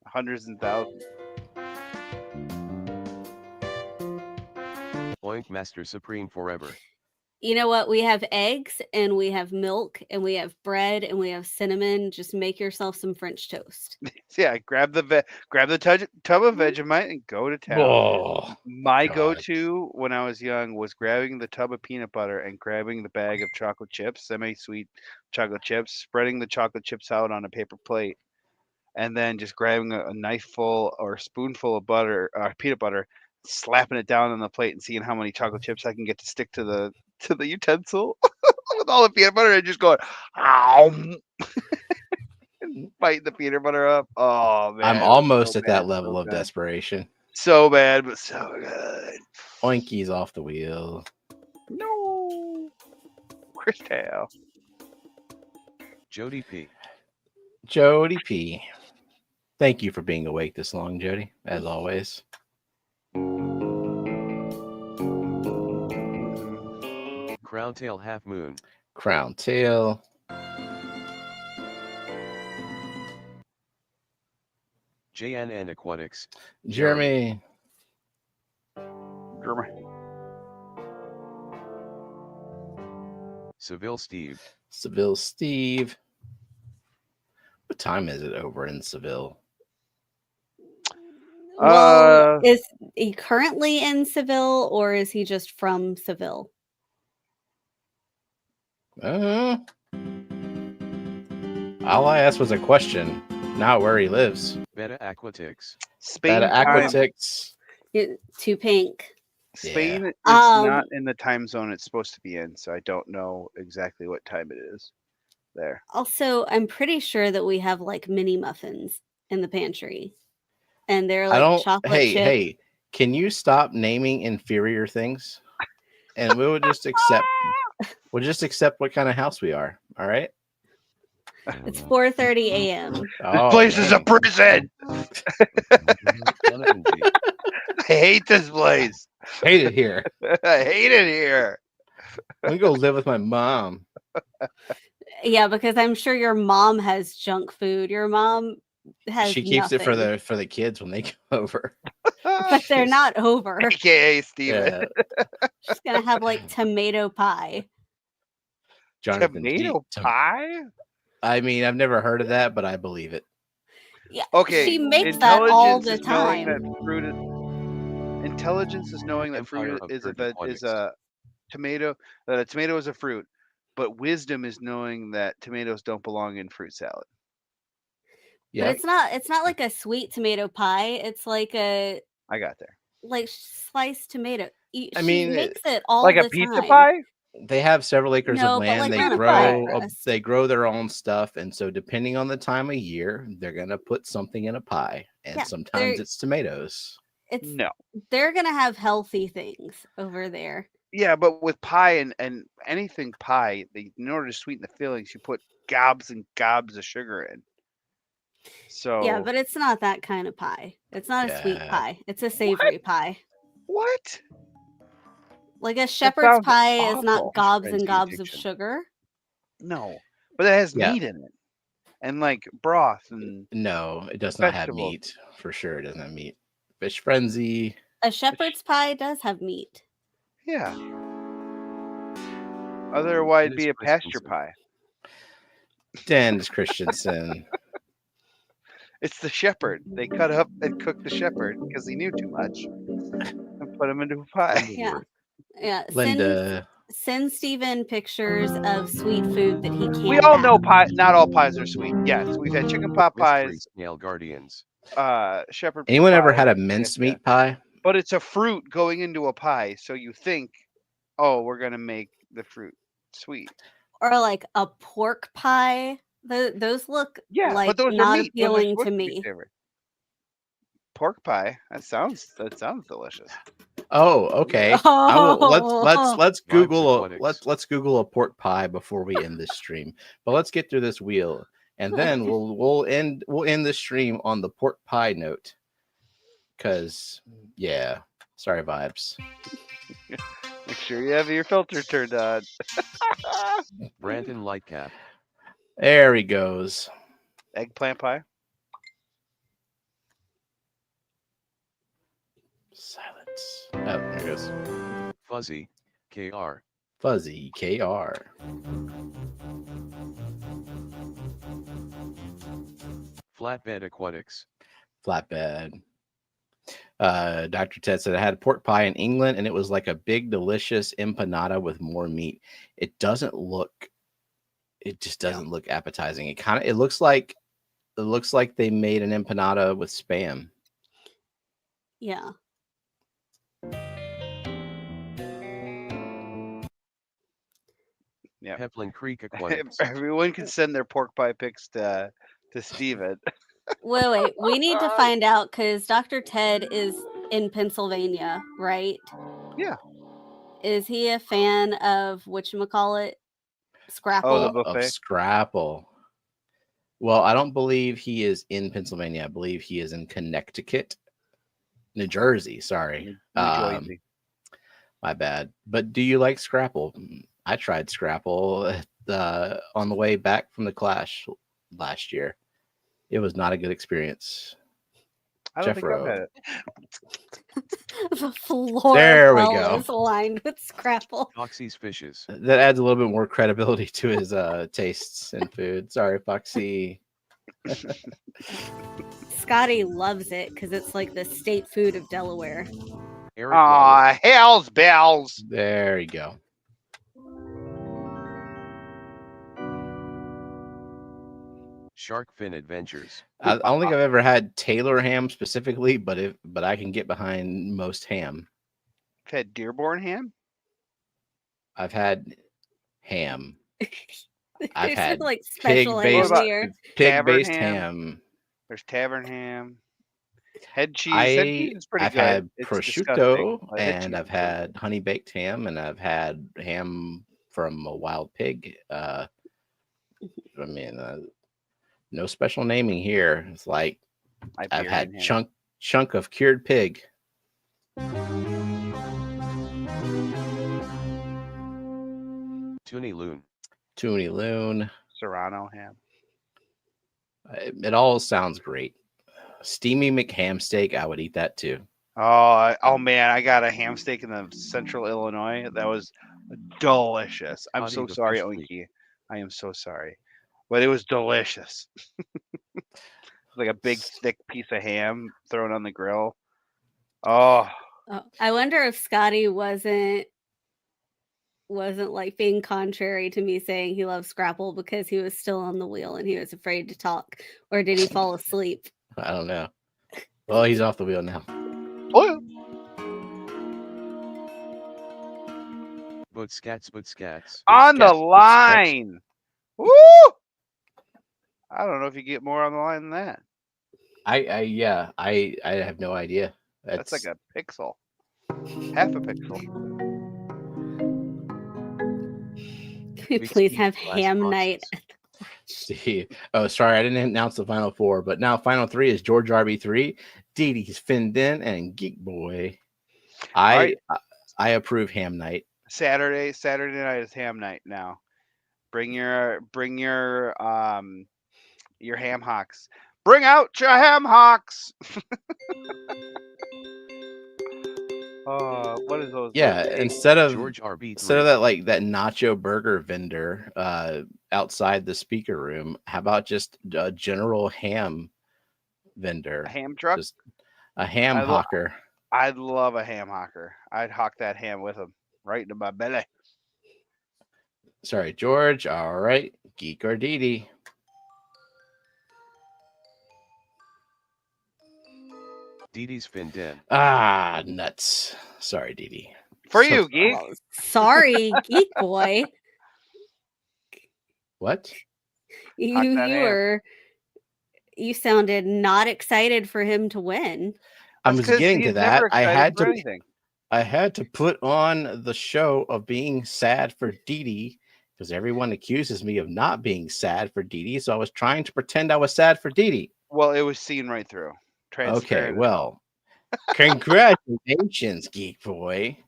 Hundreds and thousands. Oink Master Supreme forever. You know what? We have eggs and we have milk and we have bread and we have cinnamon. Just make yourself some French toast. Yeah, grab the tub of Vegemite and go to town. Oh, My God. go-to when I was young was grabbing the tub of peanut butter and grabbing the bag of chocolate chips, semi-sweet chocolate chips, spreading the chocolate chips out on a paper plate, and then just grabbing a knifeful or spoonful of butter, peanut butter, slapping it down on the plate and seeing how many chocolate chips I can get to stick to the utensil with all the peanut butter and just going, ow, and biting the peanut butter up. Oh man, I'm it was almost so at that bad, level so of good. desperation. So bad, but so good. Oinky's off the wheel. No, Crystal. Jody P. Jody P. Thank you for being awake this long, Jody, as always. Crown Tail Half Moon. Crown Tail. JNN Aquatics. Jeremy. Seville Steve. Seville Steve. What time is it over in Seville? Well, is he currently in Seville or is he just from Seville? All I asked was a question, not where he lives. Beta Aquatics. Spain That time. Aquatics. To pink. Spain is Um, not in the time zone it's supposed to be in, so I don't know exactly what time it is there. Also, I'm pretty sure that we have like mini muffins in the pantry. And they're I like don't. chocolate Hey, chip. hey, can you stop naming inferior things? And we will just accept. We'll just accept what kind of house we are. All right. It's 4:30 a.m. This Oh, place is a man. prison. Jonathan G. I hate this place. Hate it here. I hate it here. I'm gonna go live with my mom. Yeah, because I'm sure your mom has junk food. Your mom has She keeps it for nothing, the kids when they come over. but they're not over. AKA Steven. Yeah. She's gonna have like tomato pie. Jonathan G. Tomato pie? I mean, I've never heard of that, but I believe it. Yeah, Okay. she makes that all intelligence the is knowing time. that fruit is, intelligence is knowing that Empire fruit of is Turkey a Aquatics. tomato. That a tomato is a fruit. but wisdom is knowing that tomatoes don't belong in fruit salad. But Yeah. it's not like a sweet tomato pie. It's like a I got there. like sliced tomato. She I mean, makes it all Like the a pizza time. pie? they have several acres No, of but land. like They on a grow pie crust. they grow their own stuff, and so depending on the time of year, they're gonna put something in a pie, and Yeah, sometimes it's tomatoes. It's No. they're gonna have healthy things over there. Yeah, but with pie and anything pie, in order to sweeten the fillings, you put gobs and gobs of sugar in. So Yeah, but it's not that kind of pie. It's not a sweet Yeah. pie. It's a savory pie. what? Like a shepherd's sounds pie is awful. not gobs and Frenzy gobs of addiction. sugar. No, but it has Yeah. meat in it, and like broth and No, it does not have Vegetables. meat. For sure, it doesn't have meat. Fish frenzy. A shepherd's pie does have meat. yeah. Otherwise, it'd Dennis be a pasture Christensen. pie. Dennis Christensen. It's the shepherd. They cut up and cook the shepherd because he knew too much, and put him into a pie. Linda Yeah. Worth. Yeah. Linda. Send Steven pictures of sweet food that he can We all have. know pie. Not all pies are sweet. Yes, we've had chicken pot Mystery pies, Snail Guardians. shepherd. Anyone ever pie. had a Yes, mincemeat yeah. pie? But it's a fruit going into a pie, so you think, oh, we're gonna make the fruit sweet. Or like a pork pie. Those look Yeah, like but those are not meat. Those are appealing supposed to be me. savory. Pork pie. That sounds delicious. Oh, okay. Let's Vibes Google Aquatics. let's Google a pork pie before we end this stream. But let's get through this wheel, and then we'll end this stream on the pork pie note. Cause yeah, sorry vibes. Make sure you have your filter turned on. Brandon Lightcap. There he goes. Eggplant pie. Silence. Oh, there it goes. Fuzzy. KR. Fuzzy KR. Flatbed Aquatics. Flatbed. Dr. Ted said I had pork pie in England, and it was like a big, delicious empanada with more meat. It just doesn't look appetizing. It looks like they made an empanada with Spam. Yeah. Yeah. Heflin Creek Aquatics. Everyone can send their pork pie pics to Steven. Wait. We need to find out because Dr. Ted is in Pennsylvania, right? Yeah. Is he a fan of whatchamacallit? Scrapple? the Of buffet. Scrapple. Well, I don't believe he is in Pennsylvania. I believe he is in Connecticut, New Jersey. Sorry, New Jersey. my bad. But do you like Scrapple? I tried Scrapple on the way back from the Clash last year. It was not a good experience. I don't think I've Jeffro. had it. The floor There we well go. is lined with Scrapple. Foxy's Fishes. That adds a little bit more credibility to his tastes in food. Sorry, Foxy. Scotty loves it because it's like the state food of Delaware. Eric Wallace. Aw, hell's bells. There you go. Shark Fin Adventures. I don't think I've ever had Taylor ham specifically, but I can get behind most ham. I've had Dearborn ham. I've had ham. I've There's had like special pig-based What about here. pig-based Tavern ham. There's tavern ham. Head cheese. I've Head cheese is pretty good. had It's prosciutto, disgusting, but head cheese and I've is good. had honey baked ham, and I've had ham from a wild pig. I mean, no special naming here. It's like I've had Iberian ham. chunk of cured pig. Toonie Loon. Toonie Loon. Serrano ham. It all sounds great. Steamy McHam steak, I would eat that too. Oh man, I got a ham steak in the central Illinois. That was delicious. I'm Hottie so the sorry, Fish Freak. Oinky. I am so sorry. But it was delicious. Like a big thick piece of ham thrown on the grill. Oh, Oh, I wonder if Scotty wasn't wasn't like being contrary to me saying he loves Scrapple because he was still on the wheel and he was afraid to talk, or did he fall asleep? I don't know. Well, he's off the wheel now. Oh, Bootscats. on the Scats, line. Woo! I don't know if you get more on the line than that. I have no idea. That's like a pixel. Half a pixel. Can we please have ham night? See, oh, sorry, I didn't announce the final four, but now final three is George RB3, Dee Dee's Findin, and Geek Boy. I approve ham night. Saturday night is ham night now. Bring your ham hocks. Bring out your ham hocks. What is those? Yeah, instead of George RB3. Instead of that nacho burger vendor outside the speaker room, how about just a general ham vendor? A ham truck? Just a ham hawker. I'd love a ham hawker. I'd hawk that ham with him right into my belly. Sorry, George. All right. Geek or Dee Dee? Dee Dee's Findin. Ah, nuts. Sorry, Dee Dee. For you, Geek. Oh, sorry, Geek Boy. What? You sounded not excited for him to win. I was getting to that. I had to put on the show of being sad for Dee Dee because everyone accuses me of not being sad for Dee Dee. So I was trying to pretend I was sad for Dee Dee. Well, it was seen right through. Okay, well, congratulations, Geek Boy,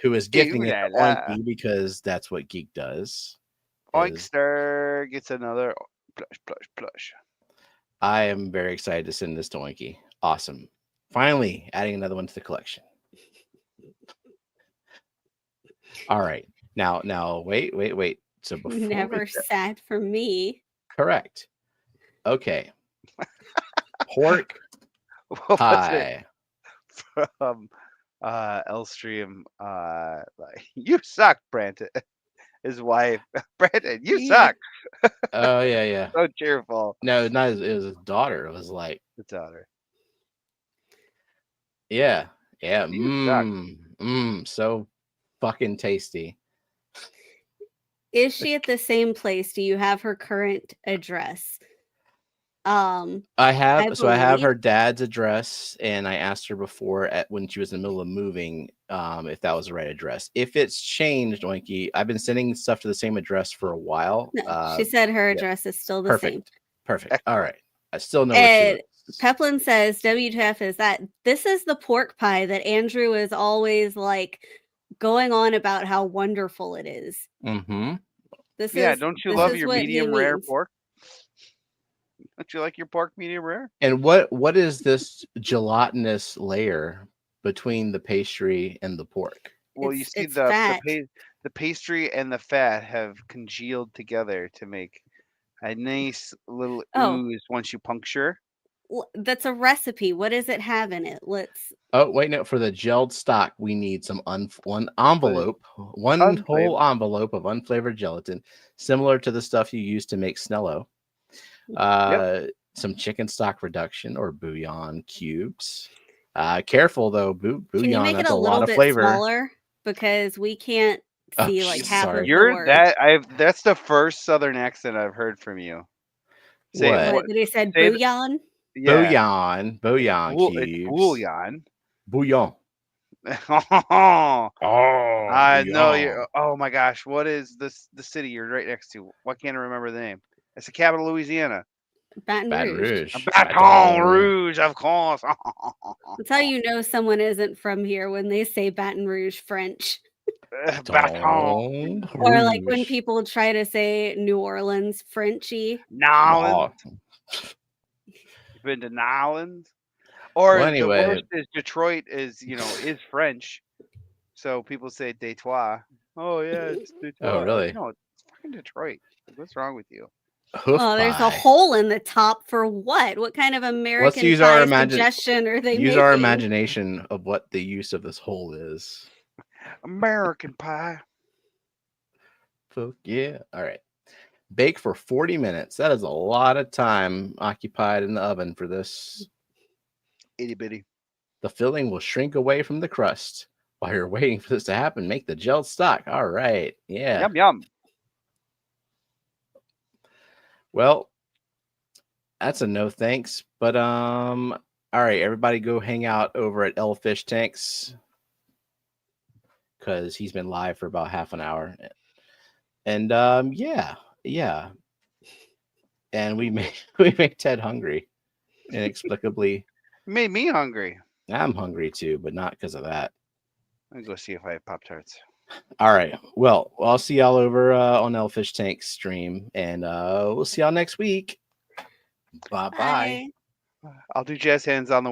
who is gifting it to Oinky because that's what Geek does. Oinkster gets another plush. I am very excited to send this to Oinky. Awesome. Finally, adding another one to the collection. All right. Now, wait. So before never sad for me. Correct. Okay. Pork pie. From Elstream, you suck, Brandon. His wife, Brandon, you suck. Oh yeah. So cheerful. No, not it was his daughter. It was like his daughter. Yeah. So fucking tasty. Is she at the same place? Do you have her current address? I have her dad's address, and I asked her before when she was in the middle of moving if that was the right address. If it's changed, Oinky, I've been sending stuff to the same address for a while. No, she said her address is still the same. Perfect. All right. I still know what Peplin says, WTF is that this is the pork pie that Andrew is always like going on about how wonderful it is. Mm-hmm. Don't you love your medium rare pork? Don't you like your pork medium rare? And what is this gelatinous layer between the pastry and the pork? Well, you see the pastry and the fat have congealed together to make a nice little ooze once you puncture. That's a recipe. What does it have in it? Oh, wait, no. For the gelled stock, we need some one whole envelope of unflavored gelatin, similar to the stuff you use to make Snello. Some chicken stock reduction or bouillon cubes. Careful though, bouillon. Can you make it a little bit smaller because we can't see half of the word. That's the first Southern accent I've heard from you. What did he say? Bouillon. Bouillon cubes. It's bouillon. Bouillon. I know you. Oh my gosh, what is this? The city you're right next to? Why can't I remember the name? It's the capital of Louisiana. Baton Rouge. Baton Rouge, of course. That's how you know someone isn't from here when they say Baton Rouge French. Baton. Or like when people try to say New Orleans Frenchy. Nolans. You've been to Nolans? Or the worst is Detroit is French. So people say Detroit. Oh yeah, it's Detroit. Oh really? No, it's fucking Detroit. What's wrong with you? There's a hole in the top for what? What kind of American suggestion are they making? Use our imagination of what the use of this hole is. American pie. Fuck yeah. All right. Bake for 40 minutes. That is a lot of time occupied in the oven for this. Itty bitty. The filling will shrink away from the crust. While you're waiting for this to happen, make the gelled stock. All right. Yeah. Yum yum. Well, that's a no thanks. But all right, everybody go hang out over at L Fish Tanks because he's been live for about half an hour. And yeah. And we make Ted hungry inexplicably. You made me hungry. I'm hungry too, but not because of that. Let me go see if I have Pop-Tarts. All right. Well, I'll see y'all over on Elfish Tank stream, and we'll see y'all next week. Bye-bye. Bye. I'll do jazz hands on the way.